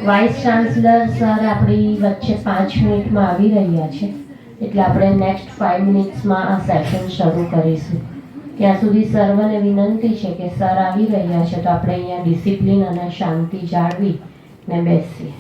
Vice chancellor sir આપણી વચ્ચે 5 મિનિટમાં આવી રહ્યા છે, એટલે આપણે નેક્સ્ટ 5 મિનિટ્સમાં આ સેશન શરૂ કરીશું. ત્યાં સુધી સર્વને વિનંતી છે કે સર આવી રહ્યા છે તો આપણે અહીંયા ડિસિપ્લિન અને શાંતિ જાળવી ને બેસીએ.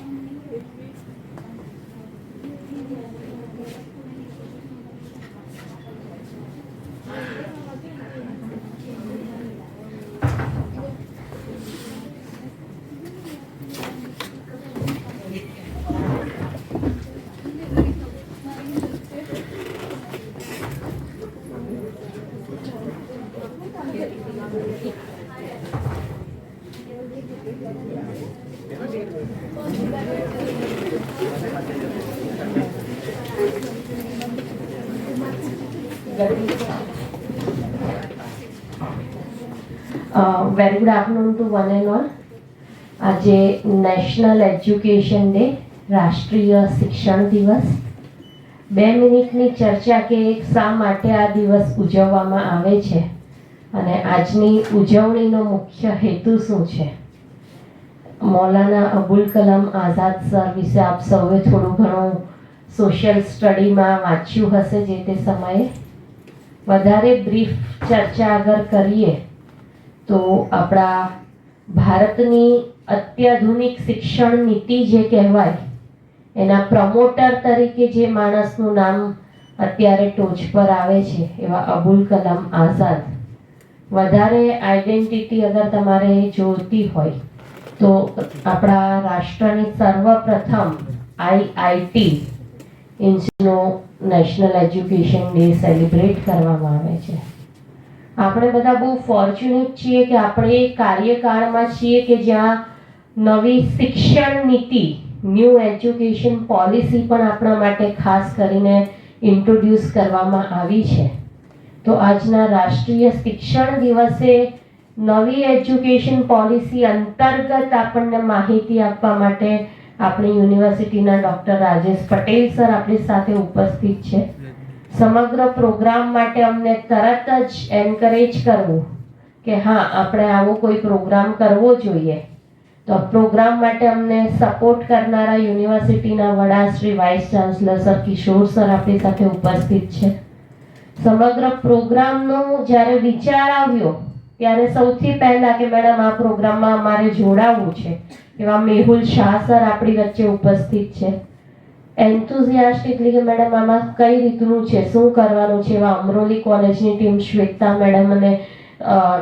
Very good afternoon to one and all. આજે નેશનલ એજ્યુકેશન ડે, રાષ્ટ્રીય શિક્ષણ દિવસ. 2 મિનિટની ચર્ચા કે શા માટે આ દિવસ ઉજવવામાં આવે છે અને આજની ઉજવણીનો મુખ્ય હેતુ શું છે. મૌલાના અબુલ કલામ આઝાદ સર વિશે આપ સૌએ થોડું ઘણું સોશિયલ સ્ટડીમાં વાંચ્યું હશે. જે તે સમયે વધારે બ્રીફ ચર્ચા આગળ કરીએ તો આપણા ભારતની અત્યાધુનિક શિક્ષણ નીતિ જે કહેવાય એના પ્રમોટર તરીકે જે માણસનું નામ અત્યારે ટોચ પર આવે છે એવા અબુલ કલામ આઝાદ. વધારે આઈડેન્ટિટી અગર તમારે જોઈતી હોય તો આપણા રાષ્ટ્રની સર્વપ્રથમ આઈઆઈટી ઇન્સ્ટિટ્યૂટનો નેશનલ એજ્યુકેશન ડે સેલિબ્રેટ કરવામાં આવે છે. આપણે બધા બહુ ફોર્ચ્યુનેટ છીએ કે આપણે કાર્યકાળમાં છીએ કે જ્યાં નવી શિક્ષણ નીતિ, ન્યૂ એજ્યુકેશન પોલિસી પણ આપણા માટે ખાસ કરીને ઇન્ટ્રોડ્યુસ કરવામાં આવી છે. તો આજના રાષ્ટ્રીય શિક્ષણ દિવસે નવી એજ્યુકેશન પોલિસી અંતર્ગત આપણને માહિતી આપવા માટે આપણી યુનિવર્સિટીના ડૉક્ટર રાજેશ પટેલ સર આપણી સાથે ઉપસ્થિત છે. સમગ્ર પ્રોગ્રામ માટે અમને તરત જ એન્કરેજ કરવું કે હા, આપણે આવો કોઈ પ્રોગ્રામ કરવો જોઈએ. તો પ્રોગ્રામ માટે અમને સપોર્ટ કરનારા યુનિવર્સિટીના વડા શ્રી વાઇસ ચાન્સલર સર કિશોર સર આપણી સાથે ઉપસ્થિત છે. સમગ્ર પ્રોગ્રામનો જ્યારે વિચાર આવ્યો ત્યારે સૌથી પહેલા કે મેડમ આ પ્રોગ્રામમાં અમારે જોડાવવું છે એવા મેહુલ શાહ સર આપણી વચ્ચે ઉપસ્થિત છે. એન્થુઝિયાસ્ટિકલી કે મેડમ આમાં કઈ રીતનું છે, શું કરવાનું છે, એવા અમરોલી કોલેજની ટીમ શ્વેતા મેડમ અને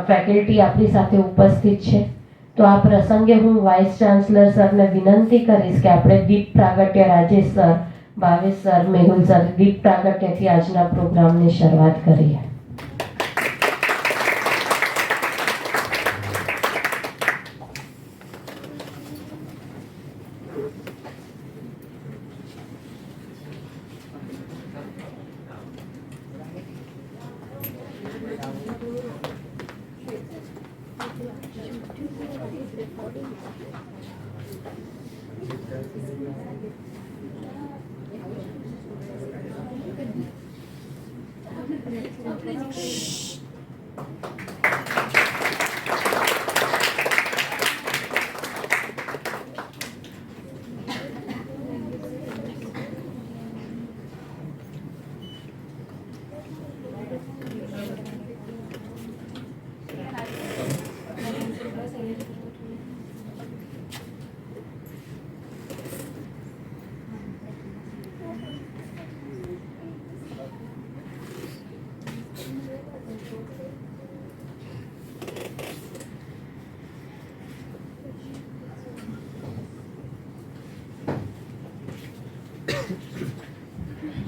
ફેકલ્ટી આપણી સાથે ઉપસ્થિત છે. તો આ પ્રસંગે હું વાઇસ ચાન્સલર સરને વિનંતી કરીશ કે આપણે દીપ પ્રાગટ્ય, Rajesh sir, Bhavesh sir, Mehul sir, દીપ પ્રાગટ્યથી આજના પ્રોગ્રામની શરૂઆત કરીએ.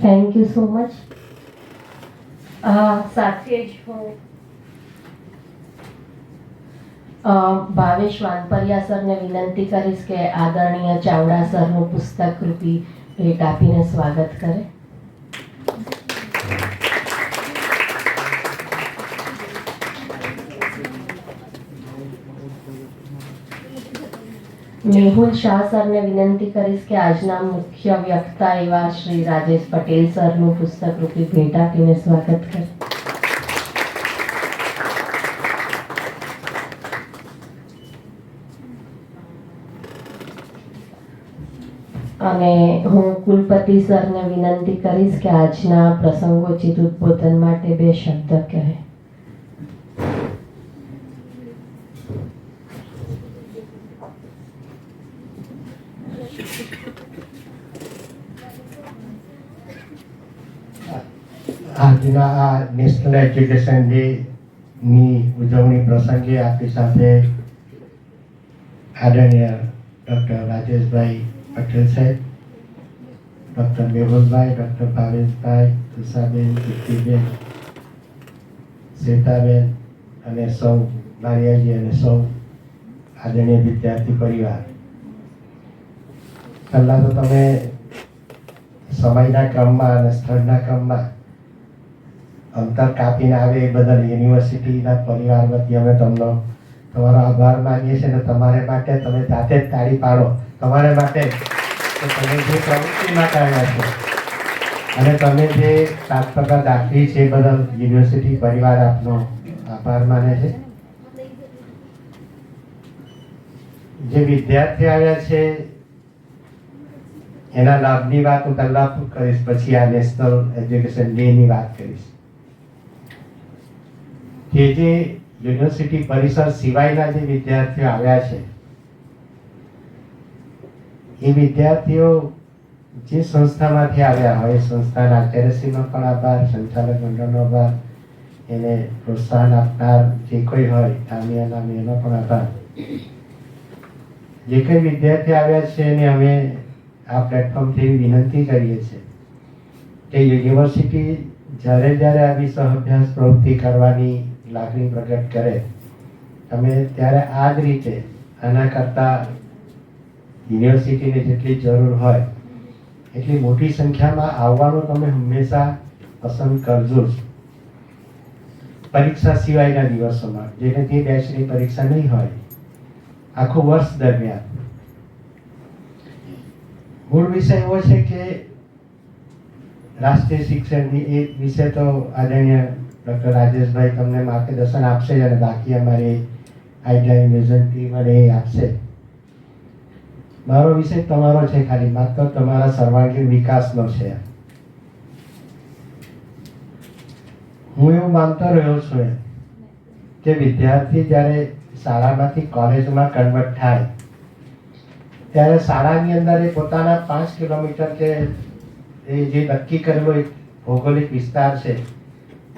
Thank you so much. સાથે જ હું ભાવેશ વાનપરિયા સરને વિનંતી કરીશ કે આદરણીય ચાવડા સરનું પુસ્તક રૂપી ભેટ આપીને સ્વાગત કરે. મેહુલ શાહ સરને વિનંતી કરીશ કે આજના મુખ્ય વક્તા એવા શ્રી રાજેશ પટેલ સરનું પુસ્તક રૂપી ભેટ આપીને સ્વાગત કરે. અને હું કુલપતિ સરને વિનંતી કરીશ કે આજના પ્રસંગોચિત ઉદ્બોધન માટે 2 શબ્દ કહે. આજના આ નેશનલ એજ્યુકેશન ડેની ઉજવણી પ્રસંગે આપણી સાથે આદરણીય ડૉક્ટર રાજેશભાઈ પટેલ સાહેબ, ડૉક્ટર મેહુલભાઈ, ડૉક્ટર ભાવેશભાઈ, તુષાબેન, કીર્તિબેન, શ્વેતાબેન અને સૌ બારિયાજી અને સૌ આદરણીય વિદ્યાર્થી પરિવાર. પહેલાં તો તમે સમયના ક્રમમાં અને સ્થળના ક્રમમાં અંતર કાપીને આવે એ બદલ યુનિવર્સિટીના પરિવાર વતી અમે તમારો આભાર માનીએ છીએ. અને તમારે માટે તમે જાતે જ તાળી પાડો તમારે માટે કે તમે જે પ્રવૃત્તિ માટે આવ્યા છો અને તમે જે 7% દાખવી છે એ બદલ યુનિવર્સિટી પરિવાર આપનો આભાર માને છે. જે વિદ્યાર્થી આવ્યા છે એના લાભની વાત હું પહેલાં કરીશ, પછી આ નેશનલ એજ્યુકેશન ડેની વાત કરીશ. જે યુનિવર્સિટી પરિસર સિવાયના જે વિદ્યાર્થીઓ આવ્યા છે એ વિદ્યાર્થીઓ જે સંસ્થામાંથી આવ્યા હોય એ સંસ્થાના આચાર્યશ્રીનો પણ આભાર, સંચાલક મંડળનો આભાર, એને પ્રોત્સાહન આપનાર જે કોઈ હોય તામિયા એનો પણ આભાર. જે કંઈ વિદ્યાર્થી આવ્યા છે એને અમે આ પ્લેટફોર્મથી વિનંતી કરીએ છીએ કે યુનિવર્સિટી જ્યારે આવી સહઅભ્યાસ પ્રવૃત્તિ કરવાની લાગણી પ્રગટ કરે તમે ત્યારે આ જ રીતે આના કરતાં યુનિવર્સિટીને જેટલી જરૂર હોય એટલી મોટી સંખ્યામાં આવવાનું તમે હંમેશા પસંદ કરજો જ. પરીક્ષા સિવાયના દિવસોમાં જેને તે બેચની પરીક્ષા નહીં હોય આખું વર્ષ દરમિયાન. મૂળ વિષય એવો છે કે રાષ્ટ્રીય શિક્ષણની એ વિષય તો આદરણીય ડૉક્ટર રાજેશભાઈ તમને માર્ગદર્શન આપશે જ અને બાકી અમારી આઈટીઆઈ મેનેજમેન્ટ ટીમ અને એ આપશે. મારો વિષય તમારો છે, ખાલી માત્ર તમારા સર્વાંગીણ વિકાસનો છે. હું એવું માનતો રહ્યો છું કે વિદ્યાર્થી જ્યારે શાળામાંથી કોલેજમાં કન્વર્ટ થાય ત્યારે શાળાની અંદર એ પોતાના 5 કિલોમીટર કે એ જે નક્કી કરેલો એક ભૌગોલિક વિસ્તાર છે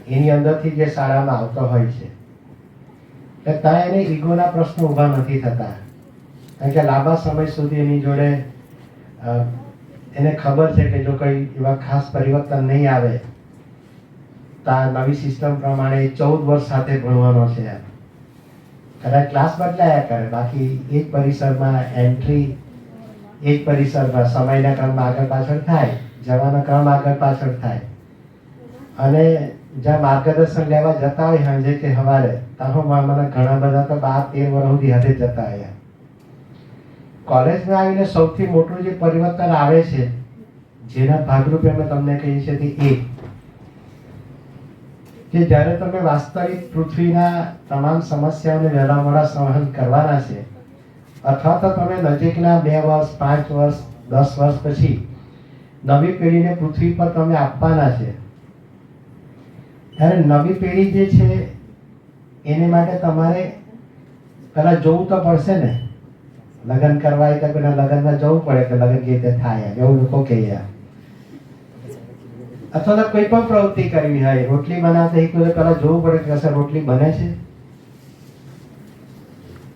એની અંદરથી જે શાળામાં આવતો હોય છે એટલે ત્યાં એને ઈગોના પ્રશ્નો ઊભા નથી થતા. કારણ કે લાંબા સમય સુધી એની જોડે એને ખબર છે કે જો કંઈ એવા ખાસ પરિવર્તન નહીં આવે તો આ નવી સિસ્ટમ પ્રમાણે 14 વર્ષ સાથે ભણવાનો છે. કદાચ ક્લાસ બદલાયા કરે બાકી એ જ પરિસરમાં એન્ટ્રી એ જ પરિસરમાં સમયના ક્રમમાં આગળ પાછળ થાય, જવાનો ક્રમ આગળ પાછળ થાય. અને જ્યાં માર્ગદર્શન લેવા જતા હોય સાંજે કે સવારે તાહોમાં મને ઘણા બધા તો 12-13 વર્ષ સુધી હાથે જતા આવ્યા. કોલેજમાં આવીને સૌથી મોટું જે પરિવર્તન આવે છે જેના ભાગરૂપે અમે તમને કહીએ છીએ કે જ્યારે તમે વાસ્તવિક પૃથ્વીના તમામ સમસ્યાઓને વહેલા મોડા સહન કરવાના છે અથવા તો તમે નજીકના 2 વર્ષ, 5 વર્ષ, 10 વર્ષ પછી નવી પેઢીને પૃથ્વી પર તમે આપવાના છે ત્યારે નવી પેઢી જે છે એને માટે તમારે પહેલાં જોવું તો પડશે ને. લગ્ન કરવા હોય તો પેલા લગ્નમાં જવું પડે કે લગ્ન કેવી રીતે થાય એવું લોકો કહે. અથવા તો કોઈ પણ પ્રવૃત્તિ કરવી હોય, રોટલી બનાવતા શીખવું તો પહેલાં જોવું પડે કે અસર રોટલી બને છે.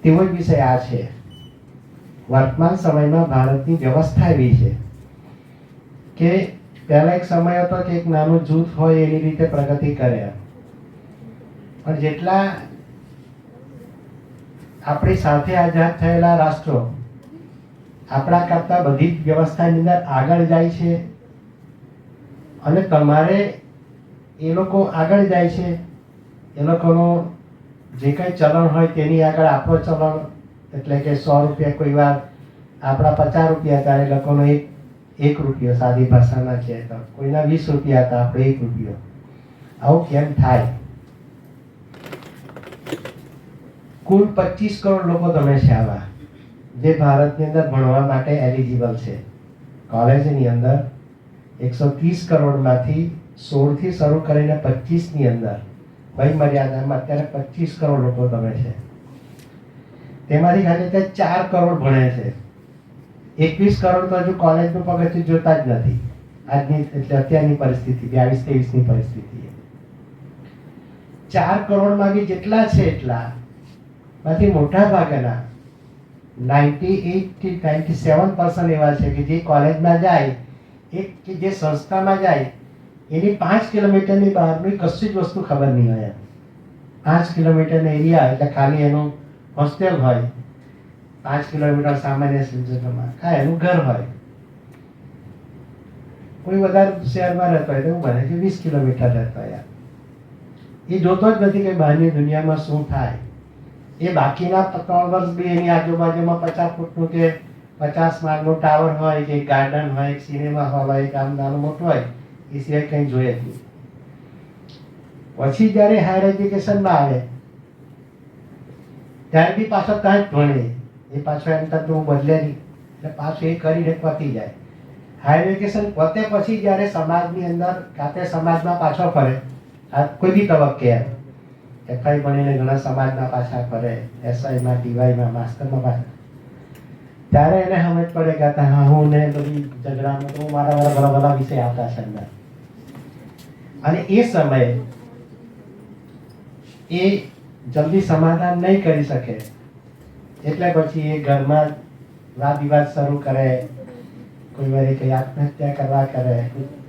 તેવો જ વિષય આ છે. વર્તમાન સમયમાં ભારતની વ્યવસ્થા એવી છે કે પહેલા એક સમય હતો કે એક નાનું જૂથ હોય એની રીતે પ્રગતિ કરે, પણ જેટલા આપણી સાથે આઝાદ થયેલા રાષ્ટ્રો આપણા કરતા બધી જ વ્યવસ્થાની અંદર આગળ જાય છે અને તમારે એ લોકો આગળ જાય છે એ લોકોનો જે કંઈ ચલણ હોય તેની આગળ આપણો ચલણ એટલે કે 100 રૂપિયા કોઈ વાર આપણા 50 રૂપિયા ત્યારે એ લોકોનો એક રૂપિયો સાદી ભાષામાં છે તો કોઈના 20 રૂપિયા હતા આપણે 1 રૂપિયો. આવું કેમ થાય? કુલ 25 કરોડ લોકો તમે છે આવા જે ભારતની અંદર ભણવા માટે એલિજિબલ છે. કોલેજની અંદર 130 કરોડમાંથી 16 થી શરૂ કરીને 25 ની અંદર વય મર્યાદામાં અત્યારે 25 કરોડ લોકો તમે છે. તેમાંથી ખાલી તે 4 કરોડ ભણે છે. 21 કરોડ તો હજુ કોલેજનું પગથિયું જોતા જ નથી આજની, એટલે અત્યારની પરિસ્થિતિ 22-23 ની પરિસ્થિતિ. 4 કરોડમાં બી જેટલા છે એટલા માંથી મોટા ભાગના 98 થી 97% એવા છે કે જે કોલેજમાં જાય, એક કે જે સંસ્થામાં જાય એની 5 કિલોમીટરની બહારની કશી જ વસ્તુ ખબર નહીં હોય. 5 કિલોમીટરનો એરિયા એટલે ખાલી એનું હોસ્ટેલ હોય, 5 કિલોમીટર સામાન્ય સિટીઝનમાં એનું ઘર હોય. કોઈ વધારે શહેરમાં રહેતો હોય તો એવું બને કે 20 કિલોમીટર રહેતો હોય. એ જોતો જ નથી કે બહારની દુનિયામાં શું થાય. એ બાકીના 3 વર્ષ બી એની આજુબાજુમાં 50 ફૂટનું કે 50 માળનું ટાવર હોય કે ગાર્ડન હોય, સિનેમા હોલ હોય, કામ નાનું મોટું હોય, એ સિવાય કંઈ જોઈએ જ નહીં. પછી જ્યારે હાયર એજ્યુકેશનમાં આવે ત્યારે બી પાછો ત્યાં જ ભણે. એ પાછો એમ તરત હું બદલે નહીં એટલે પાછું એ કરીને પતી જાય. હાયર એજ્યુકેશન પતે પછી જ્યારે સમાજની અંદર કાતે સમાજમાં પાછો ફરે, કોઈ બી તબક્કે એમ એફઆઈ ભણીને ઘણા સમાજમાં પાછા ફરે, એસઆઈમાં, ટીવાયમાં, માસ્ટરમાં પાછા, ત્યારે એને સમજ પડે કે હા હું ને બધી ઝઘડામાં તો મારા બધા વિષય આવતા છે અંદર. અને એ સમયે એ જલ્દી સમાધાન નહીં કરી શકે એટલે પછી એ ઘરમાં વાદ વિવાદ શરૂ કરે, કોઈ વાર કઈ આત્મહત્યા કરવા કરે,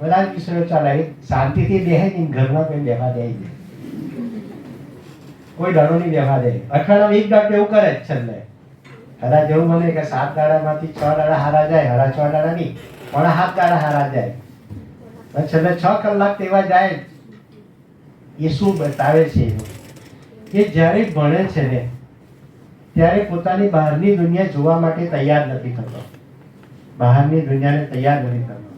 બધા જ વિષયો ચાલે. શાંતિથી બેહે નહીં, ઘરમાં કોઈ બેહવા દે નહીં, કોઈ ડરો નહીં બેહવા દે. અઠવાડિયામાં એક દાડો એવું કરે જ છેલ્લે. કદાચ એવું બને કે 7 દાડામાંથી 6 દાડા હારા જાય, 6.5 દાડા નહીં પણ 7 દાડા હારા જાય, પણ છેલ્લે 6 કલાક તેવા જાય. એ શું બતાવે છે કે જ્યારે ભણે છે ને ત્યારે પોતાની બહારની દુનિયા જોવા માટે તૈયાર નથી થતો, બહારની દુનિયાને તૈયાર નથી થતો.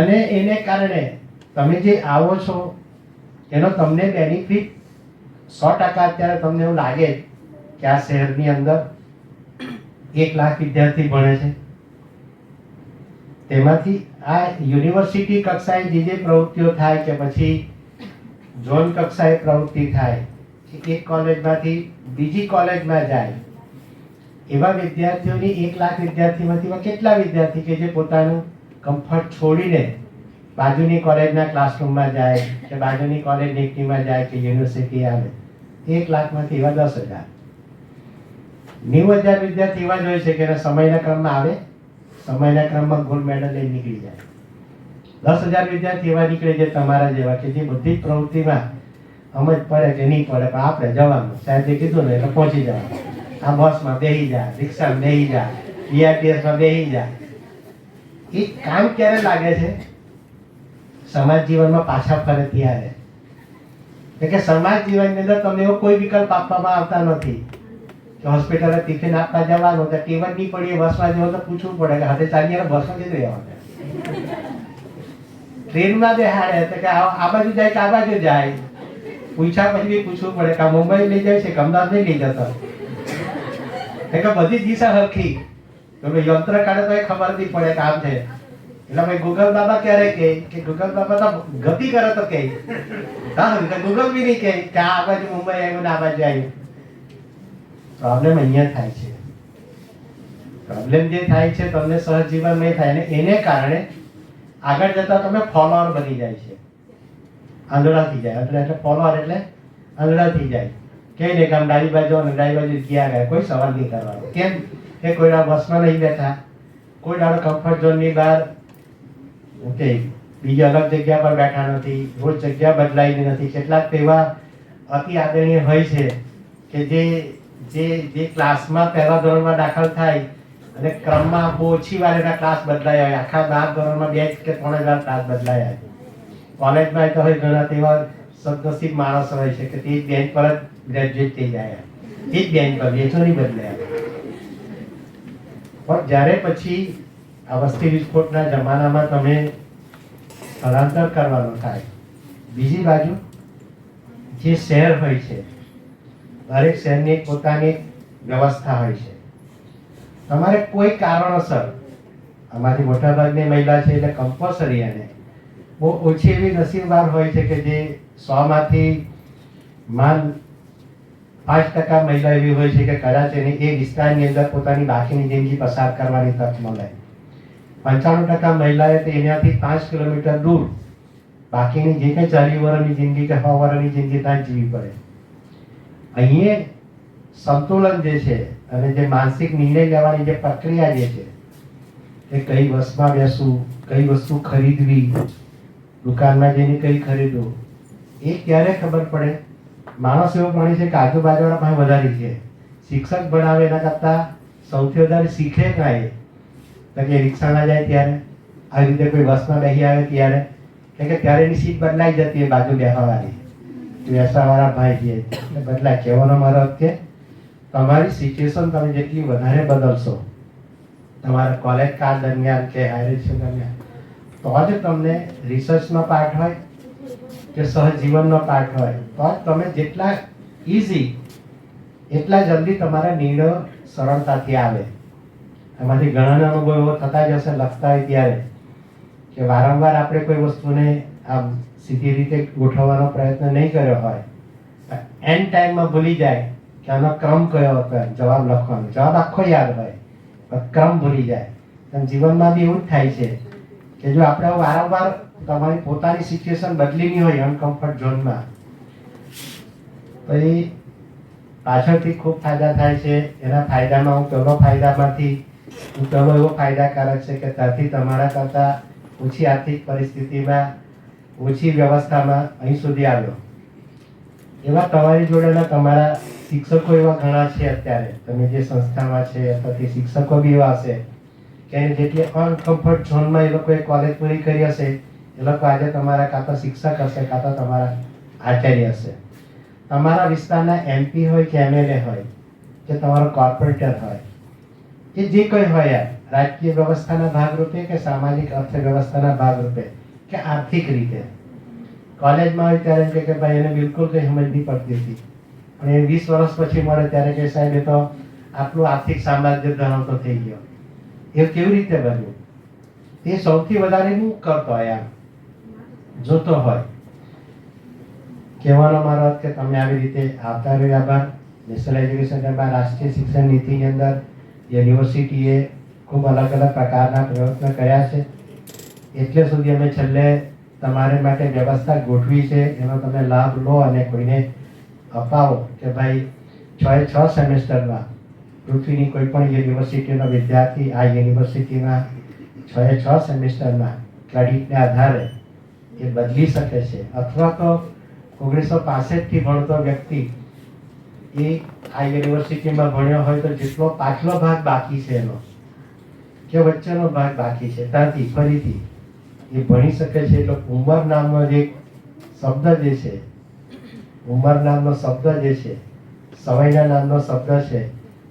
અને એને કારણે તમે જે આવો છો એનો તમને બેનિફિટ 100% અત્યારે તમને એવું લાગે કે આ શહેરની અંદર 1 લાખ વિદ્યાર્થી ભણે છે, તેમાંથી આ યુનિવર્સિટી કક્ષાએ જે પ્રવૃત્તિઓ થાય કે પછી ઝોન કક્ષાએ પ્રવૃત્તિ થાય, એક કોલેજમાંથી બીજી કોલેજમાં જાય, એવા વિદ્યાર્થીઓની 1 લાખ વિદ્યાર્થીમાંથી કેટલા વિદ્યાર્થી કે જે પોતાનું કમ્ફર્ટ છોડીને બાજુની કોલેજના ક્લાસરૂમમાં જાય કે બાજુની કોલેજની ટીમમાં જાય કે યુનિવર્સિટી આવે. 1 લાખમાંથી એવા 10,000, 90,000 વિદ્યાર્થી એવા જ હોય છે કે એના સમયના ક્રમમાં આવે, સમયના ક્રમમાં ગોલ્ડ મેડલ લઈને નીકળી જાય. 10,000 વિદ્યાર્થી એવા નીકળે છે તમારા જેવા કે જે બધી જ પ્રવૃત્તિમાં સમજ પડે કે નહીં પડે પણ આપણે જવાનું, સાહેબે કીધું ને એટલે પહોંચી જવાનું. આ બસમાં બેસી જા, રિક્ષામાં બેસી જા, બીઆરટીએસમાં બેસી જા. એ કામ ક્યારે લાગે છે? સમાજ જીવનમાં પાછા ફરે ત્યારે. એટલે કે સમાજ જીવનની અંદર તમને એવો કોઈ વિકલ્પ આપવામાં આવતા નથી કે હોસ્પિટલે ટિફિન આપવા જવાનું, તો ટેબલ નહીં પડી બસમાં જવું તો પૂછવું પડે કે હાથે ચાલીને બસમાં કીધું રહેવાનું. ટ્રેનમાં બેહાડે તો કે આ બાજુ જાય કે આ બાજુ જાય, પૂછ્યા પછી બી પૂછવું પડે કે મુંબઈ લઈ જાય છે કે અમદાવાદ નહીં લઈ જતો. એટલે બધી દિશા હરખી તો યંત્ર કાઢે તો એ ખબર નહીં પડે કે આમ છે. એટલે ભાઈ ગૂગલ બાબા ક્યારે કહે કે ગૂગલ બાબા તો ગતિ કરે તો કહે, હા ગૂગલ બી નહીં કહે કે આ બાજુ મુંબઈ આવ્યું ને આ બાજુ આવ્યું. પ્રોબ્લેમ અહીંયા થાય છે. પ્રોબ્લેમ જે થાય છે તમને સહજીવન નહીં થાય, અને એને કારણે આગળ જતા તમે ફોલોઅર બની જાય છે, આંધળા થઈ જાય. એટલે ફોલોઅર એટલે આંધળા થઈ જાય. કે ને કામ ડાબી બાજુ અને ડાબી બાજુ ગયા ગયા, કોઈ સવાલ નહીં કરવાનો. કેમ કે કોઈ બસમાં નહીં બેઠા, કોઈ દાડો કમ્ફર્ટ ઝોનની બહાર ઓકે બીજી અલગ જગ્યા પર બેઠા નથી, રોજ જગ્યા બદલાઈ નથી. કેટલાક એવા અતિ આદરણીય હોય છે કે જે ક્લાસમાં પહેલા ધોરણમાં દાખલ થાય અને ક્રમમાં બહુ ઓછી વાર એના ક્લાસ બદલાયા હોય, આખા 12 ધોરણમાં 2 કે 3 વાર ક્લાસ બદલાયા હોય. કોલેજમાં તો હોય ઘણા તેવા સદનસીબ માણસો હોય છે કે તે જ બેન્ચ પર જ ગ્રેજ્યુએટ થઈ જાય, તે જ બેન્ચ પર બેચો નહીં બદલાયા. પણ જ્યારે પછી આ વસ્તી વિસ્ફોટના જમાનામાં તમે સ્થળાંતર કરવાનું થાય, બીજી બાજુ જે શહેર હોય છે, દરેક શહેરની પોતાની વ્યવસ્થા હોય છે. તમારે કોઈ કારણોસર, અમારી મોટાભાગની મહિલા છે એટલે કમ્પલસરી, અને બહુ ઓછી એવી નસીબવાર હોય છે કે જે 100માંથી માન 5% મહિલા એવી હોય છે કે કદાચ એને એ વિસ્તારની અંદર પોતાની બાકીની જિંદગી પસાર કરવાની તક મળે. 95% મહિલાએ તો એનાથી 5 કિલોમીટર દૂર બાકીની જે કંઈ 40 વર્ષની જિંદગી કે 100 વર્ષની જિંદગી ત્યાં જીવી પડે. અહીંયા સંતુલન જે છે અને જે માનસિક નિર્ણય લેવાની જે પ્રક્રિયા જે છે, એ કઈ બસમાં બેસવું, કઈ વસ્તુ ખરીદવી, દુકાનમાં જઈને કઈ ખરીદવું, એ ક્યારે ખબર પડે? માણસ એવો પ્રાણી છે કે આજુબાજુવાળા પાસે વધારે છે. શિક્ષક ભણાવે એના કરતાં સૌથી વધારે શીખે કાંઈ તો કે રિક્ષામાં જાય ત્યારે, આવી રીતે કોઈ બસમાં બેસી આવે ત્યારે, કે ત્યારે એની સીટ બદલાઈ જતી હોય બાજુ બેસવાવાળી, બેસવાવાળા ભાઈ છે એટલે બદલાય. કહેવાનો મારો અર્થ કે તમારી સિચ્યુએશન તમે જેટલી વધારે બદલશો તમારા કોલેજ કાળ દરમિયાન કે હાયર એજ્યુકેશન દરમિયાન, તો જ તમને રિસર્ચનો પાર્ટ હોય કે સહજીવનનો પાર્ટ હોય, તો જ તમે જેટલા ઇઝી એટલા જલ્દી તમારા નિર્ણયો સરળતાથી આવે. એમાંથી ઘણાના અનુભવ એવો થતા જ હશે લખતા હોય ત્યારે કે વારંવાર આપણે કોઈ વસ્તુને આમ સીધી રીતે ગોઠવવાનો પ્રયત્ન નહીં કર્યો હોય, એન્ડ ટાઈમમાં ભૂલી જાય કે આનો ક્રમ કયો હતો, જવાબ લખવાનો, જવાબ આખો યાદ હોય પણ ક્રમ ભૂલી જાય. અને જીવનમાં બી એવું જ થાય છે કે જો આપણે વારંવાર તમારી પોતાની સિચ્યુએશન બદલીની હોય અનકમ્ફર્ટ ઝોનમાં, તો એ પાછળથી ખૂબ ફાયદા થાય છે. એના ફાયદામાં હું પહેલો એવો ફાયદાકારક છે કે ત્યાંથી તમારા કરતાં ઓછી આર્થિક પરિસ્થિતિમાં, ઓછી વ્યવસ્થામાં અહીં સુધી આવ્યો. એવા તમારી જોડેના તમારા શિક્ષકો એવા ઘણા છે અત્યારે, તમે જે સંસ્થામાં છે અથવા તે શિક્ષકો બી એવા હશે કે જેટલી અનકમ્ફર્ટ ઝોનમાં એ લોકોએ કોલેજ પૂરી કરી હશે, એ લોકો આજે તમારા કાં તો શિક્ષક હશે કાં તો તમારા આચાર્ય હશે. તમારા વિસ્તારના MP હોય કે MLA હોય કે તમારો કોર્પોરેટર હોય કે જે કંઈ હોય, રાજકીય વ્યવસ્થાના ભાગરૂપે કે સામાજિક અર્થવ્યવસ્થાના ભાગરૂપે કે આર્થિક રીતે, કોલેજમાં હોય ત્યારે એમ કે ભાઈ એને બિલકુલ કંઈ સમજ નહીં પડતી હતી, પણ એ 20 વર્ષ પછી મળે ત્યારે કે સાહેબ એ તો આટલું આર્થિક સામ્રાજ્ય ધરાવતો થઈ ગયો. એ કેવી રીતે બન્યું? એ સૌથી વધારે હું કરતો હોય, આમ જોતો હોય. કહેવાનો મારો અર્થ કે તમે આવી રીતે આવતા રહ્યો. આભાર. નેશનલ એજ્યુકેશન એમાં રાષ્ટ્રીય શિક્ષણ નીતિની અંદર યુનિવર્સિટીએ ખૂબ અલગ અલગ પ્રકારના પ્રયત્ન કર્યા છે. એટલે સુધી અમે છેલ્લે તમારે માટે વ્યવસ્થા ગોઠવી છે, એનો તમે લાભ લો અને કોઈને અપાવો કે ભાઈ 6 સેમેસ્ટરમાં પૃથ્વીની કોઈ પણ યુનિવર્સિટીનો વિદ્યાર્થી આ યુનિવર્સિટીમાં 6 સેમેસ્ટરમાં ક્રેડિટને આધારે એ બદલી શકે છે. અથવા તો 1965થી ભણતો વ્યક્તિ એ આ યુનિવર્સિટીમાં ભણ્યો હોય તો જેટલો પાછલો ભાગ બાકી છે એનો કે વચ્ચેનો ભાગ બાકી છે ત્યાંથી ફરીથી એ ભણી શકે છે. એટલે ઉંમર નામનો જે શબ્દ જે છે, ઉંમર નામનો શબ્દ જે છે, સમયના નામનો શબ્દ છે,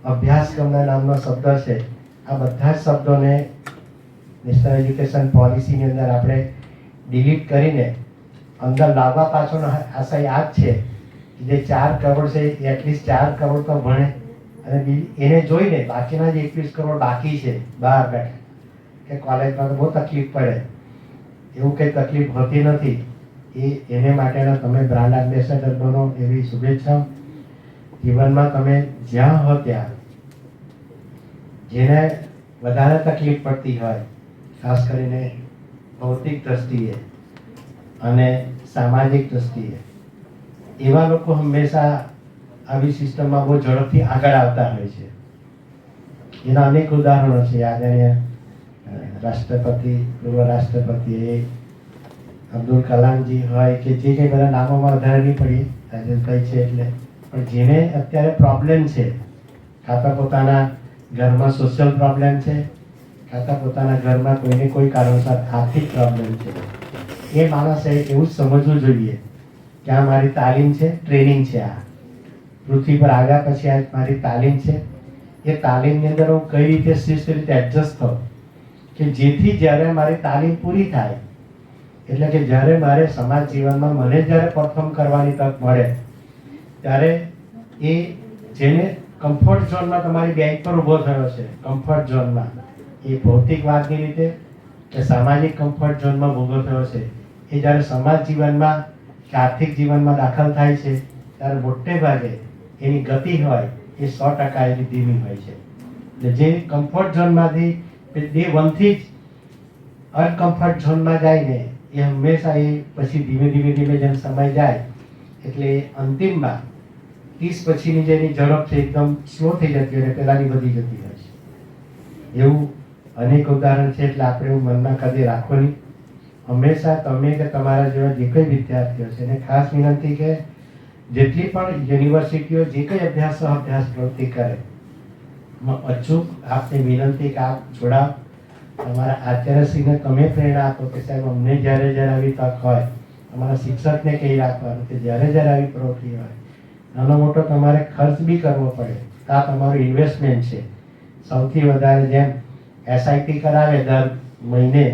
અભ્યાસક્રમના નામનો શબ્દ છે, આ બધા જ શબ્દોને નેશનલ એજ્યુકેશન પોલિસીની અંદર આપણે ડિલીટ કરીને અંદર લાવવા પાછળનો આશય આ જ છે કે જે 4 કરોડ છે એ એટલીસ્ટ 4 કરોડ તો ભણે, અને એને જોઈને બાકીના જે 21 કરોડ બાકી છે બહાર બેઠા કે કોલેજમાં તો બહુ તકલીફ પડે, એવું કંઈ તકલીફ હોતી નથી. એને માટેના તમે બ્રાન્ડ એમ્બેસેડર બનો એવી શુભેચ્છાઓ. જીવનમાં તમે જ્યાં હો ત્યાં જેને વધારે તકલીફ પડતી હોય, ખાસ કરીને ભૌતિક દ્રષ્ટિએ અને સામાજિક દ્રષ્ટિએ, એવા લોકો હંમેશા આવી સિસ્ટમમાં બહુ ઝડપથી આગળ આવતા હોય છે. એના અનેક ઉદાહરણો છે. આદરણીય રાષ્ટ્રપતિ, પૂર્વ રાષ્ટ્રપતિ અબ્દુલ કલામજી હોય કે જે કંઈ બધા નામોમાં વધારે નહીં પડી, રાજેશભાઈ છે એટલે, પણ જેને અત્યારે પ્રોબ્લેમ છે, કાં તો પોતાના ઘરમાં સોશિયલ પ્રોબ્લેમ છે, કાં તો પોતાના ઘરમાં કોઈને કોઈ કારણસર આર્થિક પ્રોબ્લેમ છે, એ માણસે એવું જ સમજવું જોઈએ કે આ મારી તાલીમ છે, ટ્રેનિંગ છે, આ પૃથ્વી પર આવ્યા પછી આ મારી તાલીમ છે. એ તાલીમની અંદર હું કઈ રીતે શિસ્ત રીતે એડજસ્ટ થઉં કે જેથી જ્યારે મારી તાલીમ પૂરી થાય, એટલે કે જ્યારે મારે સમાજ જીવનમાં મને જ્યારે પરફોર્મ કરવાની તક મળે ત્યારે એ જેને કમ્ફર્ટ ઝોનમાં તમારી બેંક પર ઊભો થયો છે, કમ્ફર્ટ ઝોનમાં, એ ભૌતિક વાતની રીતે કે સામાજિક કમ્ફર્ટ ઝોનમાં ઊભો થયો છે, એ જ્યારે સમાજ જીવનમાં કે આર્થિક જીવનમાં દાખલ થાય છે ત્યારે મોટે ભાગે એની ગતિ હોય એ 100% એની ધીમી હોય છે. એટલે જે કમ્ફર્ટ ઝોનમાંથી ડે વનથી જ અનકમ્ફર્ટ ઝોનમાં જાય ને એ હંમેશા એ પછી ધીમે ધીમે ધીમે જેમ સમય જાય એટલે અંતિમમાં 30 પછીની જે એની ઝડપ છે એકદમ સ્લો થઈ જતી હોય અને પહેલાંની વધી જતી હોય છે. એવું અનેક ઉદાહરણ છે. એટલે આપણે એવું મનમાં કદી રાખો નહીં. હંમેશા તમે કે તમારા જેવા જે કંઈ વિદ્યાર્થીઓ છે એને ખાસ વિનંતી કે જેટલી પણ યુનિવર્સિટીઓ જે કંઈ અભ્યાસ પ્રવૃત્તિ કરે અચૂક આપને વિનંતી કે આપ જોડાવ. તમારા આચાર્યશ્રીને તમે પ્રેરણા આપો કે સાહેબ અમને જ્યારે જ્યારે આવી તક હોય, અમારા શિક્ષકને કહી રાખવાનું કે જ્યારે જ્યારે આવી પ્રવૃત્તિ હોય, નાનો મોટો તમારે ખર્ચ બી કરવો પડે, આ તમારું ઇન્વેસ્ટમેન્ટ છે. સૌથી વધારે જેમ એસઆઈપી કરાવે દર મહિને,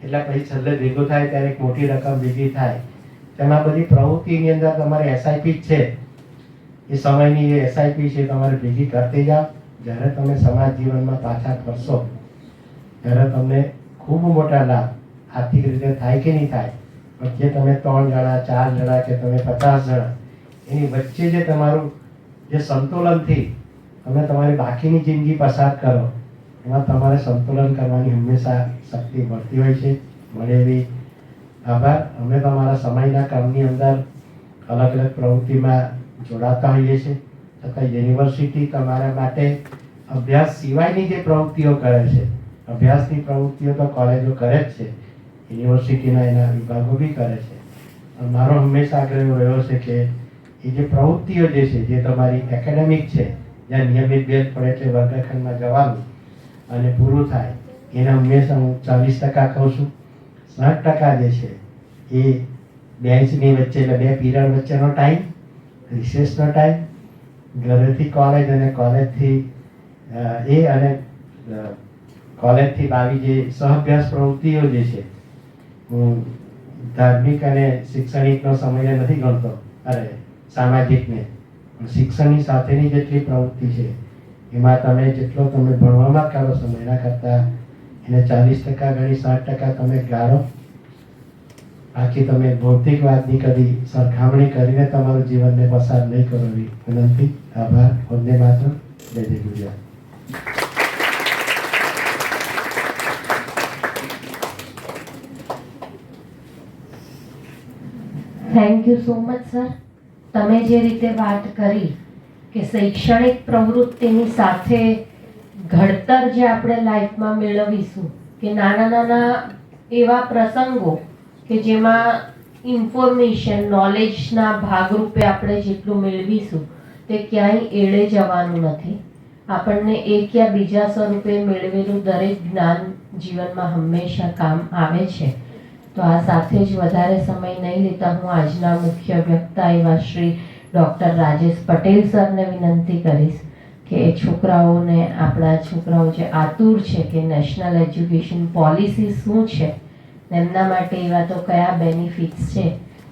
એટલે પછી છેલ્લે ભેગું થાય ત્યારે એક મોટી રકમ ભેગી થાય, તેમાં બધી પ્રવૃત્તિની અંદર તમારે એસઆઈપી જ છે, એ સમયની જે એસઆઈપી છે તમારે ભેગી કરતી જાઓ. જ્યારે તમે સમાજ જીવનમાં પાછા ફરશો ત્યારે તમને ખૂબ મોટા લાભ આર્થિક રીતે થાય કે નહીં થાય, પણ જે તમે 3 જણા 4 જણા કે તમે 50 જણા એની વચ્ચે જે તમારું જે સંતુલનથી તમે તમારી બાકીની જિંદગી પસાર કરો, એમાં તમારે સંતુલન કરવાની હંમેશા શક્તિ મળતી હોય છે. મળે એવી આભાર. અમે તમારા સમયના કામની અંદર અલગ અલગ પ્રવૃત્તિમાં જોડાતા હોઈએ છીએ, છતાં યુનિવર્સિટી તમારા માટે અભ્યાસ સિવાયની જે પ્રવૃત્તિઓ કરે છે, અભ્યાસની પ્રવૃત્તિઓ તો કોલેજો કરે જ છે, યુનિવર્સિટીના એના વિભાગો બી કરે છે. મારો હંમેશા આગ્રહ એવો રહ્યો છે કે એ જે પ્રવૃત્તિઓ જે છે, જે તમારી એકેડેમિક છે, જ્યાં નિયમિત બેલ પડે એટલે વર્ગખંડમાં જવાનું અને પૂરું થાય, એને હંમેશા હું 40% કહું છું. 60% જે છે એ બેન્ચની વચ્ચે એટલે 2 પીરિયડ વચ્ચેનો ટાઈમ, રિસેસનો ટાઈમ, ઘરેથી કોલેજ અને કોલેજથી અને કોલેજથી બાવી જે સહઅભ્યાસ પ્રવૃત્તિઓ જે છે, હું ધાર્મિક અને શૈક્ષણિકનો સમય નથી ગણતો, સામાજિકને, શિક્ષણની સાથેની જેટલી પ્રવૃત્તિ છે એમાં તમે જેટલો તમે ભણવામાં કરો સમય એના કરતાં એને 40% ગણી 60% તમે ગાળો. બાકી તમે ભૌતિક વાતની કદી સરખામણી કરીને તમારું જીવનને પસાર નહીં કરો એવી વિનંતી. આભાર. વંદે માતરમ. જય જય Gujarat. Thank you so much sir. તમે જે રીતે વાત કરી કે શૈક્ષણિક પ્રવૃત્તિની સાથે ઘડતર જે આપણે લાઈફમાં મેળવીશું, કે નાના નાના એવા પ્રસંગો કે જેમાં ઇન્ફોર્મેશન નોલેજના ભાગરૂપે આપણે જેટલું મેળવીશું તે ક્યાંય એળે જવાનું નથી. આપણને એક યા બીજા સ્વરૂપે મેળવેલું દરેક જ્ઞાન જીવનમાં હંમેશા કામ આવે છે. તો આ સાથે જ વધારે સમય નહીં લેતા હું આજના મુખ્ય વક્તા એવા શ્રી ડૉક્ટર રાજેશ પટેલ સરને વિનંતી કરીશ કે છોકરાઓને, આપણા છોકરાઓ જે આતુર છે કે નેશનલ એજ્યુકેશન પોલિસી શું છે, એમના માટે એવા તો કયા બેનિફિટ્સ છે,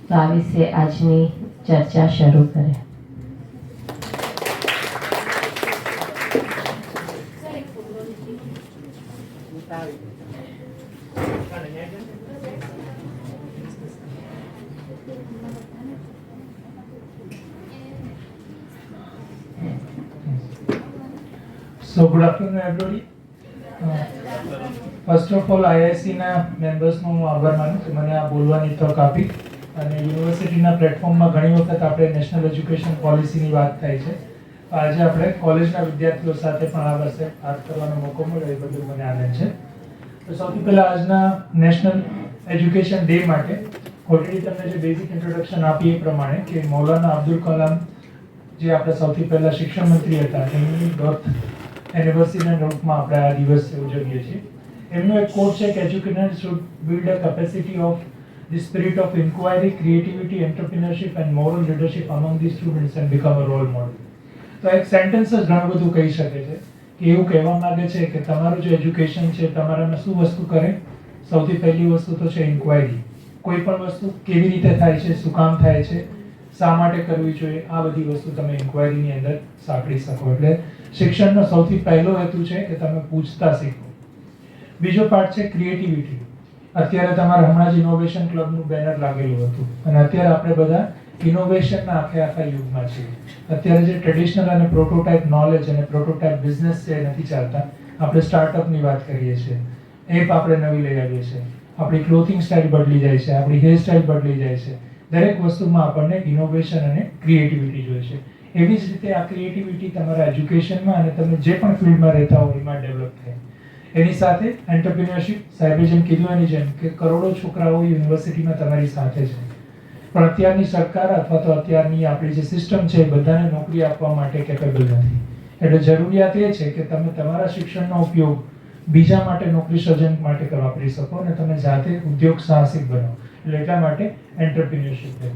તો આ વિશે આજની ચર્ચા શરૂ કરે. So good afternoon everybody. First of all IIC ના મેમ્બર્સનો હું આભાર માનું કે મને આ બોલવાની તક આપી, અને યુનિવર્સિટીના પ્લેટફોર્મમાં ઘણી વખત આપણે નેશનલ એજ્યુકેશન પોલિસીની વાત થાય છે. આજે આપણે કોલેજના વિદ્યાર્થીઓ સાથે પણ આ વર્ષે વાત કરવાનો મોકો મળ્યો, એ બદલ મને આનંદ છે. તો સૌથી પહેલાં આજના નેશનલ એજ્યુકેશન ડે માટે ઓલરેડી તમને જે બેઝિક ઇન્ટ્રોડક્શન આપી એ પ્રમાણે કે મૌલાના અબ્દુલ કલામ જે આપણે સૌથી પહેલા શિક્ષણ મંત્રી હતા, એમની બર્થ એનિવર્સરીના રૂપમાં આપણે આ દિવસ ઉજવીએ છીએ. એમનો એક કોટ છે કે educator should build a capacity of the spirit of inquiry, creativity, entrepreneurship and moral leadership among the students and become a role model. તો એક સેન્ટેન્સ જ ઘણું બધું કહી શકે છે કે એવું કહેવા માંગે છે કે તમારું જે એજ્યુકેશન છે તમારામાં શું વસ્તુ કરે. સૌથી પહેલી વસ્તુ તો છે ઇન્ક્વાયરી. કોઈ પણ વસ્તુ કેવી રીતે થાય છે, શું કામ થાય છે, શા માટે કરવી જોઈએ, આ બધી વસ્તુ તમે ઇન્ક્વાયરીની અંદર સાંકળી શકો. એટલે શિક્ષણનો સૌથી પહેલો હેતુ છે કે તમે પૂછતા શીખો. બીજો પાર્ટ છે ક્રિએટિવિટી. અત્યારે તમારે હમણાં જ ઇનોવેશન ક્લબનું બેનર લાગેલું હતું અને અત્યારે આપણે બધા ઇનોવેશનના આખા યુગમાં છીએ. અત્યારે જે ટ્રેડિશનલ અને પ્રોટોટાઇપ નોલેજ અને પ્રોટોટાઇપ બિઝનેસ છે એ નથી ચાલતા. આપણે સ્ટાર્ટઅપની વાત કરીએ છીએ, એપ આપણે નવી લઈ આવીએ છીએ, આપણી ક્લોથિંગ સ્ટાઇલ બદલી જાય છે, આપણી હેર સ્ટાઇલ બદલી જાય છે. દરેક વસ્તુમાં આપણને ઇનોવેશન અને ક્રિએટિવિટી જોઈએ છે. એવી જ રીતે આ ક્રિએટિવિટી તમારા એજ્યુકેશનમાં અને તમે જે પણ ફિલ્ડમાં રહેતા હો એમાં ડેવલપ થાય. એની સાથે એન્ટરપ્રિન્યોરશિપ, સાહેબે જેમ કીધું એની જેમ કે કરોડો છોકરાઓ યુનિવર્સિટીમાં તમારી સાથે છે, પણ અત્યારની સરકાર અથવા તો અત્યારની આપણી જે સિસ્ટમ છે એ બધાને નોકરી આપવા માટે કેપેબલ નથી. એટલે જરૂરિયાત એ છે કે તમે તમારા શિક્ષણનો ઉપયોગ બીજા માટે નોકરી સર્જન માટે વાપરી શકો અને તમે જાતે ઉદ્યોગ સાહસિક બનો. એટલે એટલા માટે એન્ટરપ્રિન્યોરશિપ છે.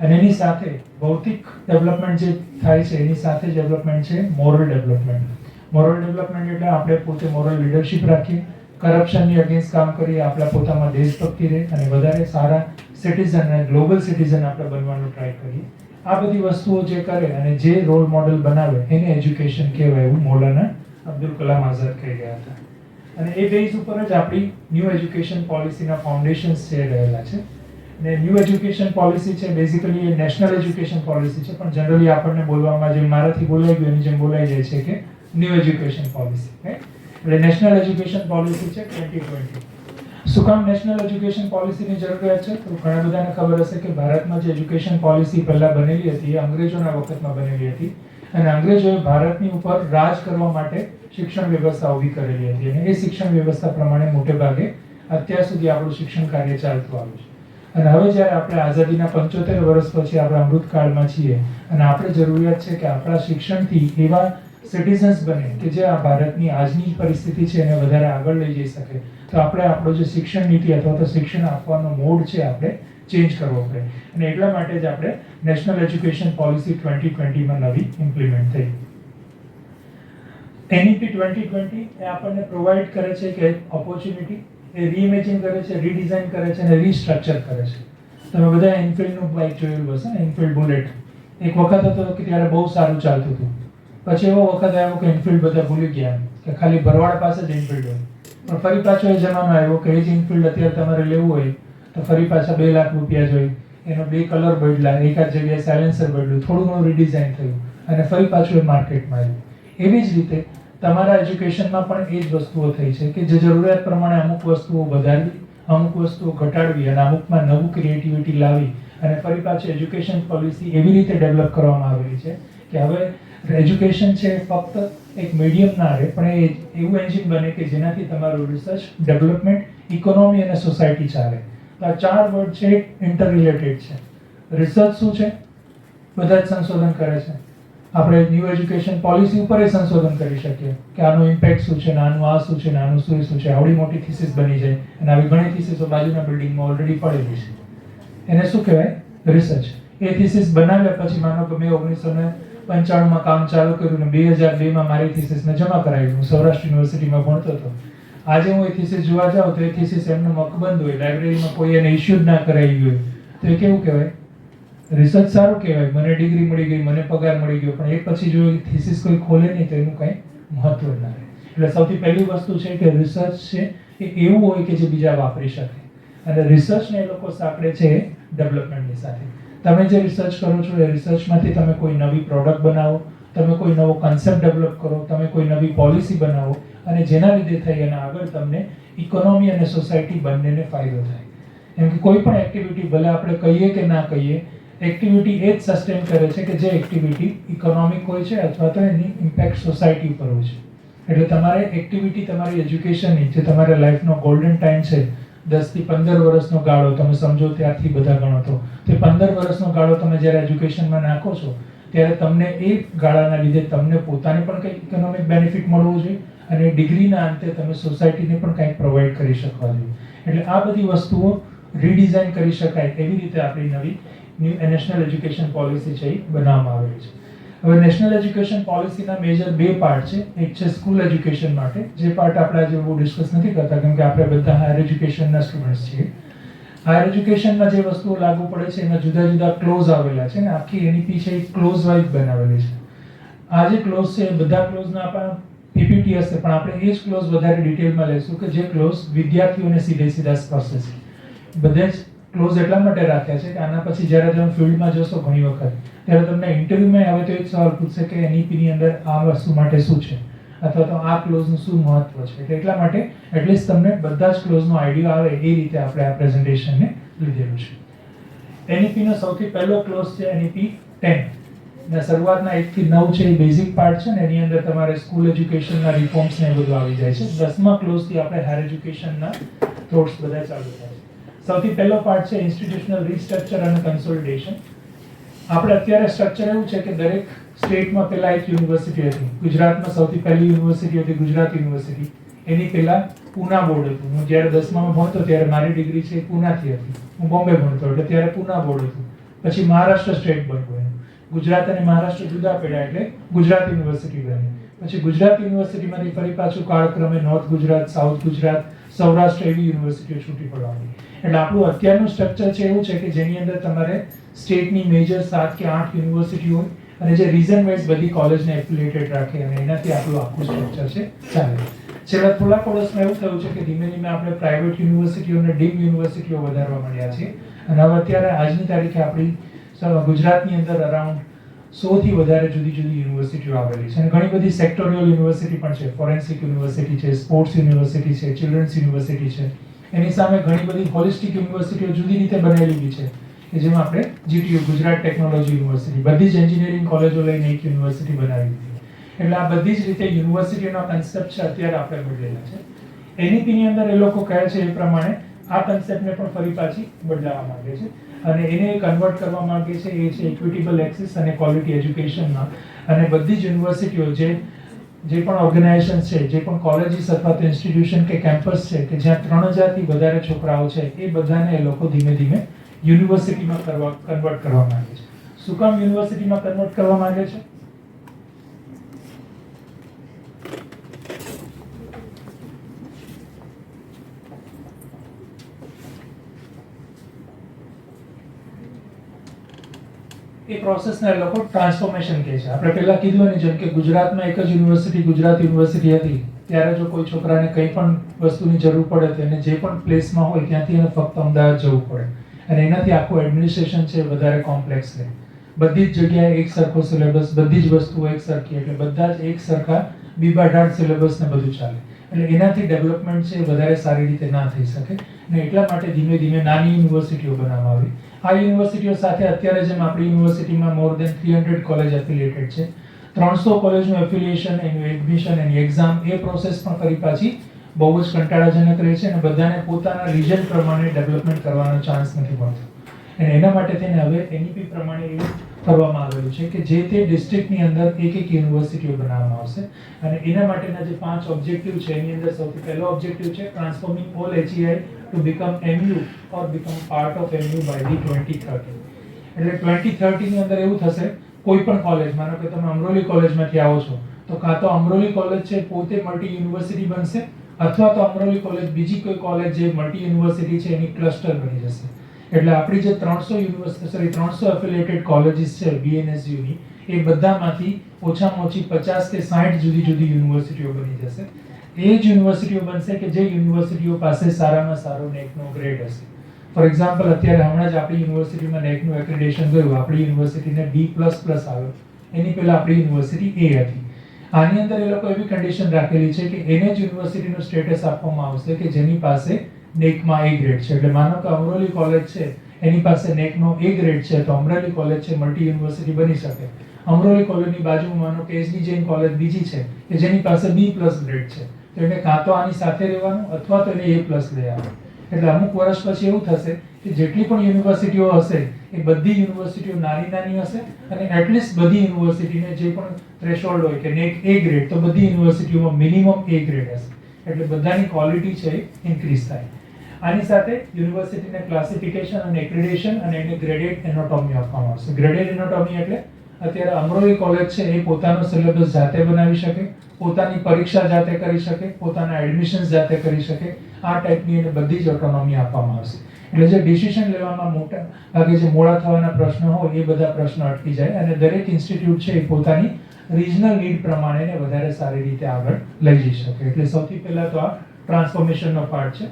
અને એની સાથે ભૌતિક ડેવલપમેન્ટ જે થાય છે એની સાથે જ ડેવલપમેન્ટ છે મોરલ ડેવલપમેન્ટ. મોરલ ડેવલપમેન્ટ એટલે આપણે પોતે મોરલ લીડરશિપ રાખીએ, કરપ્શનની અગેન્સ્ટ કામ કરીએ, આપણા પોતામાં દેશભક્તિ રહે અને વધારે સારા સિટીઝન અને ગ્લોબલ સિટીઝન આપણે બનવાનું ટ્રાય કરીએ. આ બધી વસ્તુઓ જે કરે અને જે રોલ મોડલ બનાવે એને એજ્યુકેશન કહેવાય, એવું મૌલાના અબ્દુલ કલામ આઝાદ કહી ગયા હતા. અને એ બેઝ ઉપર જ આપણી ન્યૂ એજ્યુકેશન પોલિસીના ફાઉન્ડેશન્સ છે રહેલા છે. અને ન્યૂ એજ્યુકેશન પોલિસી છે બેઝિકલી એ નેશનલ એજ્યુકેશન પોલિસી છે, પણ જનરલી આપણને બોલવામાં જેમ મારાથી બોલાઈ ગયું એની જેમ બોલાઈ જાય છે કે ન્યૂ એજ્યુકેશન પોલિસી. એટલે નેશનલ એજ્યુકેશન પોલિસી છે 2020. શું કામ નેશનલ એજ્યુકેશન પોલિસીની જરૂરિયાત છે? તો ઘણા બધાને ખબર હશે કે ભારતમાં જે એજ્યુકેશન પોલિસી પહેલા બનેલી હતી એ અંગ્રેજોના વખતમાં બનેલી હતી અને અંગ્રેજોએ ભારતની ઉપર રાજ કરવા માટે શિક્ષણ વ્યવસ્થા ઊભી કરેલી હતી અને એ શિક્ષણ વ્યવસ્થા પ્રમાણે મોટે ભાગે અત્યાર સુધી આપણું શિક્ષણ કાર્ય ચાલતું આવ્યું છે. અને હવે જ્યારે આપણે આઝાદીના 75 વર્ષ પછી આપણે અમૃતકાળમાં છીએ અને આપણે જરૂરિયાત છે કે આપણા શિક્ષણથી એવા સિટીઝન્સ બને કે જે આ ભારતની આજની પરિસ્થિતિ છે એને વધારે આગળ લઈ જઈ શકે, તો આપણે આપણો જે શિક્ષણ નીતિ અથવા તો શિક્ષણ આપવાનો મોડ છે આપણે ચેન્જ કરવો પડે. અને એટલા માટે જ આપણે નેશનલ એજ્યુકેશન પોલિસી 2020માં નવી ઇમ્પ્લિમેન્ટ થઈ. NEP 2020 એ આપણને પ્રોવાઈડ કરે છે કે ઓપોર્ચ્યુનિટી, એ રીઇમેજિન કરે છે, રીડિઝાઇન કરે છે અને રીસ્ટ્રક્ચર કરે છે. તમે બધા એનફિલ્ડનું બાઇક જોયેલું હશે ને, એનફિલ્ડ બુલેટ. એક વખત હતો કે ત્યારે બહુ સારું ચાલતું હતું, પછી એવો વખત આવ્યો કે એનફિલ્ડ બધા ભૂલી ગયા કે ખાલી ભરવાડ પાસે જ એનફિલ્ડ હોય. પણ ફરી પાછો એ જમાનો આવ્યો કે એ જ એનફિલ્ડ અત્યારે તમારે લેવું હોય તો ફરી પાછા 2 લાખ રૂપિયા જોઈએ, એનો 2 કલર બદલા, એકાદ જગ્યાએ સાયલેન્સર બદલ્યું, થોડું ઘણું રીડિઝાઇન થયું અને ફરી પાછું એ માર્કેટમાં આવ્યું. એવી જ રીતે તમારા એજ્યુકેશનમાં પણ એ જ વસ્તુઓ થઈ છે કે જે જરૂરિયાત પ્રમાણે અમુક વસ્તુઓ વધારવી, અમુક વસ્તુઓ ઘટાડવી અને અમુકમાં નવું ક્રિએટિવિટી લાવી અને ફરી પાછી એજ્યુકેશન પોલિસી એવી રીતે ડેવલપ કરવામાં આવેલી છે કે હવે એજ્યુકેશન છે ફક્ત એક મીડિયમ ના રહે, પણ એ એવું એન્જિન બને કે જેનાથી તમારું રિસર્ચ, ડેવલપમેન્ટ, ઇકોનોમી અને સોસાયટી ચાલે. તો આ 4 વર્ડ છે ઇન્ટર રિલેટેડ છે. રિસર્ચ શું છે? બધા જ સંશોધન કરે છે. આપણે ન્યૂ એજ્યુકેશન પોલિસી ઉપર એ સંશોધન કરી શકીએ કે આનું ઇમ્પેક્ટ શું છે, આનું આ શું છે, આનું શું છે. આવડી મોટી થીસીસ બની જાય અને આવી ઘણી થીસીસો બાજુના બિલ્ડિંગમાં ઓલરેડી પડેલી છે. એને શું કહેવાય? રિસર્ચ. એ થીસીસ બનાવ્યા પછી માનો કે મેં 1995માં કામ ચાલુ કર્યું અને 2002માં મારી થીસીસને જમા કરાવી. હું સૌરાષ્ટ્ર યુનિવર્સિટીમાં ભણતો હતો. આજે હું એ થીસીસ જોવા જાઉં તો એ થીસીસ એમનો મકબંધ હોય, લાઇબ્રેરીમાં કોઈ એને ઇશ્યુ જ ના કરાવી હોય, તો એ કેવું કહેવાય? રિસર્ચ સારું કહેવાય. મને ડિગ્રી મળી ગઈ, મને પગાર મળી ગયો, પણ એ પછી જો થીસીસ કોઈ ખોલે નહીં તો એનું કંઈ મહત્વ ના રહે. એટલે સૌથી પહેલી વસ્તુ છે કે રિસર્ચ છે એ એવું હોય કે જે બીજા વાપરી શકે અને રિસર્ચને એ લોકો સાંકળે છે ડેવલપમેન્ટની સાથે. તમે જે રિસર્ચ કરો છો એ રિસર્ચમાંથી તમે કોઈ નવી પ્રોડક્ટ બનાવો, તમે કોઈ નવો કન્સેપ્ટ ડેવલપ કરો, તમે કોઈ નવી પોલિસી બનાવો અને જેના લીધે થઈ અને આગળ તમને ઇકોનોમી અને સોસાયટી બંનેને ફાયદો થાય. એમ કે કોઈ પણ એક્ટિવિટી ભલે આપણે કહીએ કે ના કહીએ, એક્ટિવિટી એ જ સસ્ટેન કરે છે કે જે એક્ટિવિટી ઇકોનોમિક હોય છે અથવા તો એની ઇમ્પેક્ટ સોસાયટી ઉપર હોય છે. એટલે તમારે એક્ટિવિટી તમારી એજ્યુકેશનની જે તમારા લાઈફનો ગોલ્ડન ટાઈમ છે, 10 થી 15 વર્ષનો ગાળો તમે સમજો ત્યારથી બધા ગણો તો તે 15 વર્ષનો ગાળો તમે જ્યારે એજ્યુકેશનમાં નાખો છો ત્યારે તમને એ ગાળાના લીધે તમને પોતાને પણ કંઈક ઇકોનોમિક બેનિફિટ મળવું જોઈએ અને ડિગ્રીના અંતે તમે સોસાયટીને પણ કંઈક પ્રોવાઈડ કરી શકવા જોઈએ. એટલે આ બધી વસ્તુઓ રીડિઝાઇન કરી શકાય એવી રીતે આપણી નવી નેશનલ એજ્યુકેશન પોલિસી છે એ બનાવવામાં આવેલી છે. હવે નેશનલ એજ્યુકેશન પોલિસીના મેજર 2 પાર્ટ છે. એક છે સ્કૂલ એજ્યુકેશન માટે, જે પાર્ટ આપણે આજે બહુ ડિસ્કસ નથી કરતા કેમ કે આપણે બધા હાયર એજ્યુકેશનના સ્ટુડન્ટ્સ છીએ. હાયર એજ્યુકેશનમાં જે વસ્તુઓ લાગુ પડે છે એમાં જુદા જુદા ક્લોઝ આવેલા છે ને આખી એનઈપી છે એ ક્લોઝ વાઇઝ બનાવેલી છે. આ જે ક્લોઝ છે એ બધા ક્લોઝના આપણા પીપીટી હશે, પણ આપણે એ જ ક્લોઝ વધારે ડિટેલમાં લઈશું કે જે ક્લોઝ વિદ્યાર્થીઓને સીધે સ્પર્શે છે. બધે જ ક્લોઝ એટલા માટે રાખ્યા છે કે આના પછી જ્યારે તમે ફિલ્ડમાં જશો ઘણી વખત ત્યારે તમને ઇન્ટરવ્યુમાં આવે તો એક સવાલ પૂછશે કે એનઈપી ની અંદર આ વસ્તુ માટે શું છે અથવા તો આ ક્લોઝનું શું મહત્વ છે. એટલે એટલા માટે એટલીસ્ટ તમને બધા જ ક્લોઝનો આઈડિયા આવે એ રીતે આપણે આ પ્રેઝન્ટેશનને લીધેલું છે. એનઈપી નો સૌથી પહેલો ક્લોઝ છે એનઈપી 10 ને શરૂઆતના 1 થી 9 છે એ બેઝિક પાર્ટ છે ને એની અંદર તમારે સ્કૂલ એજ્યુકેશનના રિફોર્મ્સ ને એ બધું આવી જાય છે. 10મા ક્લોઝ થી આપણે હાયર એજ્યુકેશનના થોટ્સ બધા ચાલુ થાય છે. સૌથી પહેલો પાર્ટ છે ઇન્સ્ટિટ્યુશનલ રીસ્ટ્રક્ચર અને કન્સોલિડેશન. આપણે અત્યારે સ્ટ્રક્ચર એવું છે કે દરેક સ્ટેટમાં પહેલા એક યુનિવર્સિટી હતી. ગુજરાતમાં સૌથી પહેલી યુનિવર્સિટી હતી ગુજરાત યુનિવર્સિટી. એની પહેલા પૂના બોર્ડ હતું. હું જ્યારે 10મામાં ભણતો ત્યારે મારી ડિગ્રી છે પૂનાથી હતી. હું બોમ્બે ભણતો એટલે ત્યારે પૂના બોર્ડ હતું. પછી મહારાષ્ટ્ર સ્ટેટ બન્યું. ગુજરાત અને મહારાષ્ટ્ર જુદા પડ્યા એટલે ગુજરાત યુનિવર્સિટી બની. પછી ગુજરાત યુનિવર્સિટીમાંથી ફરી પાછું કાળક્રમે નોર્થ ગુજરાત, સાઉથ ગુજરાત, સૌરાષ્ટ્ર એવી યુનિવર્સિટીઓ છૂટી પડવાની. એટલે આપણું અત્યારનું સ્ટ્રક્ચર છે એવું છે કે જેની અંદર તમારે સ્ટેટની મેજર 7 કે 8 યુનિવર્સિટી હોય અને જે રીઝન વાઇઝ બધી કોલેજને એફિલિએટેડ રાખે અને એનાથી આપણું આખું સ્ટ્રક્ચર છે ચાલે. છેલ્લા થોડાક વર્ષમાં એવું થયું છે કે ધીમે ધીમે આપણે પ્રાઇવેટ યુનિવર્સિટીઓ અને ડીમ યુનિવર્સિટીઓ વધારવા માંડ્યા છીએ અને હવે અત્યારે આજની તારીખે આપણી ગુજરાતની અંદર અરાઉન્ડ 100 થી વધારે જુદી જુદી યુનિવર્સિટીઓ આવેલી છે અને ઘણી બધી સેક્ટોરિયલ યુનિવર્સિટી પણ છે. ફોરેન્સિક યુનિવર્સિટી છે, સ્પોર્ટ્સ યુનિવર્સિટી છે, ચિલ્ડ્રન્સ યુનિવર્સિટી છે. એની સામે ઘણી બધી હોલિસ્ટિક યુનિવર્સિટીઓ જુદી રીતે બનેલી છે કે જેમાં આપણે જીટીયુ ગુજરાત ટેકનોલોજી યુનિવર્સિટી બધી જ એન્જિનિયરિંગ કોલેજો લઈને એક યુનિવર્સિટી બનાવી દીધી. એટલે આ બધી જ રીતે યુનિવર્સિટીનો કન્સેપ્ટ છે અત્યારે આપણે બદલેલા છે. એનઈપી ની અંદર એ લોકો કહે છે એ પ્રમાણે આ કન્સેપ્ટને પણ ફરી પાછી બદલાવવા માંગે છે અને એને કન્વર્ટ કરવા માંગે છે એ છે ઇક્વિટેબલ એક્સેસ અને ક્વોલિટી એજ્યુકેશનમાં. અને બધી જ યુનિવર્સિટીઓ જે પણ ઓર્ગેનાઇઝેશન છે, જે પણ કોલેજીસ અથવા તો ઇન્સ્ટિટ્યુશન કે કેમ્પસ છે કે જ્યાં 3000 થી વધારે છોકરાઓ છે એ બધાને એ લોકો ધીમે ધીમે યુનિવર્સિટીમાં કન્વર્ટ કરવા માંગે છે. શું કામ યુનિવર્સિટીમાં કન્વર્ટ કરવા માંગે છે? એ પ્રોસેસને લોકો ટ્રાન્સફોર્મેશન કહે છે. આપણે પહેલા કીધું એની જેમ કે ગુજરાતમાં એક જ યુનિવર્સિટી ગુજરાત યુનિવર્સિટી હતી ત્યારે જો કોઈ છોકરાને કંઈ પણ વસ્તુની જરૂર પડે તો એને જે પણ પ્લેસમાં હોય ત્યાંથી એને ફક્ત અમદાવાદ જવું પડે અને એનાથી આખું એડમિનિસ્ટ્રેશન છે વધારે કોમ્પ્લેક્સ રહે. બધી જ જગ્યાએ એક સરખો સિલેબસ, બધી જ વસ્તુઓ એક સરખી એટલે બધા જ એક સરખા બીબાઢાળ સિલેબસ ને બધું ચાલે. એટલે એનાથી ડેવલપમેન્ટ છે વધારે સારી રીતે ના થઈ શકે અને એટલા માટે ધીમે ધીમે નાની યુનિવર્સિટીઓ બનાવવામાં આવી. આ યુનિવર્સિટીઓ સાથે અત્યારે જેમ આપણી યુનિવર્સિટીમાં મોર દેન 300 કોલેજ એફિલિએટેડ છે. 300 કોલેજનું એફિલિએશન, એનું એડમિશન, એની એક્ઝામ એ પ્રોસેસ પણ કરી પાછી બહુ જ કંટાળાજનક રહે છે અને બધાને પોતાના રિજન પ્રમાણે ડેવલપમેન્ટ કરવાનો ચાન્સ નથી મળતો. અને એના માટે થઈને હવે એનઈપી પ્રમાણે એવું કરવામાં આવેલું છે કે જે તે ડિસ્ટ્રિક્ટની અંદર એક યુનિવર્સિટીઓ બનાવવામાં આવશે અને એના માટેના જે 5 ઓબ્જેક્ટિવ છે એની અંદર સૌથી પહેલો ઓબ્જેક્ટિવ છે transforming all HEI to become MU or become part of MU by the 2030. એટલે 2030 ની અંદર એવું થશે કોઈ પણ કોલેજ, માનો કે તમે અમરોલી કોલેજમાંથી આવો છો તો કાં તો અમરોલી કોલેજ છે પોતે મલ્ટી યુનિવર્સિટી બનશે અથવા તો અમરોલી કોલેજ બીજી કોઈ કોલેજ જે મલ્ટી યુનિવર્સિટી છે એની ક્લસ્ટર બની જશે. એટલે આપણી જે 300 એફિલિએટેડ કોલેજીસ છે BNSU ની એ બધામાંથી ઓછામાં ઓછી 50 કે 60 જુદી જુદી યુનિવર્સિટીઓ બની જશે. એ જ યુનિવર્સિટીઓ બનશે કે જે યુનિવર્સિટીઓ પાસે સારામાં સારો નેકનો ગ્રેડ હશે. ફોર એક્ઝામ્પલ અત્યારે હમણાં જ આપણી યુનિવર્સિટીમાં નેકનું એક્રેડિટેશન ગયું, આપણી યુનિવર્સિટીને B++ આવ્યો. એની પહેલા આપણી યુનિવર્સિટી A હતી. આની અંદર એ લોકો એવી કન્ડિશન રાખેલી છે કે એને જ યુનિવર્સિટીનું સ્ટેટસ આપવામાં આવશે કે જેની પાસે નેકમાં A ગ્રેડ છે. એટલે માનો કે અમરોલી કોલેજ છે એની પાસે નેકનો A ગ્રેડ છે તો અમરોલી કોલેજ છે મલ્ટી યુનિવર્સિટી બની શકે. અમરોલી કોલેજની બાજુમાં માનો કે SD જૈન કોલેજ બીજી છે કે જેની પાસે B+ ગ્રેડ છે તો એને કાં તો આની સાથે રહેવાનું અથવા તો એને A+ લઈ આવવાનું. એટલે અમુક વર્ષ પછી એવું થશે કે જેટલી પણ યુનિવર્સિટીઓ હશે એ બધી યુનિવર્સિટીઓ નાની હશે અને એટલીસ્ટ બધી યુનિવર્સિટીને જે પણ થ્રેશોલ્ડ હોય કે નેક A ગ્રેડ તો બધી યુનિવર્સિટીઓમાં મિનિમમ A ગ્રેડ હશે. એટલે બધાની ક્વોલિટી છે ઇન્ક્રીઝ થાય. આની સાથે યુનિવર્સિટીને ક્લાસિફિકેશન અને એક્રેડિટેશન અને એને ગ્રેડેડ એનાટોમી આપવામાં આવશે. ગ્રેડેડ એનાટોમી એટલે અત્યારે અમરોલી કોલેજ છે એ પોતાનો સિલેબસ જાતે બનાવી શકે, પોતાની પરીક્ષા જાતે કરી શકે, પોતાના એડમિશન્સ જાતે કરી શકે. આ ટાઈપની એને બધી જ ઓટોનોમી આપવામાં આવશે. એટલે જે ડિસિઝન લેવામાં મોટા ભાગે જે મોડા થવાના પ્રશ્નો હોય એ બધા પ્રશ્નો અટકી જાય અને દરેક ઇન્સ્ટિટ્યૂટ છે એ પોતાની રિજનલ નીડ પ્રમાણે ને વધારે સારી રીતે આગળ લઈ જઈ શકે. એટલે સૌથી પહેલા તો આ ટ્રાન્સફોર્મેશનનો પાર્ટ છે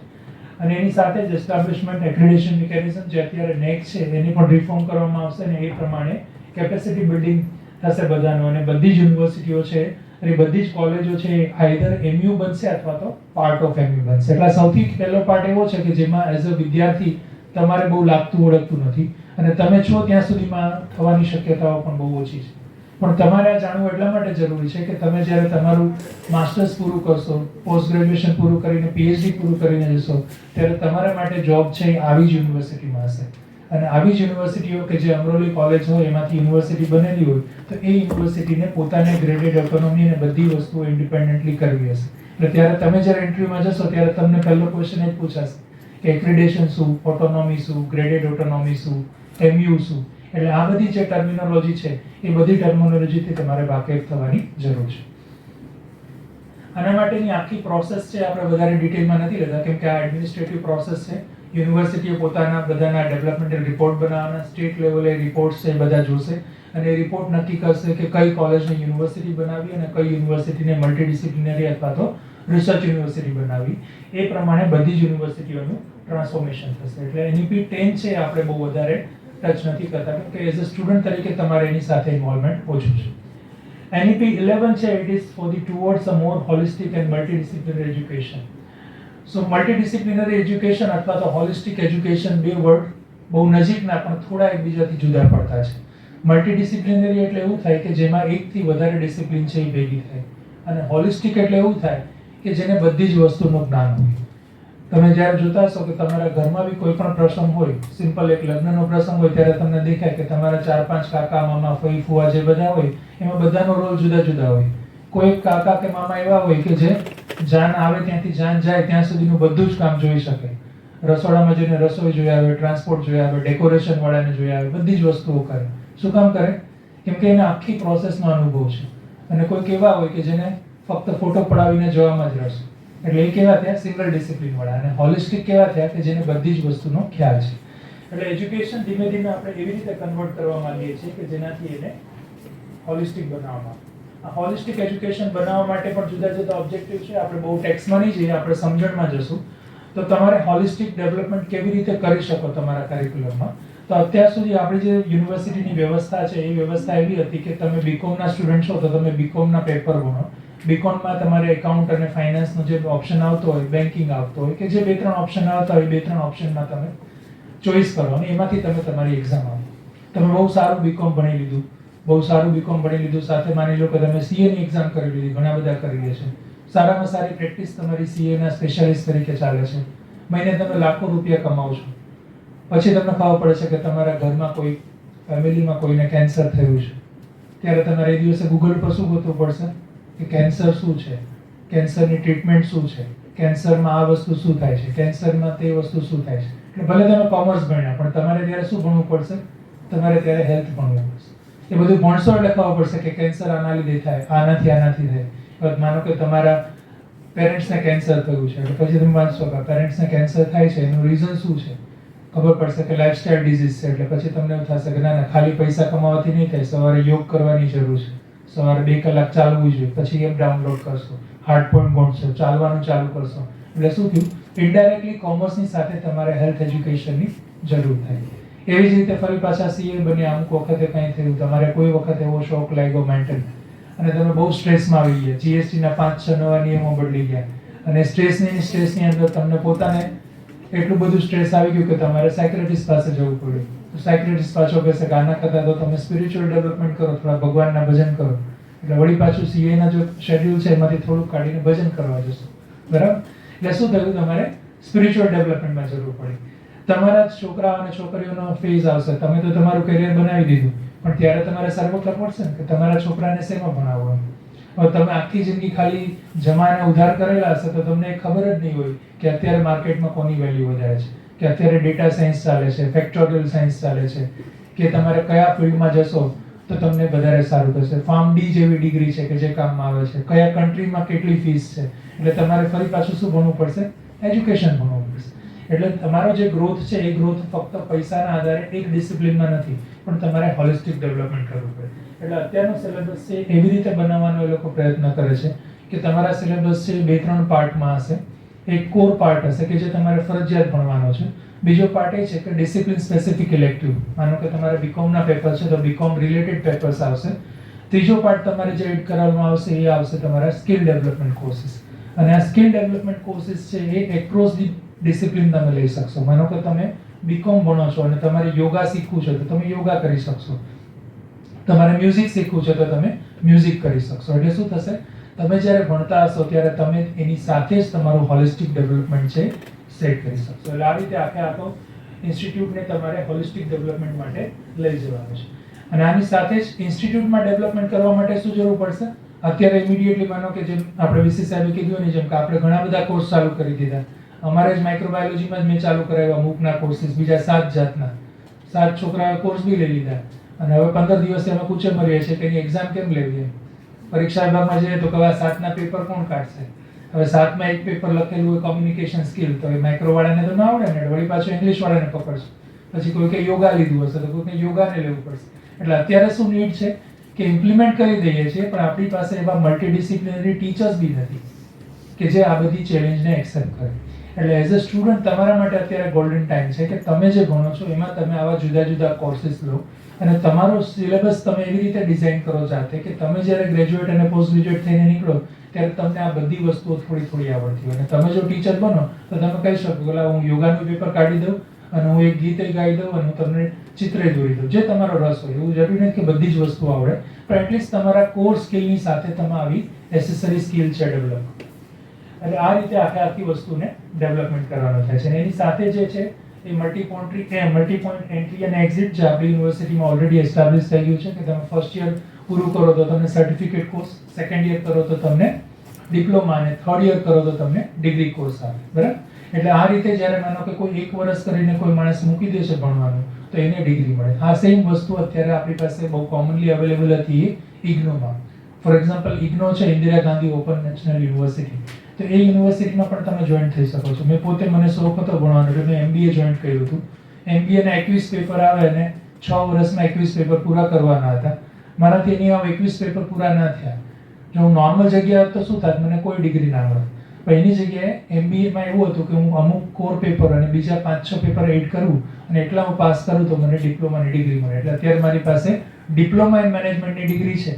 અને એની સાથે જ એસ્ટાબ્લિશમેન્ટ એક્રેડિટેશન મિકેનિઝમ જે અત્યારે નેક છે એની પણ રિફોર્મ કરવામાં આવશે અને એ પ્રમાણે કેપેસિટી બિલ્ડિંગ થશે બધાનો અને બધી જ યુનિવર્સિટીઓ છે અને બધી જ કોલેજો છે આઈધર એમયુ બનશે અથવા તો પાર્ટ ઓફ એમયુ બનશે. એટલે સૌથી પહેલો પાર્ટ એવો છે કે જેમાં એઝ અ વિદ્યાર્થી તમારે બહુ લાગતું ઓળખતું નથી અને તમે છો ત્યાં સુધીમાં થવાની શક્યતાઓ પણ બહુ ઓછી છે. પણ તમારે આ જાણવું એટલા માટે જરૂરી છે કે તમે જ્યારે તમારું માસ્ટર્સ પૂરું કરશો, પોસ્ટ ગ્રેજ્યુએશન પૂરું કરીને પીએચડી પૂરું કરીને જશો ત્યારે તમારા માટે જોબ છે એ આવી જ યુનિવર્સિટીમાં હશે અને આવી જ યુનિવર્સિટીઓ કે જે અમરોલી કોલેજ હોય એમાંથી યુનિવર્સિટી બનેલી હોય તો એ યુનિવર્સિટીને પોતાને ગ્રેડેડ ઓટોનોમી અને બધી વસ્તુઓ ઇન્ડિપેન્ડન્ટલી કરવી હશે. એટલે ત્યારે તમે જ્યારે ઇન્ટરવ્યુમાં જશો ત્યારે તમને પહેલો ક્વેશ્ચન એ જ પૂછાશે કે એક્રેડિટેશન શું, ઓટોનોમી શું, ગ્રેડેડ ઓટોનોમી શું, એમયુ શું. એટલે આ બધી જે ટર્મિનોલોજી છે એ બધી ટર્મિનોલોજીથી તમારે વાકેફ થવાની જરૂર છે. આના માટેની આખી પ્રોસેસ છે આપણે વધારે ડિટેલમાં નથી લેતા કેમ કે આ એડમિનિસ્ટ્રેટિવ પ્રોસેસ છે. યુનિવર્સિટીઓ પોતાના બધાના ડેવલપમેન્ટલ રિપોર્ટ બનાવવાના, સ્ટેટ લેવલે રિપોર્ટ્સ છે એ બધા જોશે અને એ રિપોર્ટ નક્કી કરશે કે કઈ કોલેજને યુનિવર્સિટી બનાવી અને કઈ યુનિવર્સિટીને મલ્ટીડિસિપ્લિનરી અથવા તો રિસર્ચ યુનિવર્સિટી બનાવી. એ પ્રમાણે બધી જ યુનિવર્સિટીઓનું ટ્રાન્સફોર્મેશન થશે. એટલે NEP 10 છે આપણે બહુ વધારે ટચ નથી કરતા કેમ કે એઝ અ સ્ટુડન્ટ તરીકે તમારે એની સાથે ઇન્વોલ્વમેન્ટ ઓછું છે. NEP 11 છે it is for the towards a more holistic and multidisciplinary education. So multidisciplinary education અથવા તો હોલિસ્ટિક એજ્યુકેશન બે વર્ડ બહુ નજીકના પણ થોડા એકબીજાથી જુદા પડતા છે. મલ્ટીડિસિપ્લિનરી એટલે એવું થાય કે જેમાં એકથી વધારે ડિસિપ્લિન છે એ ભેગી થાય અને હોલિસ્ટિક એટલે એવું થાય કે જેને બધી જ વસ્તુનું જ્ઞાન હોય. તમે જ્યારે જોતા હશો કે તમારા ઘરમાં બી કોઈ પણ પ્રસંગ હોય, સિમ્પલ એક લગ્નનો પ્રસંગ હોય ત્યારે તમને દેખાય કે તમારા 4-5 કાકા, મામા, ફઈ, ફુવા જે બધા હોય એમાં બધાનો રોલ જુદા જુદા હોય. કોઈ કાકા કે મામા એવા હોય કે જે જાન આવે ત્યાંથી જાન જાય ત્યાં સુધીનું બધું જ કામ જોઈ શકે. રસોડામાં જઈને રસોઈ જોઈ આવે, ટ્રાન્સપોર્ટ જોઈ આવે, ડેકોરેશન વાળાને જોઈ આવે, બધી જ વસ્તુઓ કરે. શું કામ કરે? કેમ કે એને આખી પ્રોસેસનો અનુભવ છે. અને કોઈક એવા હોય કે જેને ફક્ત ફોટો પડાવીને જોવામાં જ રસ. એટલે એ કેવા થયા? સિંગલ ડિસિપ્લિન વાળા. અને હોલિસ્ટિક કેવા થયા? કે જેને બધી જ વસ્તુનો ખ્યાલ છે. એટલે એજ્યુકેશન ધીમે ધીમે આપણે એવી રીતે કન્વર્ટ કરવા માંગીએ છીએ કે જેનાથી એને હોલિસ્ટિક બનાવવામાં. આ હોલિસ્ટિક એજ્યુકેશન બનાવવા માટે પણ જુદા જુદા ઓબ્જેક્ટિવ છે. આપણે બહુ ટેક્સમાં નહીં જઈએ, આપણે સમજણમાં જશું. તો તમારે હોલિસ્ટિક ડેવલપમેન્ટ કેવી રીતે કરી શકો તમારા કરિક્યુલમમાં. તો અત્યાર સુધી આપણી જે યુનિવર્સિટીની વ્યવસ્થા છે એ વ્યવસ્થા એવી હતી કે તમે બીકોમના સ્ટુડન્ટ છો તો તમે બીકોમના પેપર ભણો. બીકોમમાં તમારે એકાઉન્ટ અને ફાઇનાન્સનો જે ઓપ્શન આવતો હોય, બેન્કિંગ આવતો હોય કે જે 2-3 ઓપ્શન આવતા હોય, 2-3 ઓપ્શનમાં તમે ચોઈસ કરો અને એમાંથી તમે તમારી એક્ઝામ આપો. તમે બહુ સારું બીકોમ ભણી લીધું, બહુ સારું બીકોમ ભણી લીધું, સાથે માની લો કે તમે સીએની એક્ઝામ કરી લીધી, ઘણા બધા કરી લે છે. સારામાં સારી પ્રેક્ટિસ તમારી સીએના સ્પેશિયાલિસ્ટ તરીકે ચાલે છે. મહિને તમે લાખો રૂપિયા કમાઓ છો. પછી તમને ખબર પડે છે કે તમારા ઘરમાં કોઈ ફેમિલીમાં કોઈને કેન્સર થયું છે. ત્યારે તમારે એ દિવસે ગૂગલ પર શું ગોતવું પડશે કે કેન્સર શું છે, કેન્સરની ટ્રીટમેન્ટ શું છે, કેન્સરમાં આ વસ્તુ શું થાય છે, કેન્સરમાં તે વસ્તુ શું થાય છે. એટલે ભલે તમે કોમર્સ ભણ્યા પણ તમારે ત્યારે શું ભણવું પડશે? તમારે ત્યારે હેલ્થ ભણવું પડશે. એ બધું ભણશો એટલે ખબર પડશે કે કેન્સર આના લીધે થાય, આનાથી થાય. માનો કે તમારા પેરેન્ટ્સને કેન્સર થયું છે એટલે પછી તમે વાંચશો કે પેરેન્ટ્સને કેન્સર થાય છે એનું રીઝન શું છે. ખબર પડશે કે લાઇફસ્ટાઇલ ડિઝીઝ છે. એટલે પછી તમને એવું થશે કે ના ખાલી પૈસા કમાવાથી નહીં થાય, સવારે યોગ કરવાની જરૂર છે, સવારે 2 કલાક ચાલવું જોઈએ, પછી એમ ડાઉનલોડ કરશો, હાર્ટ પોઈન્ટ ગોઠશો, ચાલવાનું ચાલુ કરશો. એટલે શું થયું? ઇનડાયરેક્ટલી કોમર્સની સાથે તમારે હેલ્થ એજ્યુકેશનની જરૂર થાય. એવી જ રીતે ફરી પાછા સીએ બન્યા, અમુક વખતે કંઈ થયું, તમારે કોઈ વખત એવો શોખ લાગ્યો મેન્ટલ અને તમે બહુ સ્ટ્રેસમાં આવી ગયા, જીએસટીના 5-6 નવા નિયમો બદલી ગયા અને સ્ટ્રેસની અંદર તમને પોતાને એટલું બધું સ્ટ્રેસ આવી ગયું કે તમારે સાયક્રેટિસ્ટ પાસે જવું પડ્યું. તો સાયક્રેટિસ્ટ પાછો કહેશે કે આના કરતાં તો તમે સ્પિરિચ્યુઅલ ડેવલપમેન્ટ કરો, થોડા ભગવાનના ભજન કરો. એટલે વળી પાછું સીએના જો શેડ્યુલ છે એમાંથી થોડુંક કાઢીને ભજન કરવા જશો. બરાબર? એટલે શું થયું? તમારે સ્પિરિચ્યુઅલ ડેવલપમેન્ટમાં જરૂર પડી. તમારા છોકરા અને છોકરીઓનો ફેઝ આવશે. તમે તો તમારું કરિયર બનાવી દીધું પણ ત્યારે તમારે સર્વ કરવું પડશે ને કે તમારા છોકરાને શેમાં ભણાવવાનું. હવે તમે આખી જિંદગી ખાલી જમા અને ઉધાર કરેલા હશે તો તમને ખબર જ નહીં હોય કે અત્યારે માર્કેટમાં કોની વેલ્યુ વધારે છે, કે અત્યારે ડેટા સાયન્સ ચાલે છે, ફેક્ટોરિયલ સાયન્સ ચાલે છે, કે તમારે કયા ફિલ્ડમાં જશો તો તમને વધારે સારું થશે. ફાર્મ ડી જેવી ડિગ્રી છે કે જે કામમાં આવે છે, કયા કન્ટ્રીમાં કેટલી ફીસ છે. એટલે તમારે ફરી પાછું શું ભણવું પડશે? એજ્યુકેશન ભણવું પડશે. એટલે તમારો જે ગ્રોથ છે એ ગ્રોથ ફક્ત પૈસાના આધારે એક ડિસિપ્લિનમાં નથી, પણ તમારે હોલિસ્ટિક ડેવલપમેન્ટ કરવું પડે. એટલે અત્યારનો સિલેબસ છે એવી રીતે બનાવવાનો એ લોકો પ્રયત્ન કરે છે કે તમારા સિલેબસ છે 2-3 પાર્ટમાં હશે. એક કોર પાર્ટ હશે કે જે તમારે ફરજિયાત ભણવાનો છે. બીજો પાર્ટ એ છે કે ડિસિપ્લિન સ્પેસિફિક ઇલેક્ટિવ, માનો કે તમારે બીકોમના પેપર છે તો બીકોમ રિલેટેડ પેપર્સ આવશે. ત્રીજો પાર્ટ તમારે જે એડ કરવામાં આવશે એ આવશે તમારા સ્કિલ ડેવલપમેન્ટ કોર્સિસ. અને આ સ્કિલ ડેવલપમેન્ટ કોર્સિસ છે એ એક્રોસ ધી ડિસિપ્લિન તમે લઈ શકશો. માનો કે તમે બીકોમ ભણો છો અને તમારે યોગા શીખવું છે તો તમે યોગા કરી શકશો, તમારે મ્યુઝિક શીખવું છે તો તમે મ્યુઝિક કરી શકશો. એટલે શું થશે, તમે જ્યારે ભણતા હશો ત્યારે તમે એની સાથે જ તમારું હોલિસ્ટિક ડેવલપમેન્ટ છે સેટ કરી શકશો. એટલે આ રીતે આખો ઇન્સ્ટિટ્યૂટને તમારે હોલિસ્ટિક ડેવલપમેન્ટ માટે લઈ જવાનું છે. અને આની સાથે જ ઇન્સ્ટિટ્યૂટમાં ડેવલપમેન્ટ કરવા માટે શું જરૂર પડશે, અત્યારે ઇમિડિયેટલી માનો કે જેમ આપણે વીસી સાહેબે કીધું ને જેમ કે આપણે ઘણા બધા કોર્સ ચાલુ કરી દીધા. અમારે જ માઇક્રોબાયોલોજીમાં જ મેં ચાલુ કરાવ્યા મૂકના કોર્સિસ, બીજા 7 જાતના 7 છોકરાઓએ કોર્સ બી લઈ લીધા. અને હવે 15 દિવસથી અમે પૂછે મળીએ છીએ કે એની એક્ઝામ કેમ લેવી. પરીક્ષા વિભાગમાં જઈએ તો કવા 7ના પેપર કોણ કાઢશે. હવે 7માં એક પેપર લખેલું હોય કોમ્યુનિકેશન સ્કિલ, તો એ માઇક્રો વાળાને તો ના આવડે ને, વળી પાછું ઇંગ્લિશ વાળાને પકડશે. પછી કોઈ કે યોગા લીધું હશે તો કોઈને યોગાને લેવું પડશે. એટલે અત્યારે શું નીડ છે કે ઇમ્પ્લિમેન્ટ કરી દઈએ છીએ પણ આપણી પાસે એવા મલ્ટીડિસિપ્લિનરી ટીચર્સ બી નથી કે જે આ બધી ચેલેન્જને એક્સેપ્ટ કરે. એટલે એઝ અ સ્ટુડન્ટ તમારા માટે અત્યારે ગોલ્ડન ટાઈમ છે કે તમે જે ભણો છો એમાં તમે આવા જુદા જુદા કોર્સિસ લો અને તમારો સિલેબસ તમે એવી રીતે ડિઝાઇન કરો જાતે કે તમે જ્યારે ગ્રેજ્યુએટ અને પોસ્ટ ગ્રેજ્યુએટ થઈને નીકળો ત્યારે તમને આ બધી વસ્તુઓ થોડી થોડી આવડતી હોય. અને તમે જો ટીચર બનો તો તમે કહી શકો કે હું યોગાનું પેપર કાઢી દઉં અને હું એક ગીતે ગાઈ દઉં અને હું તમને ચિત્રે દોરી દઉં, જે તમારો રસ હોય. એવું જરૂરી નથી કે બધી જ વસ્તુ આવડે, પણ એટલીસ્ટ તમારા કોર સ્કિલની સાથે તમે આવી એસેસરી સ્કિલ છે ડેવલપ. એટલે આ રીતે આખી વસ્તુને ડેવલપમેન્ટ કરવાનો થાય છે. અને એની સાથે જે છે એ મલ્ટી પોઈન્ટ એન્ટ્રી અને એક્ઝિટ જે આપણી યુનિવર્સિટીમાં ઓલરેડી એસ્ટાબ્લિશ થઈ ગયું છે કે તમે ફર્સ્ટ યર પૂરું કરો તો તમને સર્ટિફિકેટ કોર્સ, સેકન્ડ યર કરો તો તમને ડિપ્લોમા અને થર્ડ યર કરો તો તમને ડિગ્રી કોર્સ આવે. બરાબર? એટલે આ રીતે જ્યારે માનો કે કોઈ 1 વર્ષ કરીને કોઈ માણસ મૂકી દે છે ભણવાનું તો એને ડિગ્રી મળે. આ સેમ વસ્તુ અત્યારે આપણી પાસે બહુ કોમનલી અવેલેબલ હતી ઇગ્નોમાં. ફોર એક્ઝામ્પલ ઇગ્નો છે Indira Gandhi open national university, તો એ યુનિવર્સિટીમાં પણ તમે જોઈન થઈ શકો છો. મેં પોતે મને શોખ હતો ભણવાનો એટલે મેં MBA જોઈન કર્યું હતું. MBAના 21 પેપર આવે અને 6 વર્ષમાં 21 પેપર પૂરા કરવાના હતા. મારાથી એની 21 પેપર પૂરા ના થયા. જો હું નોર્મલ જગ્યાએ તો શું થાત, મને કોઈ ડિગ્રી ના મળે. પણ એની જગ્યાએ MBAમાં એવું હતું કે હું અમુક કોર પેપર અને બીજા 5-6 પેપર એડ કરું અને એટલા હું પાસ કરું તો મને ડિપ્લોમાની ડિગ્રી મળે. એટલે અત્યારે મારી પાસે ડિપ્લોમા ઇન મેનેજમેન્ટની ડિગ્રી છે.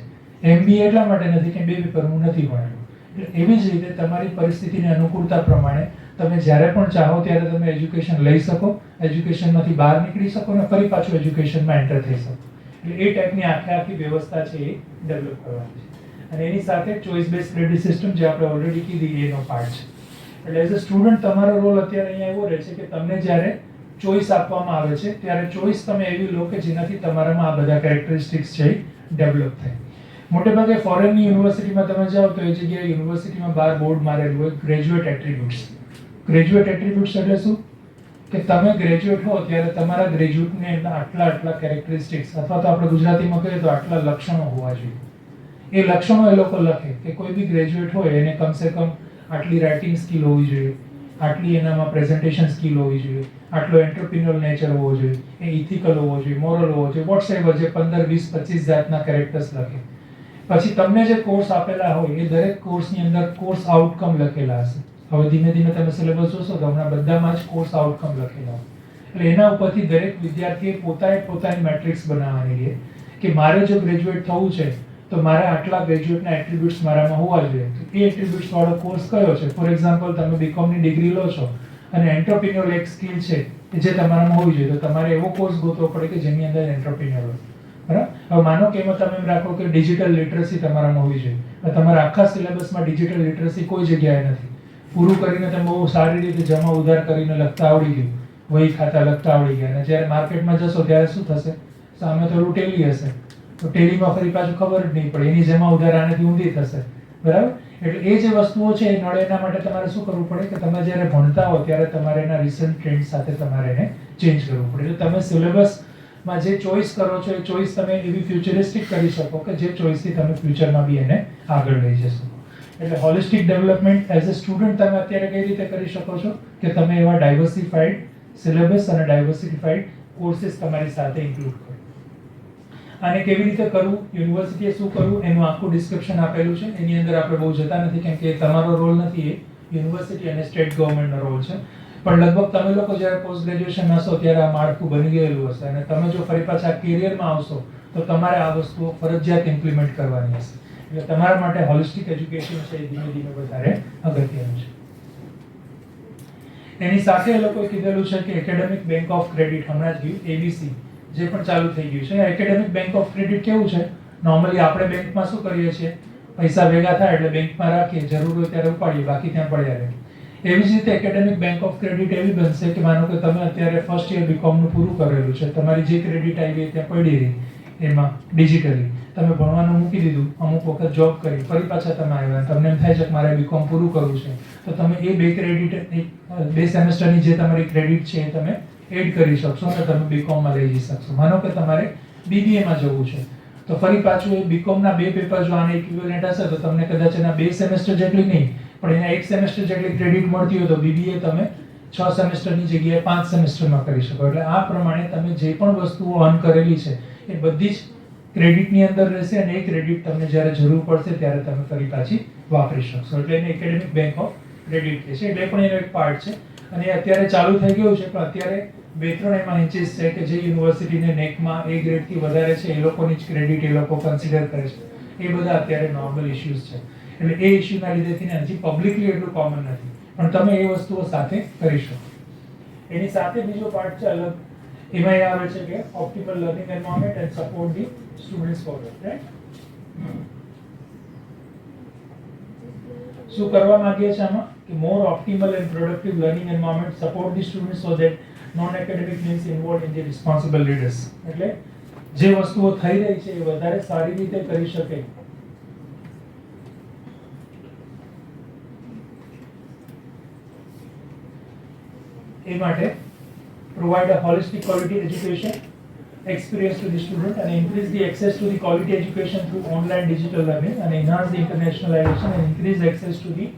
MBA એટલા માટે નથી કે 2 પેપર હું નથી ભણેલું. એટલે એવી જ રીતે તમારી પરિસ્થિતિની અનુકૂળતા પ્રમાણે તમે જ્યારે પણ ચાહો ત્યારે તમે એજ્યુકેશન લઈ શકો, એજ્યુકેશનમાંથી બહાર નીકળી શકો અને ફરી પાછું એજ્યુકેશનમાં એન્ટર થઈ શકો. એટલે એ ટાઈપની આખી વ્યવસ્થા છે એ ડેવલપ કરવાની છે. અને એની સાથે ચોઇસ બેઝ ક્રેડિટ સિસ્ટમ જે આપણે ઓલરેડી કીધી એનો પાર્ટ છે. એટલે એઝ અ સ્ટુડન્ટ તમારો રોલ અત્યારે અહીંયા એવો રહે છે કે તમને જ્યારે ચોઇસ આપવામાં આવે છે ત્યારે ચોઇસ તમે એવી લો કે જેનાથી તમારામાં આ બધા કેરેક્ટરિસ્ટિક્સ છે એ ડેવલપ થાય. મોટે ભાગે ફોરેનની યુનિવર્સિટીમાં તમે જાઓ તો એ જગ્યાએ યુનિવર્સિટીમાં બહાર બોર્ડ મારેલું હોય ગ્રેજ્યુએટ એટ્રીબ્યુટ્સ. ગ્રેજ્યુએટ એટ્રીબ્યુટ્સ એટલે શું કે તમે ગ્રેજ્યુએટ હો ત્યારે તમારા ગ્રેજ્યુએટને આટલા કેરેક્ટરિસ્ટિક્સ અથવા તો આપણે ગુજરાતીમાં કહીએ તો આટલા લક્ષણો હોવા જોઈએ. એ લક્ષણો એ લોકો લખે કે કોઈ બી ગ્રેજ્યુએટ હોય એને કમસે કમ આટલી રાઇટિંગ સ્કિલ હોવી જોઈએ, આટલી એનામાં પ્રેઝન્ટેશન સ્કિલ હોવી જોઈએ, આટલો એન્ટરપ્રિન્યોર નેચર હોવો જોઈએ, એ ઇથિકલ હોવો જોઈએ, મોરલ હોવો જોઈએ, વોટ્સએવર જે 15, 20, 25 જાતના કેરેક્ટર્સ લખે. પછી તમને જે કોર્સ આપેલા હોય એ દરેક કોર્સની અંદર કોર્સ આઉટકમ લખેલા હશે. હવે ધીમે ધીમે તમે સિલેબસ જોશો તો હમણાં બધામાં જ કોર્સ આઉટકમ લખેલા હોય. એટલે એના ઉપરથી દરેક વિદ્યાર્થીએ પોતાની મેટ્રિક્સ બનાવવાની છે કે મારે જો ગ્રેજ્યુએટ થવું છે તો મારે આટલા ગ્રેજ્યુએટના એટ્રીબ્યુટ્સ મારામાં હોવા જોઈએ. તો એ એટ્રીબ્યુટ્સ વાળો કોર્સ કયો છે? ફોર એક્ઝામ્પલ તમે બીકોમની ડિગ્રી લો છો અને એન્ટરપ્રિન્યોર એક સ્કિલ છે જે તમારામાં હોવી જોઈએ, તો તમારે એવો કોર્સ ગોતવો પડે કે જેની અંદર એન્ટરપ્રિન્યોર હોય. બરાબર? હવે માનો કે એમાં તમે એમ રાખો કે ડિજિટલ લિટરસી તમારામાં હોવી જોઈએ. તમારા આખા સિલેબસમાં ડિજિટલ લિટરસી કોઈ જગ્યાએ નથી. પૂરું કરીને તમે બહુ સારી રીતે જમા ઉધાર કરીને લખતા આવડી ગયું, વહી ખાતા લખતા આવડી ગયા, અને જ્યારે માર્કેટમાં જશો ત્યારે શું થશે? સામે તો ટેલી હશે, તો ટેલીમાં ફરી પાછું ખબર જ નહીં પડે, એની જમા ઉધાર આનાથી ઊંધી થશે. બરાબર? એટલે એ જે વસ્તુઓ છે એ નડે એના માટે તમારે શું કરવું પડે કે તમે જ્યારે ભણતા હો ત્યારે તમારે એના રિસન્ટ ટ્રેન્ડ સાથે તમારે એને ચેન્જ કરવું પડે. એટલે તમે સિલેબસમાં જે ચોઇસ કરો છો એ ચોઇસ તમે એવી ફ્યુચરિસ્ટિક કરી શકો કે જે ચોઇસથી તમે ફ્યુચરમાં બી એને આગળ લઈ જશો. એટલે holistic development as a student તમે અત્યારે કઈ રીતે કરી શકો છો કે તમે એવા ડાયવર્સિફાઈડ સિલેબસ અને ડાયવર્સિફાઈડ કોર્सेस તમારી સાથે ઇન્ક્લુડ કરો. આને કેવી રીતે કરવું, યુનિવર્સિટીએ શું કરવું એનું આખું ડિસ્ક્રિપ્શન આપેલું છે. એની અંદર આપણે બહુ જતા નથી કેમ કે તમારો રોલ નથી, એ યુનિવર્સિટી અને સ્ટેટ ગવર્મેન્ટનો રોલ છે. પણ લગભગ તમે લોકો જ્યારે પોસ્ટ ગ્રેજ્યુએશનમાં હશો ત્યારે આ માળખું બની ગયેલું હશે અને તમે જો ફરી પાછા કેરિયરમાં આવશો તો તમારે આ વસ્તુઓ ફરજિયાત ઇમ્પ્લિમેન્ટ કરવાની હશે. એટલે તમારા માટે હોલિસ્ટિક એજ્યુકેશન છે એ ધીમે ધીમે વધારે અગત્યનું છે. એની સાથે એ લોકોએ કીધેલું છે કે એકેડેમિક બેંક ઓફ ક્રેડિટ હમણાં જ ગયું એબીસી જે પણ ચાલુ થઈ ગયું છે. એકેડેમિક બેંક ઓફ ક્રેડિટ કેવું છે, નોર્મલી આપણે બેંકમાં શું કરીએ છીએ, પૈસા ભેગા થાય એટલે બેંકમાં રાખીએ, જરૂર હોય ત્યારે ઉપાડીએ, બાકી ત્યાં પડ્યા રહે. એવી જ રીતે એકેડેમિક બેંક ઓફ ક્રેડિટ એવી બનશે કે માનો કે તમે અત્યારે ફર્સ્ટ યર બીકોમ નું પૂરું કરેલું છે, તમારી જે ક્રેડિટ આવી ત્યાં પડી રહી, એમાં ડિજિટલી તમે ભણવાનું મૂકી દીધું, અમુક વખત જોબ કરી, ફરી પાછા તમે આવ્યા, તમને એમ થાય છે કે મારે બીકોમ પૂરું કરવું છે, તો તમે એ બે સેમેસ્ટરની જે તમારી ક્રેડિટ છે એ તમે એડ કરી શકશો અને તમે બીકોમમાં લઈ જઈ શકશો. માનો કે તમારે બીબીએમાં જવું છે તો ફરી પાછું એ બીકોમના 2 પેપર જો આને ઇક્વિવેલન્ટ હશે તો તમને કદાચ એના 2 સેમેસ્ટર જેટલી નહીં પણ એના 1 સેમેસ્ટર જેટલી ક્રેડિટ મળતી હોય તો બીબીએ તમે 6 સેમેસ્ટરની જગ્યાએ 5 સેમેસ્ટરમાં કરી શકો. એટલે આ પ્રમાણે તમે જે પણ વસ્તુઓ અર્ન કરેલી છે એ બધી જ ક્રેડિટની અંદર રહેશે અને એ ક્રેડિટ તમને જ્યારે જરૂર પડશે ત્યારે તમે ફરી પાછી વાપરી શકશો. એટલે એને એકેડેમિક બેંક ઓફ ક્રેડિટ કહે છે. એટલે પણ એનો એક પાર્ટ છે અને એ અત્યારે ચાલુ થઈ ગયું છે. પણ અત્યારે 2-3 એમાં ઇન્ચીસ છે કે જે યુનિવર્સિટીને નેકમાં એ ગ્રેડથી વધારે છે એ લોકોની જ ક્રેડિટ એ લોકો કન્સિડર કરે છે. એ બધા અત્યારે નોર્મલ ઇશ્યુઝ છે. એટલે એ ઇશ્યુના લીધેથી હજી પબ્લિકલી એટલું કોમન નથી પણ તમે એ વસ્તુઓ સાથે કરી શકો. એની સાથે બીજો પાર્ટ છે અલગ, એમાં એ આવે છે કે optimal learning environment and support the students for that, right? શું કરવા માંગીએ છીએ આમાં કે more optimal and productive learning environment support the students so that non academic means involve in the responsible leaders. એટલે જે વસ્તુઓ થઈ રહી છે એ વધારે સારી રીતે કરી શકે એ માટે provide a holistic quality education experience to the student and increase the access to the quality education through online digital learning and enhance the internationalization and increase access to the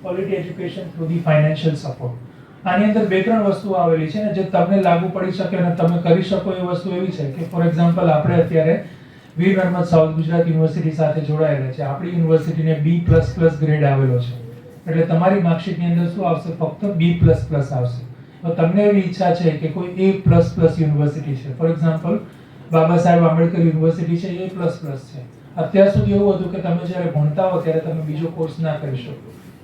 quality education through the financial support. આની અંદર 2-3 વસ્તુઓ આવેલી છે ને જે તમને લાગુ પડી શકે અને તમે કરી શકો એ વસ્તુ એવી છે કે ફોર એક્ઝામ્પલ આપણે અત્યારે વીર નર્મદ સાઉથ ગુજરાત યુનિવર્સિટી સાથે જોડાયેલા છે. આપણી યુનિવર્સિટીને B++ ગ્રેડ આવેલો છે એટલે તમારી માર્કશીટની અંદર શું આવશે, ફક્ત B++ આવશે. તો તમને એવી ઈચ્છા છે કે કોઈ A++ યુનિવર્સિટી છે, for example Baba Saheb Ambedkar university છે, A++ છે. અત્યાર સુધી એવું હતું કે તમે જ્યારે ભણતા હો ત્યારે તમે બીજો કોર્સ ના કરી શકો.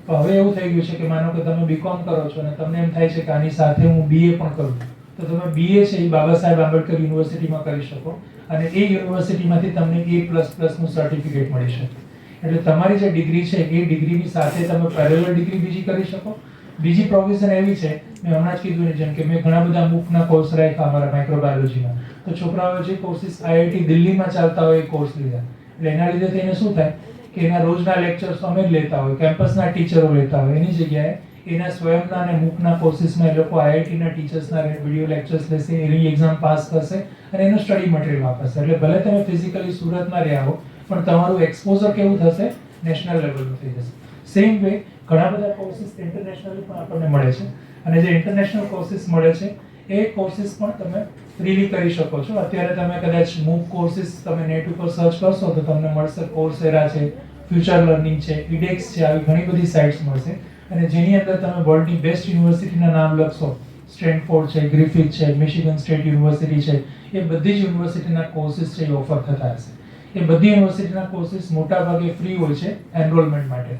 તો હવે એવું થઈ ગયું છે કે માનો કે તમે બીકોમ કરો છો અને તમને એમ થાય છે કે આની સાથે હું BA પણ કરું તો તમે BA છે એ બાબા સાહેબ આંબેડકર યુનિવર્સિટીમાં કરી શકો અને એ યુનિવર્સિટીમાંથી તમને A++ નું સર્ટિફિકેટ મળી શકે. એટલે તમારી જે ડિગ્રી છે એ ડિગ્રીની સાથે તમે પેરેલલ ડિગ્રી બીજી કરી શકો. બીજી પ્રોવિઝન એવી છે, મેં હમણાં જ કીધું જેમ કે મેં ઘણા બધા MOOC ના કોર્સ રાખ્યા અમારા માઇક્રોબાયોલોજીના, તો છોકરાઓએ જે કોર્સિસ IIT દિલ્હીમાં ચાલતા હોય એ કોર્સ લીધા. એટલે એના લીધે થઈને શું થાય કે એના રોજના લેક્ચર્સ અમે જ લેતા હોય, કેમ્પસના ટીચરો લેતા હોય, એની જગ્યાએ એના સ્વયંના અને MOOCના કોર્સિસમાં એ લોકો IITના ટીચર્સના વિડીયો લેક્ચર્સ લેશે, એની એક્ઝામ પાસ કરશે અને એનું સ્ટડી મટીરિયલ વાપરશે. એટલે ભલે તમે ફિઝિકલી સુરતમાં રહ્યા હો પણ તમારું એક્સપોઝર કેવું થશે, નેશનલ લેવલનું થઈ જશે. સેમ વે ઘણા બધા કોર્સિસ ઇન્ટરનેશનલી પણ આપણને મળે છે અને જે ઇન્ટરનેશનલ કોર્સિસ મળે છે એ કોર્સિસ પણ તમે ફ્રીલી કરી શકો છો. અત્યારે તમે કદાચ MOOC કોર્સિસ તમે નેટ ઉપર સર્ચ કરશો તો તમને મળશે કોર્સેરા છે, ફ્યુચર લર્નિંગ છે, edX છે, આવી ઘણી બધી સાઇટ્સ મળશે અને જેની અંદર તમે વર્લ્ડની બેસ્ટ યુનિવર્સિટીના નામ લખશો, સ્ટેનફોર્ડ છે, ગ્રિફિથ છે, મિશિગન સ્ટેટ યુનિવર્સિટી છે, એ બધી જ યુનિવર્સિટીના કોર્સિસ છે એ ઓફર થતા હશે. એ બધી યુનિવર્સિટીના કોર્સિસ મોટાભાગે ફ્રી હોય છે એનરોલમેન્ટ માટે.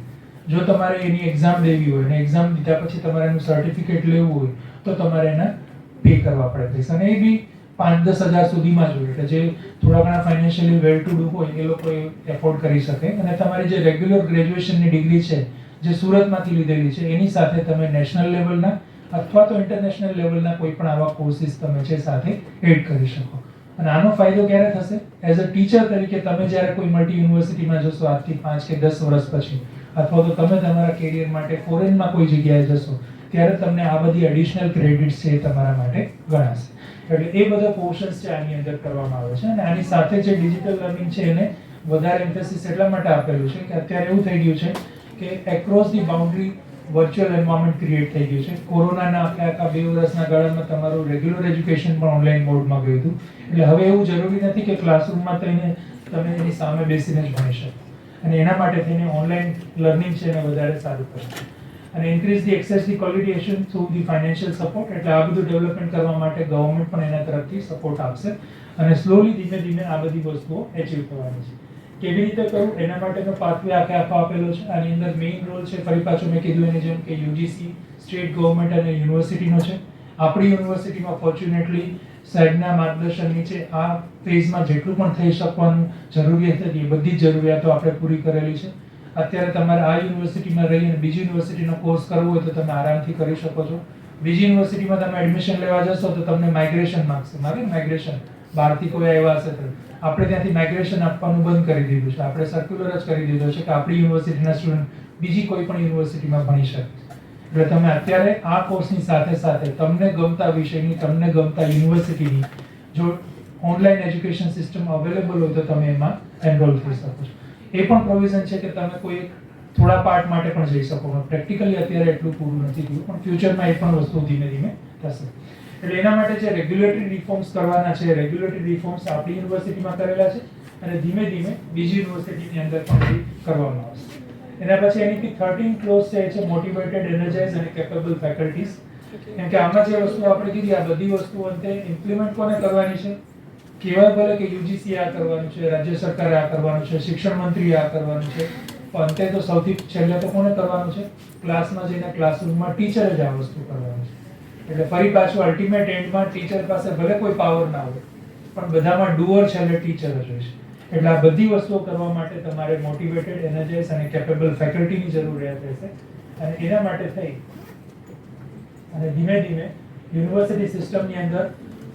જો તમારે એની એક્ઝામ દેવી હોય અને એક્ઝામ દીધા પછી તમારે એનું સર્ટિફિકેટ લેવું હોય તો તમારે એના પે કરવા પડે પૈસા, અને એ બી 5-10 હજાર સુધીમાં જ હોય. એટલે જે થોડા ઘણા ફાઇનાન્શિયલી વેલ ટુ ડુ હોય એ લોકો એફોર્ડ કરી શકે અને તમારી જે રેગ્યુલર ગ્રેજ્યુએશનની ડિગ્રી છે જે સુરતમાંથી લીધેલી છે એની સાથે તમે નેશનલ લેવલના અથવા તો ઇન્ટરનેશનલ લેવલના કોઈ પણ આવા કોર્સિસ તમે છે સાથે એડ કરી શકો. અને આનો ફાયદો ક્યારે થશે, એઝ અ ટીચર તરીકે તમે જ્યારે કોઈ મલ્ટી યુનિવર્સિટીમાં જશો આજથી 5 કે 10 વર્ષ પછી, અથવા તો તમે તમારા કેરિયર માટે ફોરેનમાં કોઈ જગ્યાએ જશો ત્યારે તમને આ બધી એડિશનલ ક્રેડિટ્સ છે એ તમારા માટે ગણાશે. એટલે એ બધા પોર્શન્સ છે આની અંદર કરવામાં આવે છે અને આની સાથે જે ડિજિટલ લર્નિંગ છે એને વધારે એમ્ફેસિસ એટલા માટે આપેલું છે કે અત્યારે એવું થઈ ગયું છે કે across the boundary virtual environment create થઈ ગયું છે. કોરોનાના આખા 2 વર્ષના ગાળામાં તમારું રેગ્યુલર એજ્યુકેશન પણ ઓનલાઈન મોડમાં ગયું હતું. એટલે હવે એવું જરૂરી નથી કે ક્લાસરૂમમાં થઈને તમે એની સામે બેસીને જ ભણી શકો, અને એના માટે થઈને ઓનલાઈન લર્નિંગ છે એને વધારે સારું કરશે. અને increase the access the qualification through the financial support, એટલે આ બધું ડેવલપમેન્ટ કરવા માટે ગવર્મેન્ટ પણ એના તરફથી સપોર્ટ આપશે, અને સ્લોલી ધીમે ધીમે આ બધી વસ્તુઓ એચીવ કરવાની છે. કેવી રીતે કરવું એના માટેનો પાથવે આખો આપેલો છે. આની અંદર મેઇન રોલ છે, ફરી પાછું મેં કીધું એની જેમ, કે યુજીસી, સ્ટેટ ગવર્મેન્ટ અને યુનિવર્સિટીનો છે. આપણી યુનિવર્સિટીમાં ફોર્ચ્યુનેટલી સાહેબના માર્ગદર્શન નીચે આ ફેઝમાં જેટલું પણ થઈ શકવાનું જરૂરિયાત હતી એ બધી જ જરૂરિયાતો આપણે પૂરી કરેલી છે. અત્યારે તમારે આ યુનિવર્સિટીમાં રહીને બીજી યુનિવર્સિટીનો કોર્સ કરવો હોય તો તમે આરામથી કરી શકો છો. બીજી યુનિવર્સિટીમાં તમે એડમિશન લેવા જશો તો તમને માઇગ્રેશન માંગશે. માઇગ્રેશન બહારથી કોઈ આવ્યા હશે તો આપણે ત્યાંથી માઇગ્રેશન આપવાનું બંધ કરી દીધું છે. આપણે સર્ક્યુલર જ કરી દીધો છે કે આપણી યુનિવર્સિટીના સ્ટુડન્ટ બીજી કોઈ પણ યુનિવર્સિટીમાં ભણી શકે. એટલે તમે અત્યારે આ કોર્સની સાથે સાથે તમને ગમતા વિષયની, તમને ગમતા યુનિવર્સિટીની જો ઓનલાઈન એજ્યુકેશન સિસ્ટમ અવેલેબલ હોય તો તમે એમાં એનરોલ થઈ શકો છો. એ પણ પ્રોવિઝન છે કે તમે કોઈ થોડા પાર્ટ માટે પણ જઈ શકો. પ્રેક્ટિકલી અત્યારે એટલું પૂરું નથી થયું, પણ ફ્યુચરમાં એ પણ વસ્તુ ધીમે ધીમે થશે. એટલે એના માટે જે રેગ્યુલેટરી રિફોર્મ્સ કરવાના છે, રેગ્યુલેટરી રિફોર્મ્સ આપણી યુનિવર્સિટીમાં કરેલા છે, અને ધીમે ધીમે બીજી યુનિવર્સિટીની અંદર પણ કરવામાં આવશે. એના પછી એની 13 ક્લોઝ છે મોટિવેટેડ, એનર્જાઇઝ અને કેપેબલ ફેકલ્ટીઝ. કેમ કે આમાં જે વસ્તુ આપણે કીધી આ બધી વસ્તુઓ અંતે ઇમ્પ્લિમેન્ટ કોને કરવાની છે? કહેવાય ભલે કે યુજીસી આ કરવાનું છે, રાજ્ય સરકારે આ કરવાનું છે, શિક્ષણ મંત્રી આ કરવાનું છે, પણ અંતે તો સૌથી છેલ્લે તો કોને કરવાનું છે? ક્લાસમાં જઈને ક્લાસરૂમમાં ટીચરે જ આ વસ્તુ કરવાની છે. એટલે ફરી પાછું અલ્ટિમેટ એન્ડમાં ટીચર પાસે ભલે કોઈ પાવર ના હોય, પણ બધામાં ડુઅર છેલ્લે ટીચર જ હોય છે. એટલે આ બધી વસ્તુઓ કરવા માટે તમારે મોટિવેટેડ, એનર્જાઇઝ અને કેપેબલ ફેકલ્ટીની જરૂરિયાત રહેશે. અને એના માટે થઈ અને ધીમે ધીમે યુનિવર્સિટી સિસ્ટમની અંદર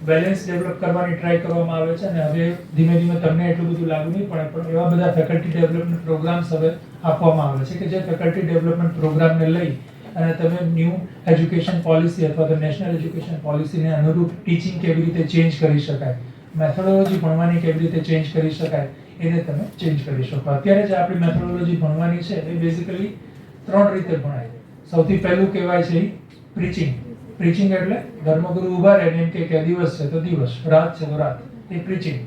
બેલેન્સ ડેવલપ કરવાની ટ્રાય કરવામાં આવે છે. અને હવે ધીમે ધીમે તમને એટલું બધું લાગુ નહીં પડે, પણ એવા બધા ફેકલ્ટી ડેવલપમેન્ટ પ્રોગ્રામ્સ હવે આપવામાં આવે છે કે જે ફેકલ્ટી ડેવલપમેન્ટ પ્રોગ્રામને લઈ અને તમે ન્યૂ એજ્યુકેશન પોલિસી અથવા તો નેશનલ એજ્યુકેશન પોલિસીને અનુરૂપ ટીચિંગ કેવી રીતે ચેન્જ કરી શકાય, મેથોડોલોજી ભણવાની કેવી રીતે ચેન્જ કરી શકાય, એને તમે ચેન્જ કરી શકો. અત્યારે જે આપણી મેથોડોલોજી ભણવાની છે એ બેઝિકલી 3 રીતે ભણાય. સૌથી પહેલું કહેવાય છે પ્રીચિંગ. પ્રીચિંગ એટલે ધર્મગુરુ ઉભા રહે એમ કે દિવસ છે તો દિવસ, રાત છે તો રાત, એ પ્રીચિંગ.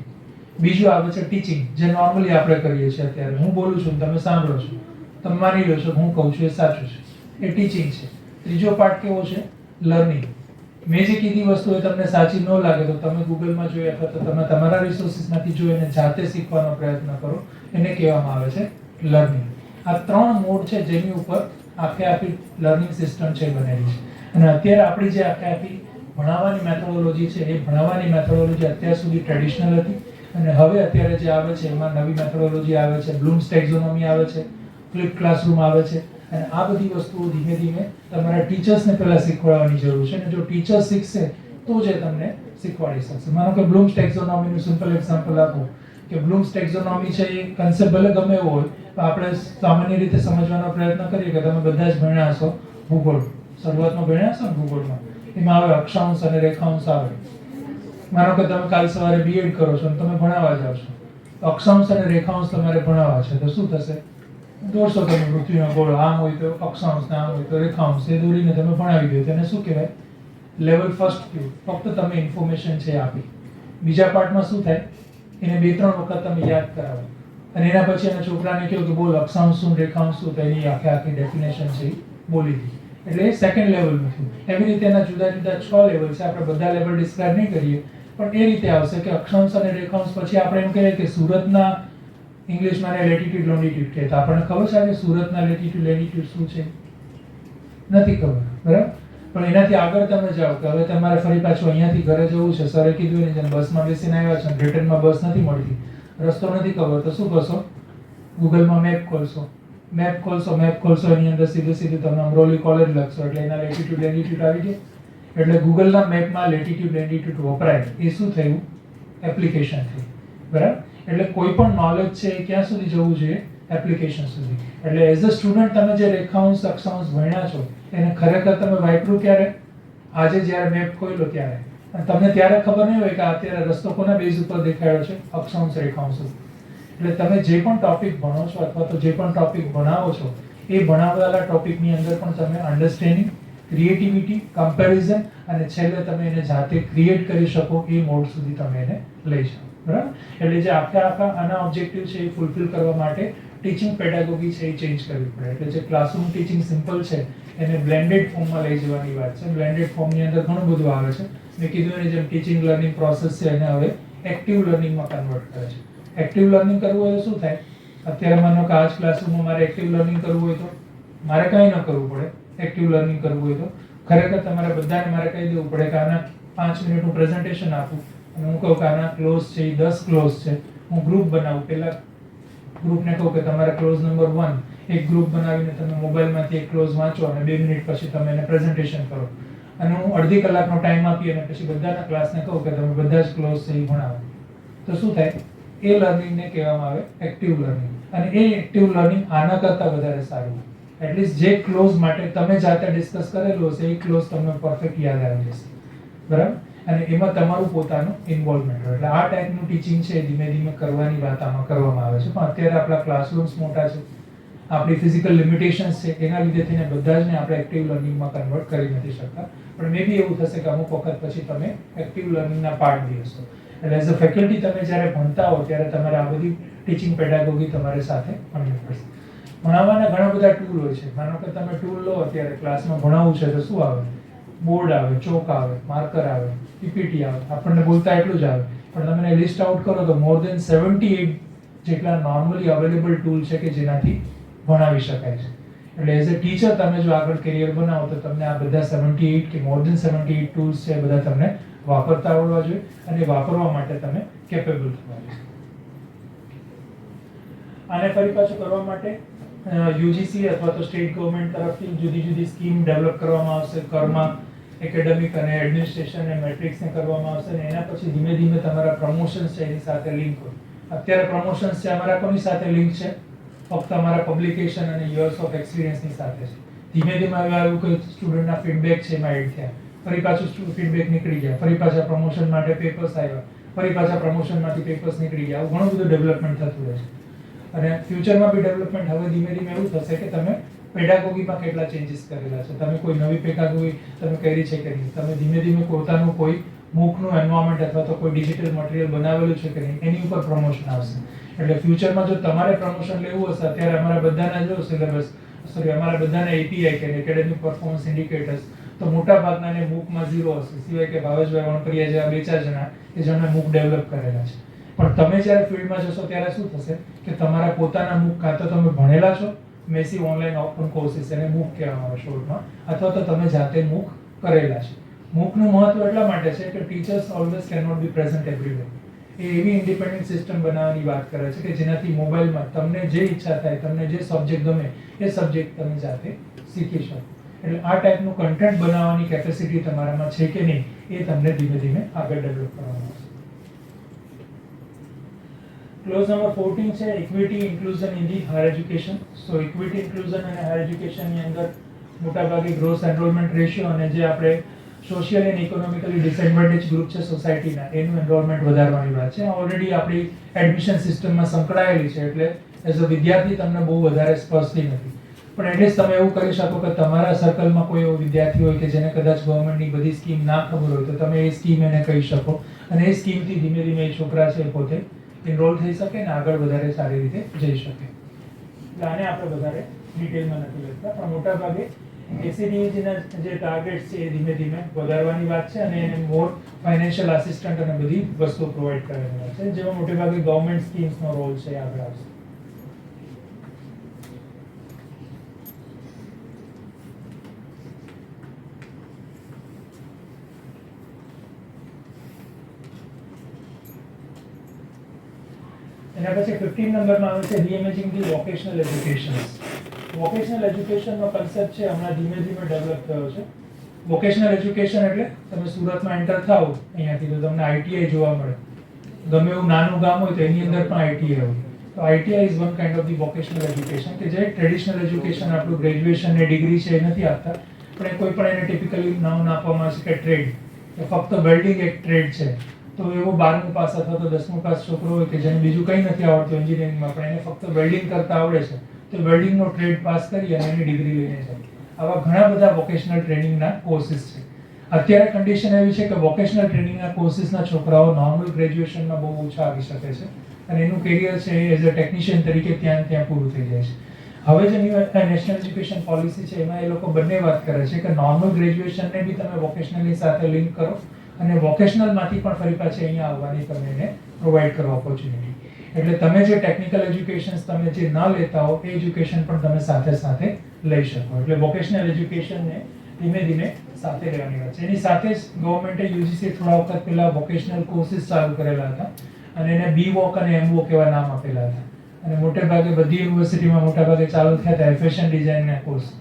બીજું આવે છે ટીચિંગ, જે નોર્મલી આપણે કરીએ છીએ. અત્યારે હું બોલું છું, તમે સાંભળો છો, તમે માની લો છો હું કહું છું એ સાચું છે, એ ટીચિંગ છે. ત્રીજો પાર્ટ કેવો છે? લર્નિંગ. મેં જે કીધી વસ્તુ એ તમને સાચી ન લાગે તો તમે ગૂગલમાં જોઈ અથવા તો તમે તમારા રિસોર્સિસમાંથી જોઈને જાતે શીખવાનો પ્રયત્ન કરો, એને કહેવામાં આવે છે લર્નિંગ. આ 3 મોડ છે જેની ઉપર આખી લર્નિંગ સિસ્ટમ છે બનેલી છે. અને અત્યારે આપણી જે આખી ભણાવવાની મેથોડોલોજી છે એ ભણાવવાની મેથોડોલોજી અત્યાર સુધી ટ્રેડિશનલ હતી, અને હવે અત્યારે જે આવે છે એમાં નવી મેથોડોલોજી આવે છે, બ્લૂમ્સ ટેક્ઝોનોમી આવે છે, ફ્લિપ ક્લાસરૂમ આવે છે. અને આ બધી વસ્તુઓ ધીમે ધીમે તમારા ટીચર્સને પહેલા શીખવાડવાની જરૂર છે. અને જો ટીચર શીખશે તો જ એ તમને શીખવાડી શકશે. માનો કે બ્લૂમ્સ ટેક્ઝોનોમીનું સિમ્પલ એક્ઝામ્પલ આપું કે બ્લૂમ્સ ટેક્ઝોનોમી છે એ કન્સેપ્ટ ભલે ગમે એવો હોય, તો આપણે સામાન્ય રીતે સમજવાનો પ્રયત્ન કરીએ કે તમે બધા જ ભણ્યા હશો ભૂગોળ, શરૂઆતમાં ભણ્યા હશો ને ભૂગોળમાં, એમાં આવે અક્ષાંશ અને રેખાંશ આવે. માનો કે તમે કાલ સવારે બીએડ કરો છો અને તમે ભણાવવા જાવ છો, અક્ષાંશ અને રેખાંશ તમારે ભણાવવા છે, તો શું થશે? દોરશો તમે પૃથ્વીનો ગોળો, આમ હોય તો અક્ષાંશ ને આમ હોય તો રેખાંશ, એ દોરીને તમે ભણાવી દો. તેને શું કહેવાય? લેવલ ફર્સ્ટ થયું. ફક્ત તમે ઇન્ફોર્મેશન છે આપી. બીજા પાર્ટમાં શું થાય? એને 2-3 વખત તમે યાદ કરાવો, અને એના પછી એના છોકરાને કહો કે બોલ અક્ષાંશ શું, રેખાંશ શું, તો એની આખી ડેફિનેશન છે બોલી દી. એટલે એ સેકન્ડ લેવલનું થયું. એવી રીતે એના જુદા જુદા 6 લેવલ છે. આપણે બધા લેવલ ડિસ્ક્રાઇબ નહીં કરીએ, પણ એ રીતે આવશે કે અક્ષાંશ અને રેખાંશ પછી આપણે એમ કહીએ કે સુરતના ઇંગ્લિશમાં લેટિટ્યુડ લોન્ગિટ્યુડ કહે, તો આપણને ખબર છે કે સુરતના લેટિટ્યુડ લેટિટ્યુડ શું છે? નથી ખબર, બરાબર? પણ એનાથી આગળ તમે જાઓ કે હવે તમારે ફરી પાછું અહીંયાથી ઘરે જવું છે, સરે કીધું એની જેમ બસમાં બેસીને આવ્યા છો, બ્રિટનમાં બસ નથી મળતી, રસ્તો નથી ખબર, તો શું કરશો? ગૂગલમાં મેપ ખોલશો. મેપ ખોલશો, એની અંદર સીધું તમે અમરોલી કોલેજ લખશો એટલે એના લેટિટ્યુડ લેટિટ્યુડ આવી જાય. એટલે ગૂગલના મેપમાં લેટિટ્યુડ લેટિટ્યુડ વપરાય. એ શું થયું? એપ્લિકેશન થઈ, બરાબર? એટલે કોઈ પણ નોલેજ છે એ ક્યાં સુધી જવું જોઈએ? એપ્લિકેશન સુધી. એટલે એઝ અ સ્ટુડન્ટ તમે જે રેખાંશ અક્ષાંશ ભણ્યા છો એને ખરેખર તમે વાપર્યું ક્યારે? આજે જ્યારે મેપ ખોલ્યો ત્યારે. અને તમને ત્યારે ખબર નહીં હોય કે અત્યારે રસ્તો કોના બેઝ ઉપર દેખાડ્યો છે? અક્ષાંશ રેખાંશ. એટલે તમે જે પણ ટોપિક ભણો છો અથવા તો જે પણ ટોપિક ભણાવો છો એ ભણાવેલા ટોપિકની અંદર પણ તમે અન્ડરસ્ટેન્ડિંગ, ક્રિએટિવિટી, કમ્પેરિઝન અને છેલ્લે તમે એને જાતે ક્રિએટ કરી શકો એ મોડ સુધી તમે એને લઈ જાઓ. બરાબર? એટલે જે આખા આના ઓબ્જેક્ટિવ છે એ ફૂલફિલ કરવા માટે ટીચિંગ પેડાગોગી છે એ ચેન્જ કરવી પડે. એટલે જે ક્લાસરૂમ ટીચિંગ સિમ્પલ છે એને બ્લેન્ડેડ ફોર્મમાં લઈ જવાની વાત છે. બ્લેન્ડેડ ફોર્મની અંદર ઘણું બધું આવે છે. મેં કીધું એની જેમ ટીચિંગ લર્નિંગ પ્રોસેસ છે એને હવે એક્ટિવ લર્નિંગમાં કન્વર્ટ કરે છે. એક્ટિવ લર્નિંગ કરવું હોય તો શું થાય? અત્યારે માનો કે આ જ ક્લાસરૂમમાં મારે એક્ટિવ લર્નિંગ કરવું હોય તો મારે કંઈ ન કરવું પડે. એક્ટિવ લર્નિંગ કરવું હોય તો ખરેખર તમારે બધાને મારે કહી દેવું પડે કે આના 5 મિનિટનું પ્રેઝન્ટેશન આપું અને હું કહું કે આના ક્લોઝ છે એ 10 ક્લોઝ છે. હું ગ્રુપ બનાવું. પહેલા ગ્રુપને કહું કે તમારે ક્લોઝ નંબર 1 એક ગ્રુપ બનાવીને તમે મોબાઈલમાંથી એક ક્લોઝ વાંચો અને 2 મિનિટ પછી તમે એને પ્રેઝન્ટેશન કરો. અને હું અડધી કલાકનો ટાઈમ આપી અને પછી બધાના ક્લાસને કહું કે તમે બધા જ ક્લોઝ છે એ ભણાવો. તો શું થાય? એ લર્નિંગને કહેવામાં આવે એક્ટિવ લર્નિંગ. અને એ એક્ટિવ લર્નિંગ આના કરતાં વધારે સારું. એટલીસ્ટ જે ક્લોઝ માટે તમે જાતે ડિસ્કસ કરેલું હશે એ ક્લોઝ તમને પરફેક્ટ યાદ આવી જશે. બરાબર? અને એમાં તમારું પોતાનું ઇન્વોલ્વમેન્ટ હોય. એટલે આ ટાઈપનું ટીચિંગ છે ધીમે ધીમે કરવાની વાત આમાં કરવામાં આવે છે. પણ અત્યારે આપણા ક્લાસરૂમ્સ મોટા છે, આપણી ફિઝિકલ લિમિટેશન્સ છે, એના લીધે થઈને બધા જ ને આપણે એક્ટિવ લર્નિંગમાં કન્વર્ટ કરી નથી શકતા. પણ મે બી એવું થશે કે અમુક વખત પછી તમે એક્ટિવ લર્નિંગના પાર્ટ બી હશો. એટલે એઝ અ ફેકલ્ટી તમે જ્યારે ભણતા હો ત્યારે તમારે આ બધી ટીચિંગ પેડાગોગી તમારી સાથે ભણવી પડશે. ભણાવવાના ઘણા બધા ટૂલ હોય છે. માનો કે તમે ટૂલ લો, અત્યારે ક્લાસમાં ભણાવવું છે તો શું આવે? બોર્ડ આવે, ચોક આવે, માર્કર આવે, પીપીટી આવે. આપણને બોલતા એટલું જ આવે. પણ તમે લિસ્ટ આઉટ કરો તો મોર દેન 78 જેટલા નોર્મલી અવેલેબલ ટૂલ છે કે જેનાથી ભણાવી શકાય છે. એટલે એઝ અ ટીચર તમે જો આગળ કેરિયર બનાવો તો તમને આ બધા 78 કે મોર દેન 78 ટૂલ્સ છે બધા તમને વાપરતા આવડવા જોઈએ અને વાપરવા માટે તમે કેપેબલ થવા જોઈએ. આને ફરી પાછું કરવા માટે યુજીસી અથવા તો સ્ટેટ ગવર્મેન્ટ તરફથી જુદી જુદી સ્કીમ ડેવલપ કરવામાં આવશે. કર્મા, એકેડેમિક અને એડમિનિસ્ટ્રેશન અને મેટ્રિક્સને કરવામાં આવશે અને એના પછી ધીમે ધીમે તમારા પ્રમોશન્સ છે એની સાથે લિંક હોય. અત્યારે પ્રમોશન્સ છે અમારા કોની સાથે લિંક છે? ફક્ત અમારા પબ્લિકેશન અને યર્સ ઓફ એક્સપિરિયન્સની સાથે છે. ધીમે ધીમે હવે આવ્યું કે સ્ટુડન્ટના ફીડબેક છે એમાં એડ થયા. ફરી પાછું ફીડબેક નીકળી ગયા. ફરી પાછા પ્રમોશન માટે પેપર્સ આવ્યા. ફરી પાછા પ્રમોશનમાંથી પેપર્સ નીકળી ગયા. આવું ઘણું બધું ડેવલપમેન્ટ થતું રહે છે. અને ફ્યુચરમાં બી ડેવલપમેન્ટ હવે ધીમે ધીમે એવું થશે કે તમે પેડાગોગીમાં કેટલા ચેન્જીસ કરેલા છે, તમે કોઈ નવી પેડાગોગી તમે કરી છે કે નહીં, તમે ધીમે ધીમે પોતાનું કોઈ મૂકનું એન્વાયરમેન્ટ અથવા તો કોઈ ડિજિટલ મટીરિયલ બનાવેલું છે કે નહીં, એની ઉપર પ્રમોશન આવશે. એટલે ફ્યુચરમાં જો તમારે પ્રમોશન લેવું હશે, અત્યારે અમારા બધાના જો સિલેબસ અમારા બધાના એપીઆઈ કે એકેડેમિક પરફોર્મન્સ ઇન્ડિકેટર્સ તો મોટા ભાગના મૂકમાં 0 હશે, સિવાય કે ભાવેશભાઈ વણકરિયા જેવા 2-4 જણા કે જેમણે મૂક ડેવલપ કરેલા છે. પણ તમે જ્યારે ફિલ્ડમાં જશો ત્યારે શું થશે કે તમારા પોતાના મૂક કાં તો તમે ભણેલા છો, મેસિવ ઓનલાઈન ઓપન કોર્સિસ એને મૂક કહેવામાં આવે શોર્ટમાં, અથવા તો તમે જાતે મૂક કરેલા છે. મૂકનું મહત્વ એટલા માટે છે કે teachers always can not be present everywhere. એ એવી ઇન્ડિપેન્ડન્ટ સિસ્ટમ બનાવવાની વાત કરે છે કે જેનાથી મોબાઈલમાં તમને જે ઈચ્છા થાય, તમને જે સબ્જેક્ટ ગમે એ સબ્જેક્ટ તમે જાતે શીખી શકો. એટલે આ ટાઈપનું કન્ટેન્ટ બનાવવાની કેપેસિટી તમારામાં છે કે નહીં એ તમને ધીમે ધીમે આગળ ડેવલપ કરવાનું આવશે. ક્લોઝ નંબર 14 છે equity inclusion in the higher education. So equity inclusion અને હાયર એજ્યુકેશનની અંદર મોટાભાગે ગ્રોસ એનરોલમેન્ટ રેશિયો અને જે આપણે social and economically disadvantage group છે સોસાયટીના, એનું એનરોલમેન્ટ વધારવાની વાત છે. ઓલરેડી આપણી એડમિશન સિસ્ટમમાં સંકળાયેલી છે, એટલે એઝ અ વિદ્યાર્થી તમને બહુ વધારે સ્પર્શતી નથી. પણ એટલીસ્ટ તમે એવું કરી શકો કે તમારા સર્કલમાં કોઈ એવો વિદ્યાર્થી હોય કે જેને કદાચ ગવર્મેન્ટની બધી સ્કીમ ના ખબર હોય તો તમે એ સ્કીમ એને કહી શકો અને એ સ્કીમથી ધીમે ધીમે એ છોકરા છે પોતે એનરોલ થઈ શકે અને આગળ વધારે સારી રીતે જઈ શકે. એટલે આને આપણે વધારે ડિટેલમાં નથી લખતા, પણ મોટાભાગે એસીડીના જે ટાર્ગેટ્સ છે એ ધીમે ધીમે વધારવાની વાત છે અને એને મોર ફાઇનાન્શિયલ આસિસ્ટન્ટ અને બધી વસ્તુઓ પ્રોવાઈડ કરવાની વાત છે, જેમાં મોટેભાગે ગવર્મેન્ટ સ્કીમ્સનો રોલ છે આગળ આવશે. એના પછી 15 નંબરમાં આવે છે reimagining the vocational education. Vocational એજ્યુકેશનનો કન્સેપ્ટ છે હમણાં ધીમે ધીમે ડેવલપ થયો છે. વોકેશનલ એજ્યુકેશન એટલે તમે સુરતમાં એન્ટર થાઓ અહીંયાથી તો તમને આઈટીઆઈ જોવા મળે. ગમે એવું નાનું ગામ હોય તો એની અંદર પણ આઈટીઆઈ હોય. તો ITI is one kind of the vocational education કે જે ટ્રેડિશનલ એજ્યુકેશન આપણું ગ્રેજ્યુએશન ને ડિગ્રી છે એ નથી આપતા, પણ એ કોઈ પણ એને ટિપિકલી નામ આપવામાં આવે છે કે ટ્રેડ, કે ફક્ત વેલ્ડિંગ એક ટ્રેડ છે. તો એવો 12મું પાસ અથવા તો 10મું પાસ છોકરો હોય કે જેને બીજું કંઈ નથી આવડતું એન્જિનિયરિંગમાં, પણ એને ફક્ત વેલ્ડિંગ કરતા આવડે છે, તો વેલ્ડિંગનો ટ્રેડ પાસ કરી અને એની ડિગ્રી લઈને જાય. આવા ઘણા બધા વોકેશનલ ટ્રેનિંગના કોર્સિસ છે. અત્યારે કન્ડિશન એવી છે કે વોકેશનલ ટ્રેનિંગના કોર્સિસના છોકરાઓ નોર્મલ ગ્રેજ્યુએશનમાં બહુ ઓછા આવી શકે છે અને એનું કેરિયર છે એ એઝ અ ટેકનિશિયન તરીકે ત્યાં પૂરું થઈ જાય છે. હવે જે નેશનલ એજ્યુકેશન પોલિસી છે એમાં એ લોકો બંને વાત કરે છે કે નોર્મલ ગ્રેજ્યુએશનને બી તમે વોકેશનલની સાથે લિંક કરો અને વોકેશનલમાંથી પણ ફરી પાછી અહીંયા આવવાની તમે એને પ્રોવાઈડ કરો ઓપોર્ચ્યુનિટી. એટલે તમે જે ટેકનિકલ એજ્યુકેશન તમે જે ન લેતા હો એ એજ્યુકેશન પણ તમે સાથે લઈ શકો. એટલે વોકેશનલ એજ્યુકેશનને ધીમે ધીમે સાથે લેવાની વાત છે. એની સાથે જ ગવર્મેન્ટે યુજીસી થોડા વખત પહેલા વોકેશનલ કોર્સિસ ચાલુ કરેલા હતા અને એને બી વોક અને એમ વોક એવા નામ આપેલા હતા. અને મોટે ભાગે બધી યુનિવર્સિટીમાં મોટા ભાગે ચાલુ થયા હતા ફેશન ડિઝાઇનના કોર્સ.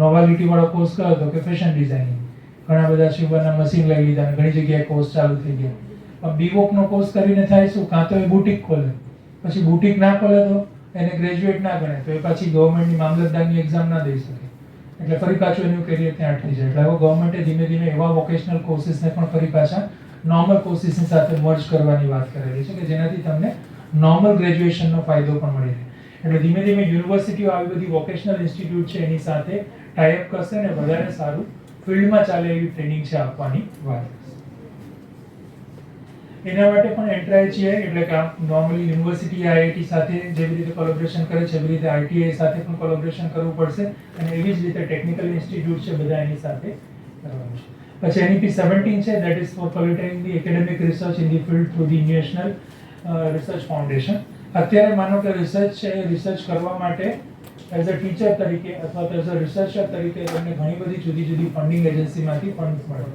નોવાલિટી વાળો કોર્સ કયો હતો કે ફેશન ડિઝાઇનિંગ. ઘણા બધા શિવના મશીન લઈ લીધા અને ઘણી જગ્યાએ કોર્સ ચાલુ થઈ ગયા. પણ બી વોકનો કોર્સ કરીને થાય શું, કાં તો એ બુટીક ખોલે, પછી બુટીક ના ખોલે તો એને ગ્રેજ્યુએટ ના ગણે તો એ પાછી ગવર્મેન્ટની મામલતદારની એક્ઝામ ના દઈ શકે. એટલે ફરી પાછું એનું કેરિયર ત્યાં અટકી જાય. એટલે હવે ગવર્મેન્ટે ધીમે ધીમે એવા વોકેશનલ કોર્સિસને પણ ફરી પાછા નોર્મલ કોર્સિસની સાથે મર્જ કરવાની વાત કરેલી છે કે જેનાથી તમને નોર્મલ ગ્રેજ્યુએશનનો ફાયદો પણ મળી રહે. એટલે ધીમે ધીમે યુનિવર્સિટીઓ આવી બધી વોકેશનલ ઇન્સ્ટિટ્યૂટ છે એની સાથે ટાઈઅપ કરશે અને વધારે સારું ફિલ્ડમાં ચાલે એવી ટ્રેનિંગ છે આપવાની વાત. એના માટે પણ એન્ટ્રાય એટલે કે નોર્મલી યુનિવર્સિટી આઈઆઈટી સાથે જેવી રીતે કોલેબોરેશન કરે છે એવી રીતે આઈટીઆઈ સાથે પણ કોલેબોરેશન કરવું પડશે અને એવી જ રીતે ટેકનિકલ ઇન્સ્ટિટ્યૂટ છે બધા એની સાથે કરવાનું છે. પછી NEP 17 છે, that is for cultivating the academic research in the field through the National Research Foundation. અત્યારે માનો કે રિસર્ચ છે એ રિસર્ચ કરવા માટે એઝ અ ટીચર તરીકે અથવા તો એઝ અ રિસર્ચર તરીકે તમને ઘણી બધી જુદી જુદી ફંડિંગ એજન્સીમાંથી ફંડ મળે.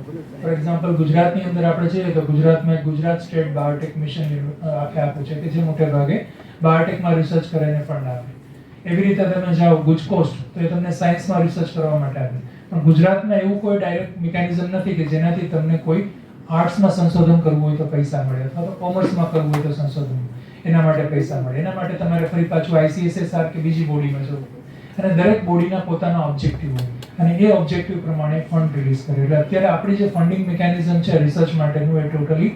ફોર એક્ઝામ્પલ ગુજરાતની અંદર આપણે જોઈએ તો ગુજરાતમાં ગુજરાત સ્ટેટ બાયોટેક મિશન આખે આપ્યું છે કે જે મોટે ભાગે બાયોટેકમાં રિસર્ચ કરીને ફંડ આપે. એવી રીતે તમે જાઓ ગુજકોસ્ટ તો એ તમને સાયન્સમાં રિસર્ચ કરવા માટે આપે. પણ ગુજરાતમાં એવું કોઈ ડાયરેક્ટ મિકેનિઝમ નથી કે જેનાથી તમને કોઈ આર્ટ્સમાં સંશોધન કરવું હોય તો પૈસા મળે અથવા તો કોમર્સમાં કરવું હોય તો સંશોધન એના માટે પૈસા મળે. એના માટે તમારે ફરી પાછું ICSSR કે બીજી બોડીમાં જવું અને દરેક બોડીના પોતાના ઓબ્જેક્ટિવ હોય અને એ ઓબ્જેક્ટિવ પ્રમાણે ફંડ રિલીઝ કરે. એટલે અત્યારે આપણી જે ફંડિંગ મિકેનિઝમ છે રિસર્ચ માટેનું એ ટોટલી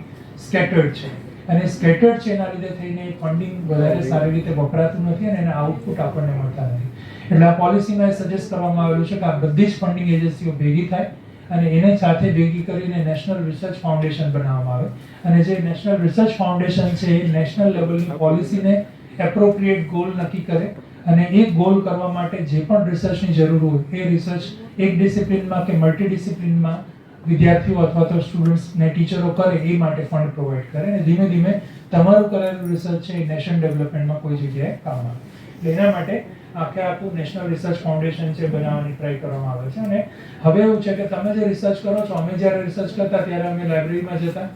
સ્કેટર્ડ છે અને સ્કેટર્ડ છે એના લીધે થઈને ફંડિંગ વધારે સારી રીતે વપરાતું નથી અને એના આઉટપુટ આપણને મળતા નથી. એટલે આ પોલિસીમાં સજેસ્ટ કરવામાં આવેલું છે કે આ બધી જ ફંડિંગ એજન્સીઓ ભેગી થાય અને એને સાથે ભેગી કરીને નેશનલ રિસર્ચ ફાઉન્ડેશન બનાવવામાં આવે અને જે નેશનલ રિસર્ચ ફાઉન્ડેશન છે એ નેશનલ લેવલની પોલિસીને એપ્રોપ્રિએટ ગોલ નક્કી કરે અને એ ગોલ કરવા માટે જે પણ રિસર્ચની જરૂર હોય એ રિસર્ચ એક ડિસિપ્લિનમાં કે મલ્ટી ડિસિપ્લિનમાં વિદ્યાર્થીઓ અથવા તો સ્ટુડન્ટ્સ ને ટીચરો કરે એ માટે ફંડ પ્રોવાઈડ કરે અને ધીમે ધીમે તમારું કરેલું રિસર્ચ છે એ નેશન ડેવલપમેન્ટમાં કોઈ જગ્યાએ કામ આવે. એટલે એના માટે આખે આખું નેશનલ રિસર્ચ ફાઉન્ડેશન છે બનાવવાની ટ્રાય કરવામાં આવે છે. અને હવે એવું છે કે તમે જે રિસર્ચ કરો છો, અમે જ્યારે રિસર્ચ કરતા ત્યારે અમે લાઇબ્રેરીમાં જતા,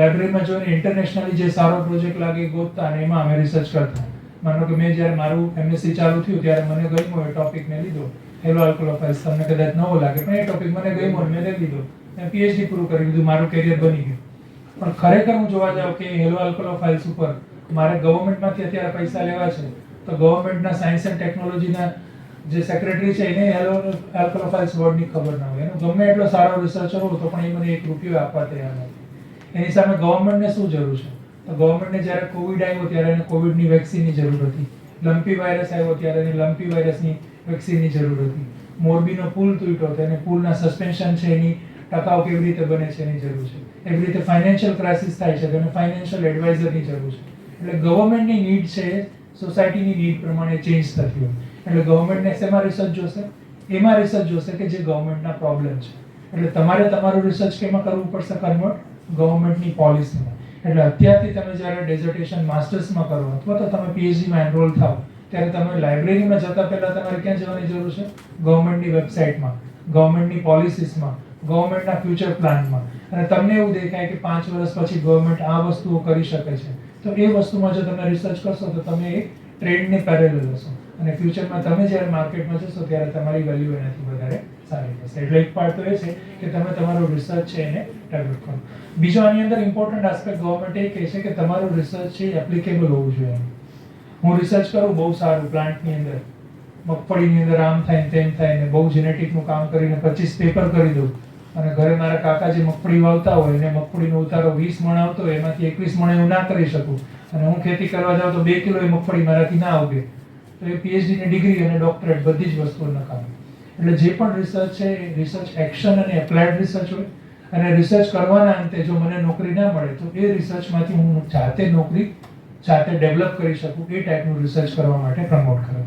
લાઇબ્રેરીમાં જોઈને ઇન્ટરનેશનલી જે સારો પ્રોજેક્ટ લાગે ગોતતા અને એમાં અમે રિસર્ચ કરતા. માનો કે મેં જ્યારે મારું MSc ચાલુ થયું ત્યારે મને ગમ્યો એ ટોપિક મેં લીધો, હેલો આલ્કલોફાઇલ્સ. તમને કદાચ નવો લાગે પણ એ ટોપિક મને ગમ્યો મેં લઈ લીધો, મેં PhD પૂરું કરી દીધું, મારું કેરિયર બની ગયું. પણ ખરેખર હું જોવા જાઉં કે હેલો આલ્કલોફાઇલ્સ ઉપર મારે ગવર્મેન્ટમાંથી અત્યારે પૈસા લેવા છે તો ગવર્મેન્ટના સાયન્સ એન્ડ ટેકનોલોજીના જે સેક્રેટરી છે એને હેલો આલ્કલોફાઇલ્સ વર્ડની ખબર ના હોય. એનો ગમે એટલો સારો રિસર્ચર હોય તો પણ એ મને 1 રૂપિયો આપવા તૈયાર નથી. એની સામે ગવર્મેન્ટને શું જરૂર છે? તો ગવર્મેન્ટને જ્યારે કોવિડ આવ્યો ત્યારે એને કોવિડની વેક્સિનની જરૂર હતી, લંપી વાયરસ આવ્યો ત્યારે એને લંપી વાયરસની વેક્સિનની જરૂર હતી, મોરબીનો પુલ તૂટ્યો તો એને પુલના સસ્પેન્શન છે એની ટકાઉ કેવી રીતે બને છે એની જરૂર છે. એવી રીતે ફાઇનાન્શિયલ ક્રાઇસિસ થાય છે તો એને ફાઇનાન્શિયલ એડવાઇઝરની જરૂર છે. એટલે ગવર્મેન્ટની નીડ છે સોસાયટીની નીડ પ્રમાણે ચેન્જ થતી હોય. એટલે ગવર્મેન્ટને શેમાં રિસર્ચ જોશે? એમાં રિસર્ચ જોશે કે જે ગવર્મેન્ટના પ્રોબ્લેમ છે. એટલે તમારે તમારું રિસર્ચ કેમાં કરવું પડશે? કન્વર્ટ ગવર્મેન્ટની પોલિસીમાં. એટલે અત્યારથી તમે જ્યારે ડેઝર્ટેશન માસ્ટર્સમાં કરો અથવા તો તમે PhDમાં એનરોલ થાવ ત્યારે તમે લાઇબ્રેરીમાં જતા પહેલા તમારે ક્યાં જવાની જરૂર છે? ગવર્મેન્ટની વેબસાઇટમાં, ગવર્મેન્ટની પોલિસીસમાં, ગવર્મેન્ટના ફ્યુચર પ્લાનમાં. અને તમને એવું દેખાય કે 5 વર્ષ પછી ગવર્મેન્ટ આ વસ્તુઓ કરી શકે છે તો એ વસ્તુમાં જો તમે રિસર્ચ કરશો તો તમે એક ટ્રેન્ડને પેરેલલ હશો અને ફ્યુચરમાં તમે જ્યારે માર્કેટમાં જશો ત્યારે તમારી વેલ્યુ એનાથી વધારે સારી થશે. એટલે એક પાર્ટ તો એ છે કે તમે તમારું રિસર્ચ છે એને ડેવલપ કરો. બીજો આની અંદર ઇમ્પોર્ટન્ટ આસ્પેક્ટ ગવર્મેન્ટ એ કહે છે કે તમારું રિસર્ચ છે એપ્લિકેબલ હોવું જોઈએ. હું રિસર્ચ કરું બહુ સારું પ્લાન્ટની અંદર, મગફળીની અંદર આમ થાય તેમ થાય ને બહુ જેનેટિકનું કામ કરીને 25 પેપર કરી દઉં અને ઘરે મારા કાકા જે મગફળી વાવતા હોય એને મગફળીનો ઉતારો 20 મણ આવતો હોય એમાંથી 21 મણ હું ના કરી શકું અને હું ખેતી કરવા જાઉં તો 2 કિલો એ મગફળી મારાથી ના ઉગે તો એ પીએચડીની ડિગ્રી અને ડોક્ટરેટ બધી જ વસ્તુઓ નકામી. એટલે જે પણ રિસર્ચ છે એ રિસર્ચ એક્શન અને એપ્લાઇડ રિસર્ચ હોય, અને રિસર્ચ કરવાના અંતે જો મને નોકરી ના મળે તો એ રિસર્ચમાંથી હું જાતે નોકરી જાતે ડેવલપ કરી શકું એ ટાઈપનું રિસર્ચ કરવા માટે પ્રમોટ કરો.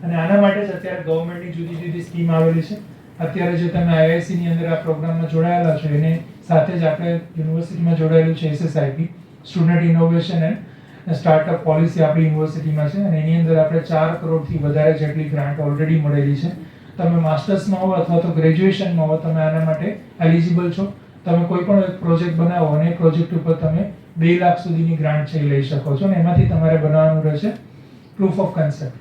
અને આના માટે જ અત્યારે ગવર્મેન્ટની જુદી જુદી સ્કીમ આવેલી છે. અત્યારે જે તમે આઈઆઈસી ની અંદર આ પ્રોગ્રામમાં જોડાયેલા છો એને સાથે જ આપણે યુનિવર્સિટીમાં જોડાયેલું છે SSIP, student innovation and startup policy આપણી યુનિવર્સિટીમાં છે, અને એની અંદર આપણે 4 કરોડથી વધારે જેટલી ગ્રાન્ટ ઓલરેડી મળેલી છે. તમે માસ્ટર્સમાં હો અથવા તો ગ્રેજ્યુએશનમાં હો, તમે આના માટે એલિજિબલ છો. તમે કોઈ પણ એક પ્રોજેક્ટ બનાવો અને એ પ્રોજેક્ટ ઉપર તમે 2 લાખ સુધીની ગ્રાન્ટ છે લઈ શકો છો, અને એમાંથી તમારે બનાવવાનું રહેશે proof of concept.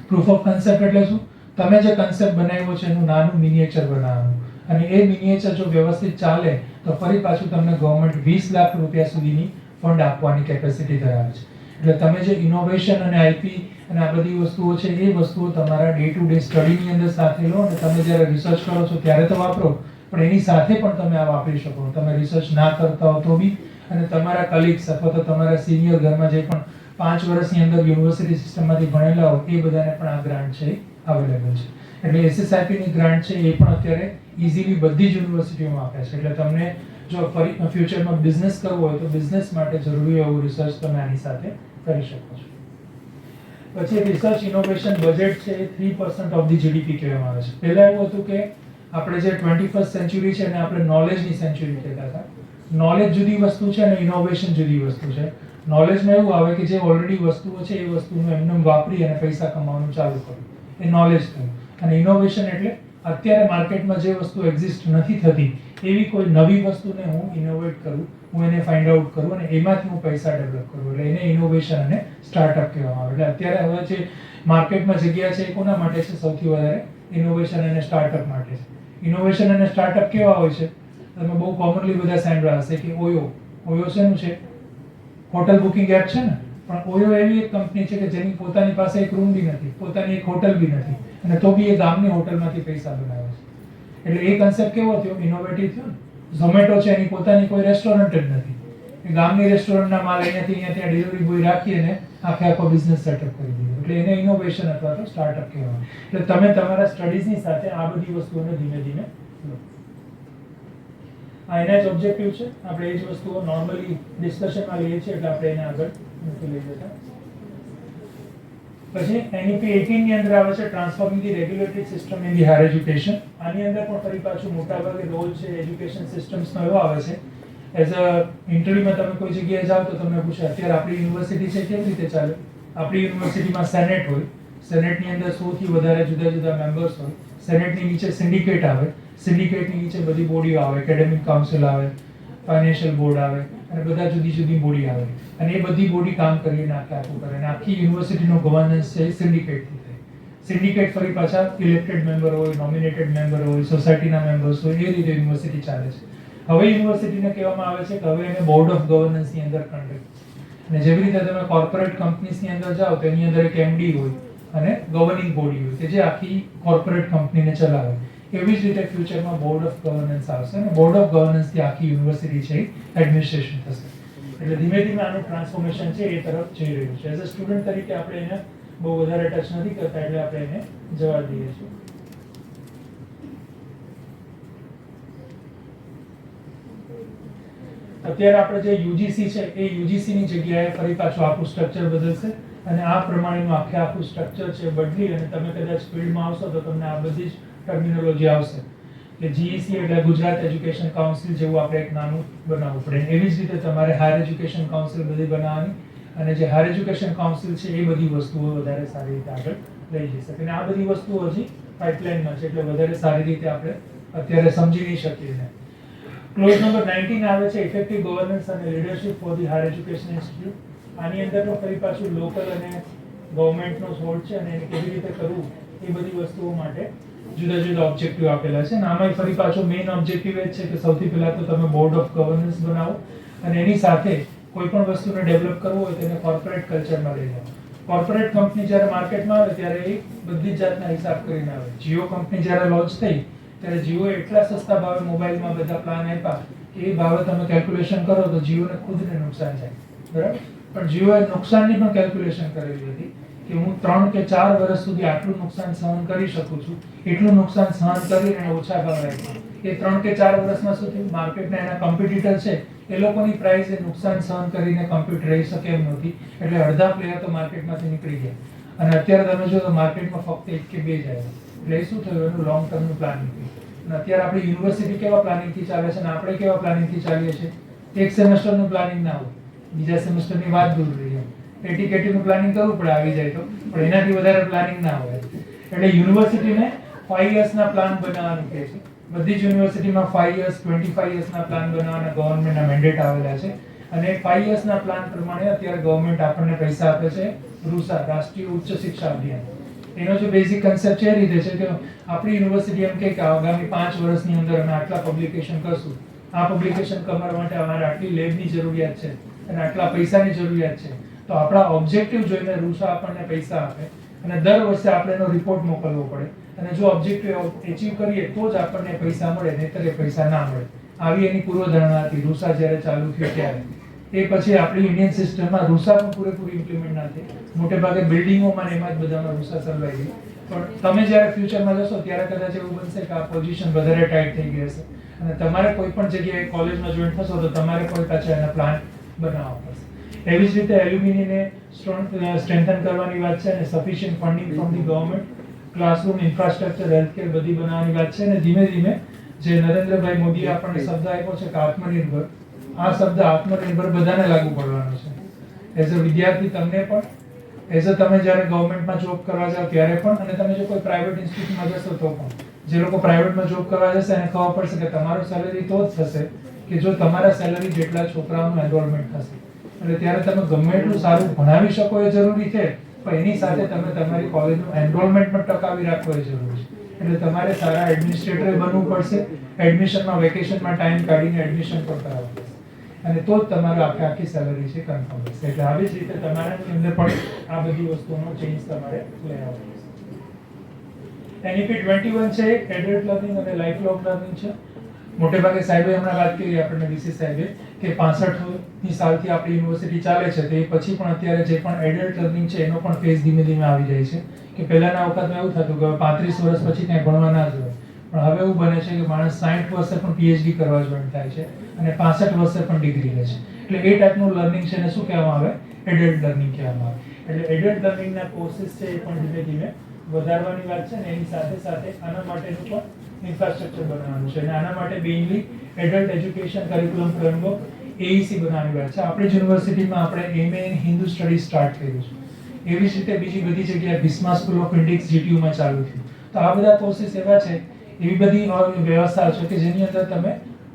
Proof of concept એટલે શું? તમે જે કન્સેપ્ટ બનાવ્યો છે એનું નાનું મિનિએચર બનાવવાનું, અને એ મિનિએચર જો વ્યવસ્થિત ચાલે તો ફરી પાછું તમને ગવર્મેન્ટ 20 લાખ રૂપિયા સુધીની ફંડ આપવાની કેપેસિટી ધરાવે છે. એટલે તમે જે ઇનોવેશન અને આઈપી અને આ બધી વસ્તુઓ છે એ વસ્તુઓ તમારા ડે ટુ ડે સ્ટડીની અંદર સાથે લો, અને તમે જ્યારે રિસર્ચ કરો છો ત્યારે તો વાપરો, પણ એની સાથે પણ તમે આ વાપરી શકો. તમે રિસર્ચ ના કરતા હો તો બી, અને તમારા કલીગ્સ અથવા તો તમારા સિનિયર ઘરમાં જે પણ 5 વર્ષની અંદર યુનિવર્સિટી સિસ્ટમમાંથી ભણેલા હોય એ બધાને પણ આ ગ્રાન્ટ છે અવેલેબલ છે. એટલે એસએસઆઈપી ની ગ્રાન્ટ છે એ પણ અત્યારે ઇઝીલી બધી જ યુનિવર્સિટીઓમાં આપે છે. એટલે તમને જો ફ્યુચરમાં બિઝનેસ કરવો હોય તો બિઝનેસ માટે જરૂરી એવું રિસર્ચ તમે આની સાથે કરી શકો છો. પછી રિસર્ચ ઇનોવેશન બજેટ છે એ 3% ઓફ ધી જીડીપી કહેવામાં આવે છે. પહેલા એવું હતું કે આપણે જે 21st સેન્ચુરી છે એને આપણે નોલેજની સેન્ચુરી કહેતા હતા. નોલેજ જુદી વસ્તુ છે અને ઇનોવેશન જુદી વસ્તુ છે. નોલેજમાં એવું આવે કે જે ઓલરેડી વસ્તુઓ છે એ વસ્તુનું એમને વાપરી અને પૈસા કમાવાનું ચાલુ કરવું, એ નોલેજ થયું. અને ઇનોવેશન એટલે અત્યારે માર્કેટમાં જે વસ્તુ એક્ઝિસ્ટ નથી થતી એવી કોઈ નવી વસ્તુને હું ઇનોવેટ કરું, હું એને ફાઇન્ડ આઉટ કરું અને એમાંથી હું પૈસા ડેવલપ કરું, એટલે એને ઇનોવેશન અને સ્ટાર્ટઅપ કહેવામાં આવે. એટલે અત્યારે હવે જે માર્કેટમાં જગ્યા છે એ કોના માટે છે? સૌથી વધારે ઇનોવેશન અને સ્ટાર્ટઅપ માટે છે. ઇનોવેશન અને સ્ટાર્ટઅપ કેવા હોય છે? તમે બહુ કોમનલી બધા સાંભળ્યા હશે કે ઓયો. ઓયો શેનું છે? હોટલ બુકિંગ એપ છે ને. પણ ઓયો એવી એક કંપની છે કે જેની પોતાની પાસે એક રૂમ બી નથી, પોતાની એક હોટલ બી નથી, અને તો બી એ ગામની હોટલમાંથી પૈસા બનાવે છે. એટલે એ કન્સેપ્ટ કેવો થયો? ઇનોવેટિવ થયો ને. ઝોમેટો છે એની પોતાની કોઈ રેસ્ટોરન્ટ જ નથી, એ ગામની રેસ્ટોરન્ટના માલ અહીંયાથી અહીંયા ત્યાં ડિલિવરી બોય રાખી અને આખો બિઝનેસ સેટઅપ કરી દીધો. એટલે એને ઇનોવેશન અથવા તો સ્ટાર્ટઅપ કહેવાય. એટલે તમે તમારા સ્ટડીઝની સાથે આ બધી વસ્તુઓને ધીમે ધીમે લો. આ એના જ ઓબ્જેક્ટિવ છે. આપણે એ જ વસ્તુઓ નોર્મલી ડિસ્કશનમાં લઈએ છીએ, એટલે આપણે એને આગળ મૂકી લઈ જતા. પછી એનઈપી 18 ની અંદર આવે છે transforming the regulatory system in the higher education. આની અંદર પણ ફરી પાછું મોટાભાગે રોલ છે એજ્યુકેશન સિસ્ટમ્સનો એવો આવે છે. એઝ અ ઇન્ટરવ્યુમાં તમે કોઈ જગ્યાએ જાઓ તો તમને પૂછે અત્યારે આપણી યુનિવર્સિટી છે કેવી રીતે ચાલે. આપણી યુનિવર્સિટીમાં સેનેટ હોય, સેનેટની અંદર 100 થી વધારે જુદા જુદા મેમ્બર્સ હોય. સેનેટની નીચે સિન્ડિકેટ આવે, સિન્ડિકેટની નીચે બધી બોડીઓ આવે, એકેડેમિક કાઉન્સિલ આવે, ફાઇનાન્શિયલ બોર્ડ આવે, અને બધા જુદી જુદી બોડી આવે, અને એ બધી બોડી કામ કરીને આખું કરે, અને આખી યુનિવર્સિટીનો ગવર્નન્સ છે એ સિન્ડિકેટથી થાય. સિન્ડિકેટ ફરી પાછા ઇલેક્ટેડ મેમ્બર હોય, નોમિનેટેડ મેમ્બર હોય, સોસાયટીના મેમ્બર્સ હોય, એ રીતે યુનિવર્સિટી ચાલે છે. હવે યુનિવર્સિટીને કહેવામાં આવે છે કે હવે એને બોર્ડ ઓફ ગવર્નન્સની અંદર કન્ડક્ટ. અને જેવી રીતે તમે કોર્પોરેટ કંપનીઝની અંદર જાઓ તો એની અંદર એક એમડી હોય અને ગવર્નિંગ બોડી હોય કે જે આખી કોર્પોરેટ કંપનીને ચલાવે. એવી જ રીતે ફ્યુચરમાં બોર્ડ ઓફ ગવર્નન્સ આવશે, અને બોર્ડ ઓફ ગવર્નન્સથી આખી યુનિવર્સિટી છે એડમિનિસ્ટ્રેશન થશે. એટલે ધીમે ધીમે આનું ટ્રાન્સફોર્મેશન છે એ તરફ જઈ રહ્યું છે. એઝ અ સ્ટુડન્ટ તરીકે આપણે એને બહુ વધારે ટચ નથી કરતા, એટલે આપણે એને જવા દઈએ છીએ. અત્યારે આપણે જે યુજીસી છે એ યુજીસી ની જગ્યાએ ફરી પાછું આખું સ્ટ્રક્ચર બદલશે, અને આ પ્રમાણેનું આખું સ્ટ્રક્ચર છે બદલી, અને તમે કદાચ ફિલ્ડમાં આવશો તો તમને આ બધી જ ટર્મિનોલોજી આવશે કે જીઈસી એટલે ગુજરાત એજ્યુકેશન કાઉન્સિલ જેવું આપણે એક નાનું બનાવવું પડે. એવી જ રીતે તમારે હાયર એજ્યુકેશન કાઉન્સિલ બધી બનાવવાની, અને જે હાયર એજ્યુકેશન કાઉન્સિલ છે એ બધી વસ્તુઓ વધારે સારી રીતે આગળ લઈ જઈ શકે. અને આ બધી વસ્તુઓ હજી પાઇપલાઇનમાં છે, એટલે વધારે સારી રીતે આપણે અત્યારે સમજી નહીં શકીએ. ક્લોઝ નંબર 19 આવે છે ઇફેક્ટિવ ગવર્નન્સ અને leadership for the higher education institute. આની અંદર પણ ફરી પાછું લોકલ અને ગવર્મેન્ટનો સોર્ટ છે, અને એને કેવી રીતે કરવું એ બધી વસ્તુઓ માટે જુદા જુદા ઓબ્જેક્ટિવ આપેલા છે. અને આમાં ફરી પાછો મેઇન ઓબ્જેક્ટિવ એ છે કે સૌથી પહેલા તો તમે બોર્ડ ઓફ ગવર્નન્સ બનાવો, અને એની સાથે કોઈ પણ વસ્તુને ડેવલપ કરવું હોય તેને કોર્પોરેટ કલ્ચરમાં લઈ જાઓ. કોર્પોરેટ કંપની જ્યારે માર્કેટમાં આવે ત્યારે એ બધી જ જાતના હિસાબ કરીને આવે. જીઓ કંપની જ્યારે લોન્ચ થઈ ત્યારે જીઓએ એટલા સસ્તા ભાવે મોબાઈલમાં બધા પ્લાન આપ્યા કે એ ભાવે તમે કેલ્ક્યુલેશન કરો તો જીઓને ખુદને નુકસાન થાય, બરાબર. પણ જીઓએ નુકસાનની પણ કેલ્ક્યુલેશન કરેલી હતી કે હું 3 કે 4 વર્ષ સુધી આટલું નુકસાન સહન કરી શકું છું, એટલું નુકસાન સહન કરીને ઓછા ભાવ રાખ્યા. એ 3 કે 4 વર્ષમાં શું થયું, માર્કેટના એના કોમ્પિટિટર છે એ લોકોની પ્રાઇસ એ નુકસાન સહન કરીને કમ્પીટ રહી શકે એમ નહોતી, એટલે અડધા પ્લેયર તો માર્કેટમાંથી નીકળી ગયા. અને અત્યારે તમે જો તો માર્કેટમાં ફક્ત 1 કે 2 જ આવ્યા. એટલે એ શું થયું, એનું લોંગ ટર્મનું પ્લાનિંગ થયું. અને અત્યારે આપણી યુનિવર્સિટી કેવા પ્લાનિંગથી ચાલે છે અને આપણે કેવા પ્લાનિંગથી ચાલીએ છીએ. એક સેમેસ્ટરનું પ્લાનિંગ ના હોય, બીજા સેમેસ્ટરની વાત દૂર રહી. એટીકેટીનું પ્લાનિંગ કરવું પડે આવી જાય તો, પણ એનાથી વધારે પ્લાનિંગ ના હોય. એટલે યુનિવર્સિટીને 5 યર્સના પ્લાન બનાવવાનું કહે છે. બધી જ યુનિવર્સિટીમાં 5 યર્સ 25 યર્સના પ્લાન બનાવવાના ગવર્મેન્ટના મેન્ડેટ આવેલા છે. અને 5 યર્સના પ્લાન પ્રમાણે અત્યારે ગવર્મેન્ટ આપણને પૈસા આપે છે રૂસા, રાષ્ટ્રીય ઉચ્ચ શિક્ષા અભિયાન. એનો જે બેઝિક કન્સેપ્ટ છે એ રીતે છે કે આપણી યુનિવર્સિટી એમ કે આગામી 5 વર્ષની અંદર અમે આટલા પબ્લિકેશન કરશું, આ પબ્લિકેશન કરવા માટે અમારે આટલી લેબની જરૂરિયાત છે અને આટલા પૈસાની જરૂરિયાત છે. તો આપણા ઓબ્જેક્ટિવ જોઈને રૂસા આપણને પૈસા આપે અને દર વર્ષે આપણે એનો રિપોર્ટ મોકલવો પડે. અને જો ઓબ્જેક્ટિવ અચીવ કરીએ તો જ આપણને પૈસા મળે, નહીંતર એ પૈસા ના મળે. આવી એની પૂર્વધારણા હતી રૂસા જ્યારે ચાલુ થયું ત્યારે. એ પછી આપણી ઇન્ડિયન સિસ્ટમમાં રૂસા પણ પૂરેપૂરી ઇમ્પ્લિમેન્ટ ના થઈ. મોટે ભાગે બિલ્ડિંગોમાં એમાં જ બધામાં રૂસા ચલવાઈ ગઈ. પણ તમે જ્યારે ફ્યુચરમાં જશો ત્યારે કદાચ એવું બનશે કે આ પોઝિશન વધારે ટાઈટ થઈ ગઈ હશે અને તમારે કોઈ પણ જગ્યાએ કોલેજમાં જોઈન થશો તો તમારે કોઈ પાછા એના પ્લાન બનાવવા પડશે. એવી જ રીતે એલ્યુમિનીને સ્ટ્રેન્થન કરવાની વાત છે અને sufficient funding from the government, classroom infrastructure, healthcare બધી બનાવવાની વાત છે. અને ધીમે ધીમે જે નરેન્દ્રભાઈ મોદીએ આપણને શબ્દ આપ્યો છે કે આત્મનિર્ભર, આ શબ્દ આત્મનિર્ભર બધાને લાગુ પડવાનો છે. એઝ અ વિદ્યાર્થી તમને પણ, એઝ અ તમે જ્યારે ગવર્મેન્ટમાં જોબ કરવા જાઓ ત્યારે પણ, અને તમે જો કોઈ પ્રાઇવેટ ઇન્સ્ટિટ્યૂટમાં જશો તો પણ. જે લોકો પ્રાઇવેટમાં જોબ કરવા જશે એને ખબર પડશે કે તમારું સેલેરી તો જ થશે કે જો તમારા સેલરી જેટલા છોકરાઓનું એનરોલમેન્ટ થશે. એટલે ત્યારે તમે ગમે એટલું સારું ભણાવી શકો એ જરૂરી છે, પણ એની સાથે તમે તમારી કોલેજનું એનરોલમેન્ટ પણ ટકાવી રાખવો એ જરૂરી છે. એટલે તમારે સારા એડમિનિસ્ટ્રેટર બનવું પડશે, એડમિશનમાં વેકેશનમાં ટાઈમ કાઢીને એડમિશન પણ કરાવવું પડશે અને તો જ તમારું આખી સેલરી છે કન્ફર્મ થશે. એટલે આવી જ રીતે તમારા અંદર પણ આ બધી વસ્તુઓનો ચેન્જ તમારે લઈ આવવો પડશે. NEP 21 છે એડલ્ટ લર્નિંગ અને લાઈફ લોંગ લર્નિંગ છે. મોટે ભાગે સાહેબે હમણાં વાત કરી આપણને વીસી સાહેબે કે 65ની સાલથી આપણી યુનિવર્સિટી ચાલે છે, તો એ પછી પણ અત્યારે જે પણ એડલ્ટ લર્નિંગ છે એનો પણ ફેઝ ધીમે ધીમે આવી જાય છે. કે પહેલાના વખતમાં એવું થતું કે 35 વર્ષ પછી કંઈ ભણવા ના જોઈએ, પણ હવે એવું બને છે કે માણસ 60 વર્ષે પણ PhD કરવા જોઈન થાય છે અને 65 વર્ષે પણ ડિગ્રી લે છે. એટલે એ ટાઈપનું લર્નિંગ છે એને શું કહેવામાં આવે, એડલ્ટ લર્નિંગ કહેવામાં આવે. એટલે એડલ્ટ લર્નિંગના કોર્સિસ છે એ પણ ધીમે ધીમે વધારવાની વાત છે ને એની સાથે સાથે આના માટેનું પણ ઇન્ફ્રાસ્ટ્રક્ચર બનાવવાનું છે. અને આના માટે mainly adult education curriculum framework AEC બનાવવાની વાત છે. આપણી યુનિવર્સિટીમાં આપણે MA in Hindu studies start કર્યું છે. એવી જ રીતે બીજી બધી જગ્યાએ ભીસ્મા સ્કૂલ ઓફ ઇન્ડિક્સ GTUમાં ચાલુ થયું. તો આ બધા કોર્સિસ એવા છે, એવી બધી વ્યવસ્થા છે કે જેની અંદર તમે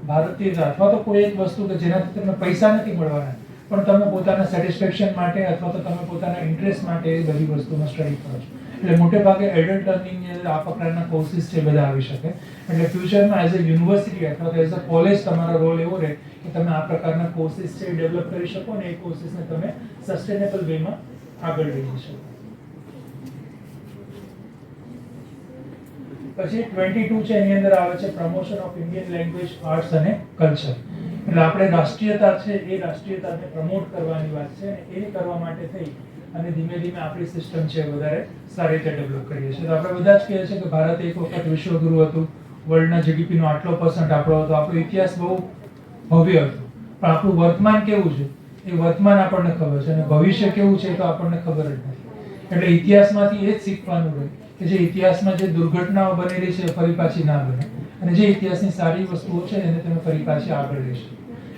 ભારતીય અથવા તો કોઈ એક વસ્તુ કે જેનાથી તમને પૈસા નથી મળવાના, પણ તમે પોતાના સેટિસ્ફેક્શન માટે અથવા તો તમે પોતાના ઇન્ટરેસ્ટ માટે એ બધી વસ્તુનો સ્ટડી કરો છો. એટલે મોટે ભાગે એડલ્ટ લર્નિંગની અંદર આ પ્રકારના કોર્સિસ છે બધા આવી શકે. એટલે ફ્યુચરમાં એઝ અ યુનિવર્સિટી અથવા તો એઝ અ કોલેજ તમારો રોલ એવો રહે કે તમે આ પ્રકારના કોર્સિસ છે ડેવલપ કરી શકો અને એ કોર્સિસને તમે સસ્ટેનેબલ વેમાં આગળ લઈ જઈ શકો. પછી 22 છે એની અંદર આવે છે promotion of Indian language, arts અને કલ્ચર. એટલે આપણે રાષ્ટ્રીયતા છે એ રાષ્ટ્રીયતાને પ્રમોટ કરવાની વાત છે અને એ કરવા માટે થઈ અને ધીમે ધીમે આપણી સિસ્ટમ છે વધારે સારી રીતે ડેવલપ કરીએ છીએ. તો આપણે બધા જ કહીએ છીએ કે ભારત એક વખત વિશ્વગુરુ હતું, વર્લ્ડના જીડીપીનો આટલો % આપણો હતો, આપણો ઇતિહાસ બહુ ભવ્ય હતો, પણ આપણું વર્તમાન કેવું છે એ વર્તમાન આપણને ખબર છે અને ભવિષ્ય કેવું છે તો આપણને ખબર જ નથી. એટલે ઇતિહાસમાંથી એ જ શીખવાનું રહે કે જે ઇતિહાસમાં જે દુર્ઘટનાઓ બનેલી છે ફરી પાછી ના બને અને જે ઇતિહાસની સારી વસ્તુઓ છે એને તમે ફરી પાછી આગળ લઈ શકો.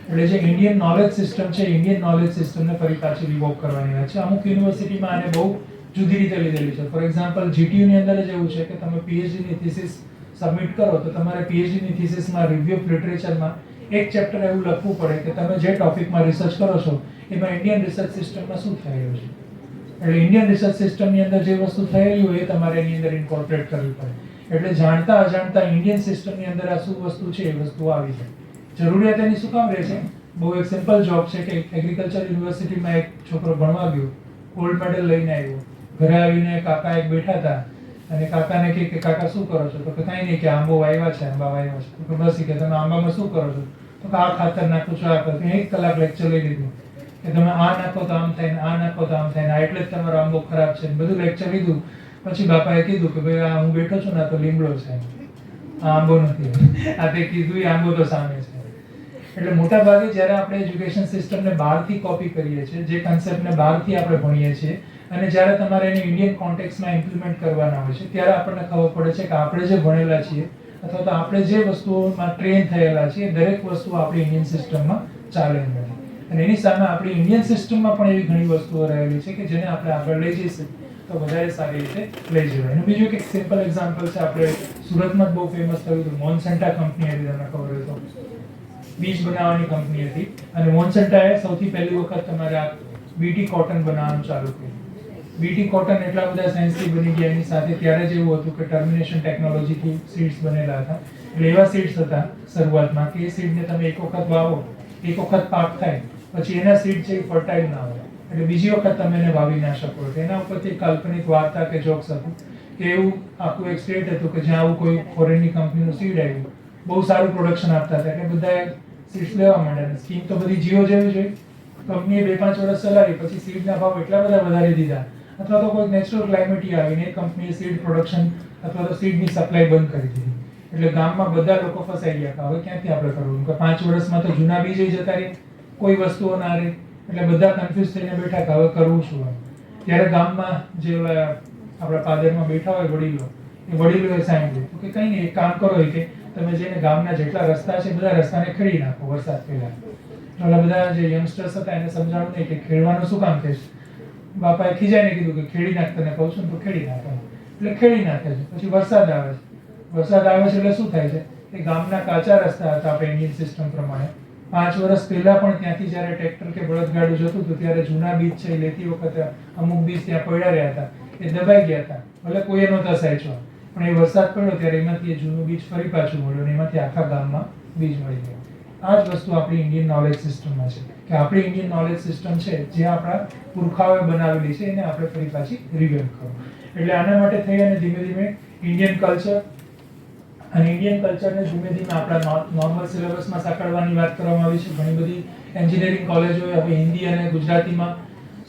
એટલે જે ઇન્ડિયન નોલેજ સિસ્ટમ છે, ઇન્ડિયન નોલેજ સિસ્ટમને ફરી પાછી રિવોક કરવાની વાત છે. અમુક યુનિવર્સિટીમાં આને બહુ જુદી રીતે લીધેલી છે. ફોર એક્ઝામ્પલ GTUની અંદર જ એવું છે કે તમે PhDની થીસિસ સબમિટ કરો તો તમારે PhDની થીસિસમાં રિવ્યુ ઓફ લિટરેચરમાં એક ચેપ્ટર એવું લખવું પડે કે તમે જે ટોપિકમાં રિસર્ચ કરો છો એમાં ઇન્ડિયન રિસર્ચ સિસ્ટમમાં શું થયેલું છે. એટલે ઇન્ડિયન રિસર્ચ સિસ્ટમની અંદર જે વસ્તુ થયેલી હોય એ તમારે એની અંદર ઇન્કોર્પોરેટ કરવી પડે. એટલે જાણતા અજાણતા ઇન્ડિયન સિસ્ટમની અંદર આ શું વસ્તુ છે એ વસ્તુ આવી જાય. જરૂરિયાત એની શું કામ રહે છે? બહુ એક સિમ્પલ જોબ છે કે એગ્રીકલ્ચર યુનિવર્સિટીમાં એક છોકરો ભણવા ગયો, ગોલ્ડ મેડલ લઈને આવ્યો, ઘરે આવીને કાકા એક બેઠા હતા અને કાકાને કહે કે કાકા શું કરો છો? તો કે કાંઈ નહીં, કે આંબો વાવ્યા છે, આંબા વાવ્યા છે. તો બસ કે તમે આંબામાં શું કરો છો? તો કે આ ખાતર નાખું છું, આ કરું. 1 કલાક લેક્ચર લઈ લીધું કે તમે આ નાખો તો આમ થાય ને આ નાખો તો આમ થાય ને આ એટલે જ તમારો આંબો ખરાબ છે. બધું લેક્ચર લીધું પછી બાપાએ કીધું કે ભાઈ આ હું બેઠો છું ને તો લીમડો છે, આ આંબો નથી. આ તે કીધું એ આંબો તો સામે છે. એટલે મોટા ભાગે જ્યારે આપણે એજ્યુકેશન સિસ્ટમને બહારથી કોપી કરીએ છીએ, જે કન્સેપ્ટને બહારથી આપણે ભણીએ છીએ, અને જ્યારે તમારે એને ઇન્ડિયન કોન્ટેક્સમાં ઇમ્પ્લિમેન્ટ કરવાના હોય છે ત્યારે આપણને ખબર પડે છે કે આપણે જે ભણેલા છીએ અથવા તો આપણે જે વસ્તુઓમાં ટ્રેન થયેલા છીએ દરેક વસ્તુ આપણી ઇન્ડિયન સિસ્ટમમાં ચાલે નથી. અને એની સામે આપણી ઇન્ડિયન સિસ્ટમમાં પણ એવી ઘણી વસ્તુઓ રહેલી છે કે જેને આપણે આગળ લઈ જઈશું તો વધારે સારી રીતે લઈ જવાય. અને બીજું એક સિમ્પલ એક્ઝામ્પલ છે, આપણે સુરતમાં જ બહુ ફેમસ થયું હતું મોન્સેન્ટા કંપની હતી, તમને ખબર હોય તો બીજ બનાવવાની કંપની હતી. અને મોન્સેન્ટાએ સૌથી પહેલી વખત તમારે આ બીટી કોટન બનાવવાનું ચાલુ કર્યું. બીટી કોટન એટલા બધા સાયન્સથી બની ગયા એની સાથે ત્યારે જ એવું હતું કે ટર્મિનેશન ટેકનોલોજીથી સીડ્સ બનેલા હતા. એટલે એવા સીડ્સ હતા શરૂઆતમાં કે એ સીડને તમે એક વખત વાવો, એક વખત પાક થાય, પછી એના સીડ છે એ ફર્ટાઇલ ના હોય, એટલે બીજી વખત તમે એને વાવી ના શકો. એના ઉપરથી કાલ્પનિક વાર્તા કે જોક્સ હતું કે એવું આખું એક સ્ટેટ હતું કે જ્યાં આવું કોઈ ફોરેનની કંપનીનું સીડ આવ્યું, બહુ સારું પ્રોડક્શન આપતા હતા, એટલે બધાએ સીડ્સ લેવા માંડ્યા. સ્કીમ તો બધી જીઓ જેવી જોઈ, કંપનીએ 2-5 વર્ષ ચલાવી, પછી સીડના ભાવ એટલા બધા વધારી દીધા, અથવા તો કોઈ નેચરલ ક્લાઇમેટ આવીને કંપનીએ સીડ પ્રોડક્શન અથવા તો સીડની સપ્લાય બંધ કરી દીધી. એટલે ગામમાં બધા લોકો ફસાઈ ગયા કે હવે ક્યાંથી આપણે કરવું, કે 5 વર્ષમાં તો જૂના બીજ જતા રહે, કોઈ વસ્તુઓ ના રહે, એટલે બધા કન્ફ્યુઝ થઈને બેઠા કે હવે કરવું શું. ત્યારે ગામમાં જે આપણા પાદરમાં બેઠા હોય વડીલો, એ વડીલોએ સાંભળ્યું કે કંઈ નહીં, એક કામ કરો કે તમે જેને ગામના જેટલા રસ્તા છે બધા રસ્તાને ખેડી નાખો વરસાદ પહેલા. એટલે બધા જે યંગસ્ટર્સ હતા એને સમજાણું નહીં કે ખેડવાનું શું કામ થશે. બાપાએ ખીજાઈને કીધું કે ખેડી નાખ, તને કહું છું તો ખેડી નાખે. એટલે ખેડી નાખે છે. પછી વરસાદ આવે છે, વરસાદ આવે છે એટલે શું થાય છે કે ગામના કાચા રસ્તા હતા આપણે ઇન્ડિયન સિસ્ટમ પ્રમાણે. 5 વર્ષ પહેલા પણ ત્યાંથી જ્યારે ટ્રેક્ટર કે બળદગાડું જતું હતું ત્યારે જૂના બીજ છે એ લેતી વખતે અમુક બીજ ત્યાં પડ્યા રહ્યા હતા, એ દબાઈ ગયા હતા, ભલે કોઈએ નહોતા સાચવા, પણ એ વરસાદ પડ્યો ત્યારે એમાંથી એ જૂનું બીજ ફરી પાછું મળ્યું અને એમાંથી આખા ગામમાં બીજ મળી ગયા. આ જ વસ્તુ આપણી ઇન્ડિયન નોલેજ સિસ્ટમમાં છે કે આપણી ઇન્ડિયન નોલેજ સિસ્ટમ છે જે આપણા પુરખાઓએ બનાવેલી છે એને આપણે ફરી પાછી રિવેમ્પ કરો. એટલે આના માટે થઈ અને ધીમે ધીમે ઇન્ડિયન કલ્ચર અને ઇન્ડિયન કલ્ચરને ધીમે ધીમે આપણા નોર્મલ સિલેબસમાં સાંકળવાની વાત કરવામાં આવી છે. ઘણી બધી એન્જિનિયરિંગ કોલેજોએ હવે હિન્દી અને ગુજરાતીમાં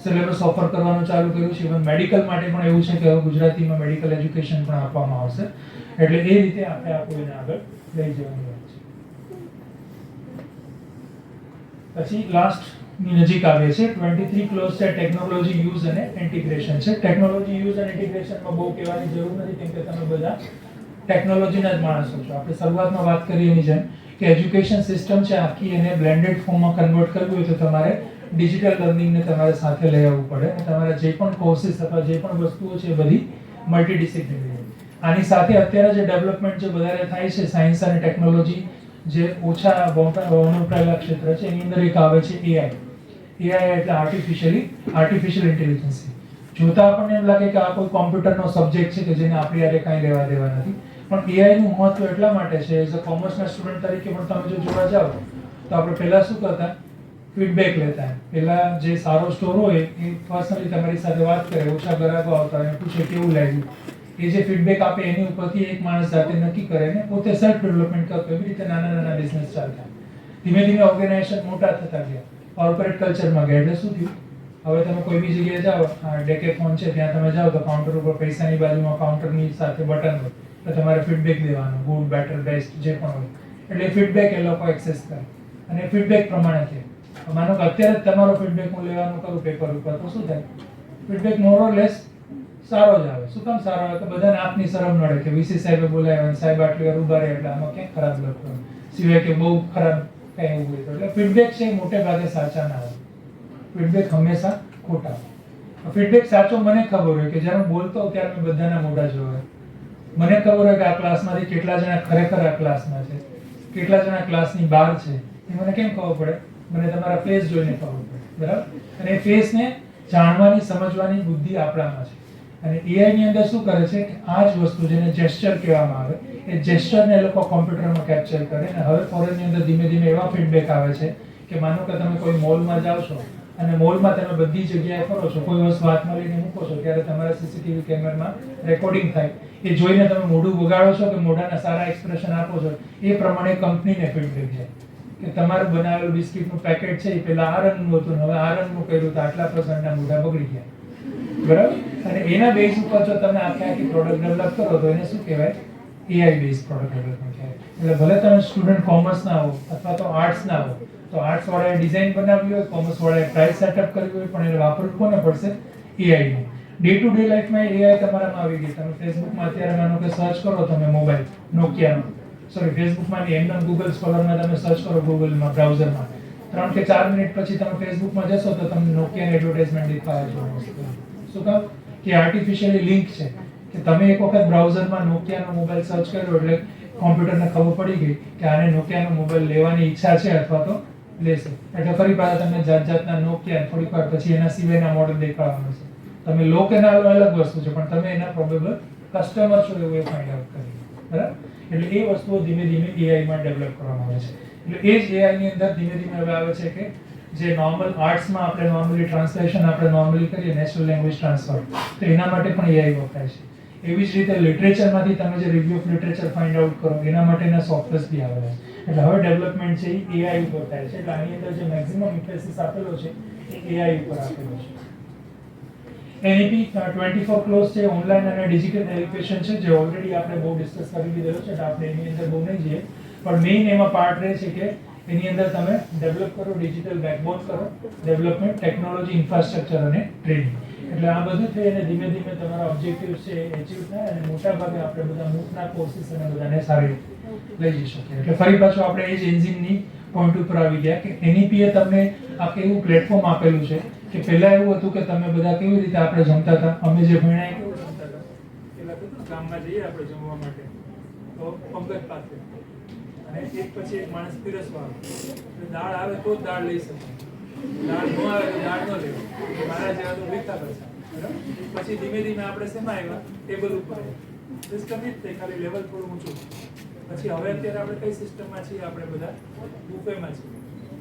સિલેબસ ઓફર કરવાનું ચાલુ કર્યું છે. ઇવન મેડિકલ માટે પણ એવું છે કે હવે ગુજરાતીમાં મેડિકલ એજ્યુકેશન પણ આપવામાં આવશે. એટલે એ રીતે આપણે આ કોઈને આગળ લઈ જવાનું હોય છે. પછી લાસ્ટની નજીક આવે છે 23 ક્લોઝ છે ટેકનોલોજી યુઝ અને ઇન્ટિગ્રેશન છે. ટેકનોલોજી યુઝ અને ઇન્ટિગ્રેશનમાં બહુ કહેવાની જરૂર નથી કેમ કે તમે બધા ટેકનોલોજીના જ માણસો છો. આપણે શરૂઆતમાં વાત કરી એની જેમ કે એજ્યુકેશન સિસ્ટમ છે આખી એને બ્લેન્ડેડ ફોર્મમાં કન્વર્ટ કરવી હોય તો તમારે ડિજિટલ લર્નિંગને તમારે સાથે લઈ આવવું પડે અને તમારે જે પણ કોર્સિસ અથવા જે પણ વસ્તુઓ છે એ બધી મલ્ટીડિસિપ્લિનરી. આની સાથે અત્યારે જે ડેવલપમેન્ટ જે વધારે થાય છે સાયન્સ અને ટેકનોલોજી જે ઓછા વપરાયેલા ક્ષેત્ર છે એની અંદર એક આવે છે એઆઈ. એઆઈ એટલે આર્ટિફિશિયલ ઇન્ટેલિજન્સ. જોતા આપણને એમ લાગે કે આ કોઈ કોમ્પ્યુટરનો સબ્જેક્ટ છે કે જેને આપણી યારે કાંઈ લેવા દેવા નથી, પણ એઆઈ નું મહત્વ એટલા માટે છે એઝ અ કોમર્સના સ્ટુડન્ટ તરીકે પણ તમે જો જોવા જાઓ તો આપણે પહેલા શું કરતા, ફીડબેક લેતા. પહેલા જે સારો સ્ટોર હોય એ પર્સનલી તમારી સાથે વાત કરે, ઓછા ગ્રાહકો આવતા અને પૂછે કેવું લાગ્યું. એ જે ફીડબેક આપે એની ઉપરથી એક માણસ જાતે નક્કી કરે ને પોતે સેલ્ફ ડેવલપમેન્ટ કરતો. એવી રીતે નાના નાના બિઝનેસ ચાલતા. ધીમે ધીમે ઓર્ગેનાઇઝેશન મોટા થતા ગયા, કોર્પોરેટ કલ્ચરમાં ગયા. એટલે શું થયું, હવે તમે કોઈ બી જગ્યાએ જાઓ, ડેકેથોન છે ત્યાં તમે જાઓ તો કાઉન્ટર ઉપર પૈસાની બાજુમાં કાઉન્ટરની સાથે બટન હોય એટલે તમારે ફીડબેક દેવાનું, ગુડ, બેટર, બેસ્ટ જે પણ હોય. એટલે ફીડબેક એ લોકો એક્સેસ કરે અને ફીડબેક પ્રમાણે છે. માનો કે અત્યારે જ તમારો ફીડબેક હું લેવાનું કરું પેપર ઉપર તો શું થાય, ફીડબેક મોર ઓર લેસ સારો જ આવે. શું કામ સારો આવે તો બધાને આપની શરમ નડે કે વીસી સાહેબે બોલાવ્યા અને સાહેબ આટલી વાર ઉભા રહે એટલે આમાં ક્યાંક ખરાબ લખવાનું, સિવાય કે બહુ ખરાબ કંઈ એવું હોય. એટલે ફીડબેક છે મોટે ભાગે સાચા ના હોય, ફીડબેક હંમેશા ખોટા. ફીડબેક સાચો મને ખબર હોય કે જ્યારે હું બોલતો હોઉં ત્યારે મેં બધાના મોઢા જોયા. મને ખબર હોય કે આ ક્લાસમાંથી કેટલા જણા ખરેખર આ ક્લાસમાં છે, કેટલા જણા ક્લાસની બહાર છે. એ મને કેમ ખબર પડે, મને તમારા ફેસ જોઈને ખબર પડે, બરાબર. અને એ ફેસને જાણવાની સમજવાની બુદ્ધિ આપણામાં છે. અને એઆઈ ની અંદર શું કરે છે કે આ જ વસ્તુ જેને જેસ્ચર કહેવામાં આવે એ જેસ્ચરને એ લોકો કોમ્પ્યુટરમાં કેપ્ચર કરે. અને હવે ફોરેનની અંદર ધીમે ધીમે એવા ફીડબેક આવે છે કે માનો કે તમે કોઈ મોલમાં જાઓ છો અને મોલમાં તમે બધી જગ્યાએ ફરો છો, કોઈ વસ્તુ હાથમાં લઈને મૂકો છો ત્યારે તમારા સીસીટીવી કેમેરામાં રેકોર્ડિંગ થાય. એ જોઈને તમે મોઢું બગાડો છો કે મોઢાના સારા એક્સપ્રેશન આપો છો એ પ્રમાણે કંપનીને ફીડબેક છે. કે તમારું બનાવેલું બિસ્કિટનું પેકેટ છે એ પેલા આ રંગનું હતું હવે આ રંગનું કર્યું તો આટલા પર્સન્ટના મોઢા બગડી ગયા, બરાબર. અને એના બેઝ ઉપર જો તમે આખી પ્રોડક્ટ ડેવલપ કરો તો એને શું કહેવાય? AI બેઝ પ્રોડક્ટ ડેવલપમેન્ટ કહેવાય. એટલે ભલે તમે સ્ટુડન્ટ કોમર્સના હો અથવા તો આર્ટ્સના હો, તો આર્ટ્સ વાળાએ ડિઝાઇન બનાવી હોય, કોમર્સ વાળાએ પ્રાઇસ સેટઅપ કર્યું હોય, પણ એને વાપરવું કોને પડશે? AI નું. ડે ટુ ડે લાઈફમાં AI તમારામાં આવી ગઈ. તમે ફેસબુકમાં અત્યારે માનો કે સર્ચ કરો તમે મોબાઈલ નોકિયાનો, સોરી ફેસબુકમાં નહીં, એમના ગૂગલ સ્કોલરમાં તમે સર્ચ કરો ગૂગલમાં બ્રાઉઝરમાં, 3 કે 4 મિનિટ પછી તમે ફેસબુકમાં જશો તો તમને નોકિયાની એડવર્ટાઇઝમેન્ટ દેખાવા જોવા મળશે. શું કામ? કે આર્ટિફિશિયલી લિંક છે કે તમે એક વખત બ્રાઉઝરમાં નોકિયાનો મોબાઈલ સર્ચ કર્યો એટલે કોમ્પ્યુટરને ખબર પડી ગઈ કે આને નોકિયાનો મોબાઈલ લેવાની ઈચ્છા છે અથવા તો લેશે. એટલે ફરી પાછા તમને જાત જાતના નોકિયા, થોડીક વાર પછી એના સિવાયના મોડેલ દેખાવા મળશે. તમે લો કે ના લો અલગ વસ્તુ છે, પણ તમે એના પ્રોબેબલ કસ્ટમર છો એવું એ ફાઇન્ડ આઉટ કરી, બરાબર. એટલે એ વસ્તુઓ ધીમે ધીમે AI માં ડેવલપ કરવામાં આવે છે. એટલે એ જ AI ની અંદર ધીમે ધીમે હવે આવે છે કે જે નોર્મલ આર્ટ્સમાં આપણે નોર્મલી ટ્રાન્સલેશન આપણે નોર્મલી કરીએ નેચરલ લેંગ્વેજ ટ્રાન્સફર, તો એના માટે પણ AI વપરાય છે. એવી જ રીતે લિટરેચરમાંથી તમે જે review of literature find out કરો એના માટેના સોફ્ટવેર્સ બી આવે છે. એટલે હવે ડેવલપમેન્ટ છે એ AI ઉપર થાય છે. એટલે આની અંદર જે મેક્સિમમ ઇમ્ફેસિસ આપેલો છે એ AI ઉપર આપેલો છે. NEP 24 ક્લોઝ છે, ઓનલાઈન અને ડિજિટલ એજ્યુકેશન છે, જે ઓલરેડી આપણે બહુ ડિસ્કસ કરી લીધેલો છે, એટલે આપણે એની અંદર બહુ નહીં જઈએ. પણ મેઇન એમાં પાર્ટ રહે છે કે એની અંદર તમે ડેવલપ કરો, ડિજિટલ બેકબોન કરો, ડેવલપમેન્ટ, ટેકનોલોજી, ઇન્ફ્રાસ્ટ્રક્ચર અને ટ્રેનિંગ. એટલે આ બધું થઈ અને ધીમે ધીમે તમારા ઓબ્જેક્ટિવ્સ છે એચીવ થાય અને મોટા ભાગે આપણે બધા મૂકના કોર્સિસ અને બધાને સારી રીતે લઈ જઈ શકીએ. એટલે ફરી પાછું આપણે એ જ એન્જિનની પોઈન્ટ ઉપર આવી ગયા કે NEP એ તમને આ કેવું પ્લેટફોર્મ આપેલું છે કે પહેલા એવું હતું કે તમે બધા કેવી રીતે આપણે જમતા હતા, અમે જે ભણ્યા કેવું જમતા હતા, પહેલા તો ગામમાં જઈએ આપણે જમવા માટે તો પંગત પાસે અને એક પછી એક માણસ પીરસવા આવે, દાળ આવે તો જ દાળ લઈ શકે, દાળ ન આવે તો દાળ ન લેવી, મારા જેવા તો ભીખતા કરશે, બરાબર. પછી ધીમે ધીમે આપણે શેમાં આવ્યા? ટેબલ ઉપર સિસ્ટમ જ થઈ, ખાલી લેવલ થોડું ઊંચું. પછી હવે અત્યારે આપણે કઈ સિસ્ટમમાં છીએ? આપણે બધા બુફેમાં છીએ.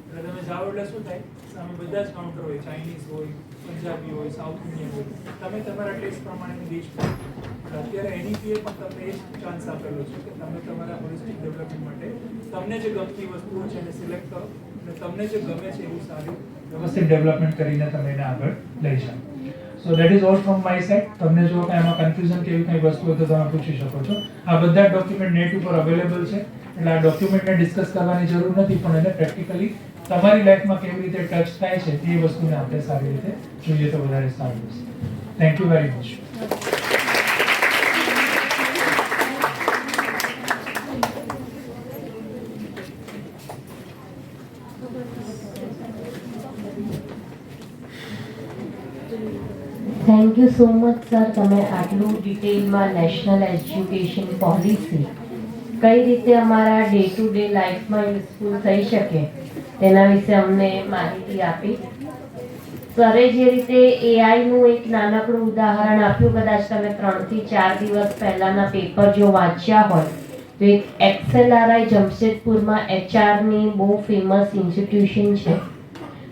એટલે તમે જાઓ એટલે શું થાય? સામે બધા જ કાઉન્ટર હોય, ચાઇનીઝ હોય, પંજાબી હોય, સાઉથ ઇન્ડિયન હોય, તમે તમારા ટેસ્ટ પ્રમાણેની ડીશ લો. અત્યારે NEP એ પણ તમને એ જ ચાન્સ આપેલો છે કે તમે તમારા હોલિસ્ટિક ડેવલપમેન્ટ માટે તમને જે ગમતી વસ્તુઓ છે એને સિલેક્ટ કરો અને તમને જે ગમે છે એવું સારું વ્યવસ્થિત ડેવલપમેન્ટ કરીને તમે એને આગળ લઈ જાઓ. So that is all from my side. તમને જો કાંઈ આમાં કન્ફ્યુઝન કે એવી કંઈ વસ્તુ હોય તો તમે પૂછી શકો છો. આ બધા ડોક્યુમેન્ટ નેટ ઉપર અવેલેબલ છે, એટલે આ ડોક્યુમેન્ટને ડિસ્કસ કરવાની જરૂર નથી, પણ એને પ્રેક્ટિકલી તમારી લાઈફમાં કેવી રીતે ટચ થાય છે એ વસ્તુને આપણે સારી રીતે જોઈએ તો વધારે સારું રહેશે. Thank you very much. Thank you so much sir. તમે આટલું ડિટેલમાં નેશનલ એજ્યુકેશન પોલિસી કઈ રીતે અમારા ડે ટુ ડે લાઈફમાં યુઝફુલ થઈ શકે તેના વિશે અમને માહિતી આપી. સરે જે રીતે એઆઈનું એક નાનકડું ઉદાહરણ આપ્યું, કદાચ તમે 3 થી 4 દિવસ પહેલાના પેપર જો વાંચ્યા હોય તો એક XLRI જમશેદપુરમાં HRની બહુ ફેમસ ઇન્સ્ટિટ્યુશન છે.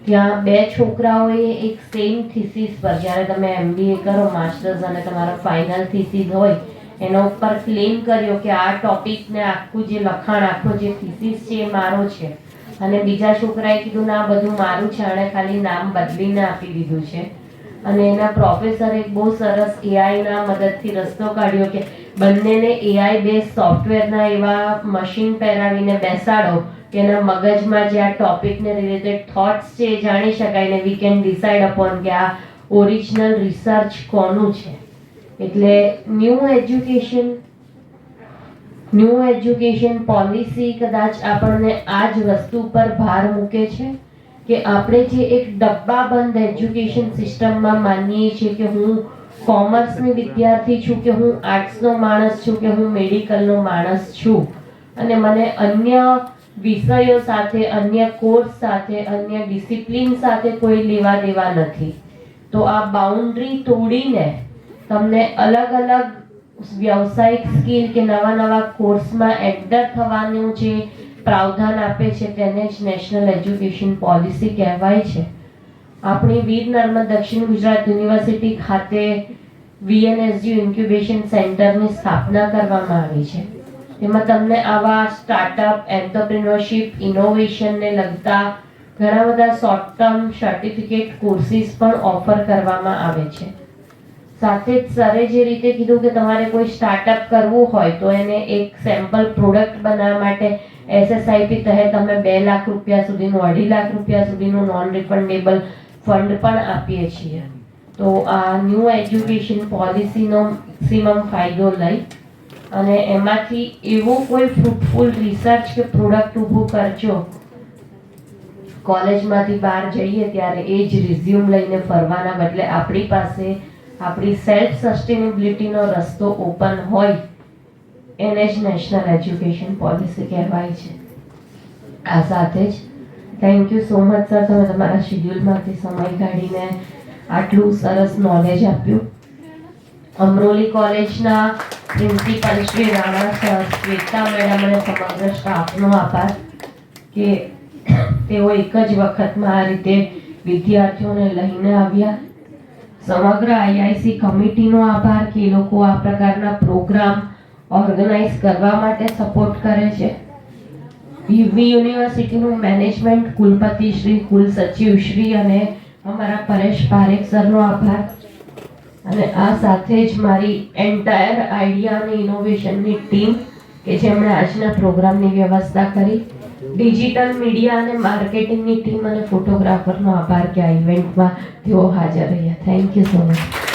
ત્યાં 2 છોકરાઓએ એક સેમ થીસીસ પર, જ્યારે તમે MBA કરો માસ્ટર્સ અને તમારો ફાઇનલ થીસીસ હોય એના ઉપર ક્લેમ કર્યો કે આ ટોપિકને આખું જે લખાણ, આખો જે થીસીસ છે એ મારો છે, અને બીજા છોકરાએ કીધું ના બધું મારું છે, આણે ખાલી નામ બદલીને આપી દીધું છે. અને એના પ્રોફેસરે એક બહુ સરસ એઆઈના મદદથી રસ્તો કાઢ્યો કે બંનેને AI બેઝ સોફ્ટવેરના એવા મશીન પહેરાવીને બેસાડો કે એના મગજમાં જે આ ટોપિકને રિલેટેડ થોટ્સ છે એ જાણી શકાય ને we can decide upon k આ ઓરિજિનલ રિસર્ચ કોનું છે. એટલે ન્યૂ એજ્યુકેશન પોલિસી કદાચ આપણને આ જ વસ્તુ પર ભાર મૂકે છે કે આપણે જે એક ડબ્બાબંધ એજ્યુકેશન સિસ્ટમમાં માનીએ છીએ કે હું કોમર્સની વિદ્યાર્થી છું, કે હું આર્ટ્સનો માણસ છું, કે હું મેડિકલનો માણસ છું અને મને અન્ય વિષયો સાથે, અન્ય કોર્સ સાથે, અન્ય ડિસિપ્લિન સાથે કોઈ લેવા દેવા નથી. તો આ બાઉન્ડ્રી તોડીને તમને અલગ અલગ વ્યવસાયિક સ્કિલ કે નવા કોર્સમાં એન્ટર થવાનું જે પ્રાવધાન આપે છે તેને જ નેશનલ એજ્યુકેશન પોલિસી કહેવાય છે. આપણી વીર નર્મદ દક્ષિણ ગુજરાત યુનિવર્સિટી ખાતે VNSU ઇન્ક્યુબેશન સેન્ટરની સ્થાપના કરવામાં આવી છે. એમાં તમને આવા સ્ટાર્ટઅપ, એન્ટરપ્રિન્યોરશિપ, ઇનોવેશનને લગતા ઘણા બધા શોર્ટ ટર્મ સર્ટિફિકેટ કોર્સિસ પણ ઓફર કરવામાં આવે છે. સાથે જ સરે જે રીતે કીધું કે તમારે કોઈ સ્ટાર્ટઅપ કરવું હોય તો એને એક સેમ્પલ પ્રોડક્ટ બનાવવા માટે SSIP તહેત અમે 2 લાખ રૂપિયા સુધીનું, 2.5 લાખ રૂપિયા સુધીનું નોન રિફંડેબલ ફંડ પણ આપીએ છીએ. તો આ ન્યૂ એજ્યુકેશન પોલિસીનો મેક્સિમમ ફાયદો લઈ અને એમાંથી એવું કોઈ ફ્રૂટફુલ રિસર્ચ કે પ્રોડક્ટ ઊભું કરજો, કોલેજમાંથી બહાર જઈએ ત્યારે એ જ રિઝ્યુમ લઈને ફરવાના બદલે આપણી પાસે આપણી સેલ્ફ સસ્ટેનેબિલિટીનો રસ્તો ઓપન હોય, એને જ નેશનલ એજ્યુકેશન પોલિસી કહેવાય છે. આ સાથે જ thank you so much sir, તમે તમારા શેડ્યુલમાંથી સમય કાઢીને આટલું સરસ નોલેજ આપ્યું. અમરોલી કોલેજના principal Shri Rana sir, Shweta madam અને સમગ્ર સ્ટાફનો આભાર કે તેઓ એક જ વખતમાં આ રીતે વિદ્યાર્થીઓને લઈને આવ્યા. સમગ્ર IIC કમિટીનો આભાર કે એ લોકો આ પ્રકારના પ્રોગ્રામ ઓર્ગેનાઇઝ કરવા માટે સપોર્ટ કરે છે. યુનિવર્સિટીનું મેનેજમેન્ટ, કુલપતિ શ્રી, કુલ સચિવ શ્રી અને અમારા પરેશ પારેખ સરનો આભાર. અને આ સાથે જ મારી એન્ટાયર આઈડિયા અને ઇનોવેશનની ટીમ કે જેમણે આજના પ્રોગ્રામની વ્યવસ્થા કરી, ડિજિટલ મીડિયા અને માર્કેટિંગની ટીમ અને ફોટોગ્રાફરનો આભાર કે આ ઇવેન્ટમાં તેઓ હાજર રહ્યા. Thank you so much.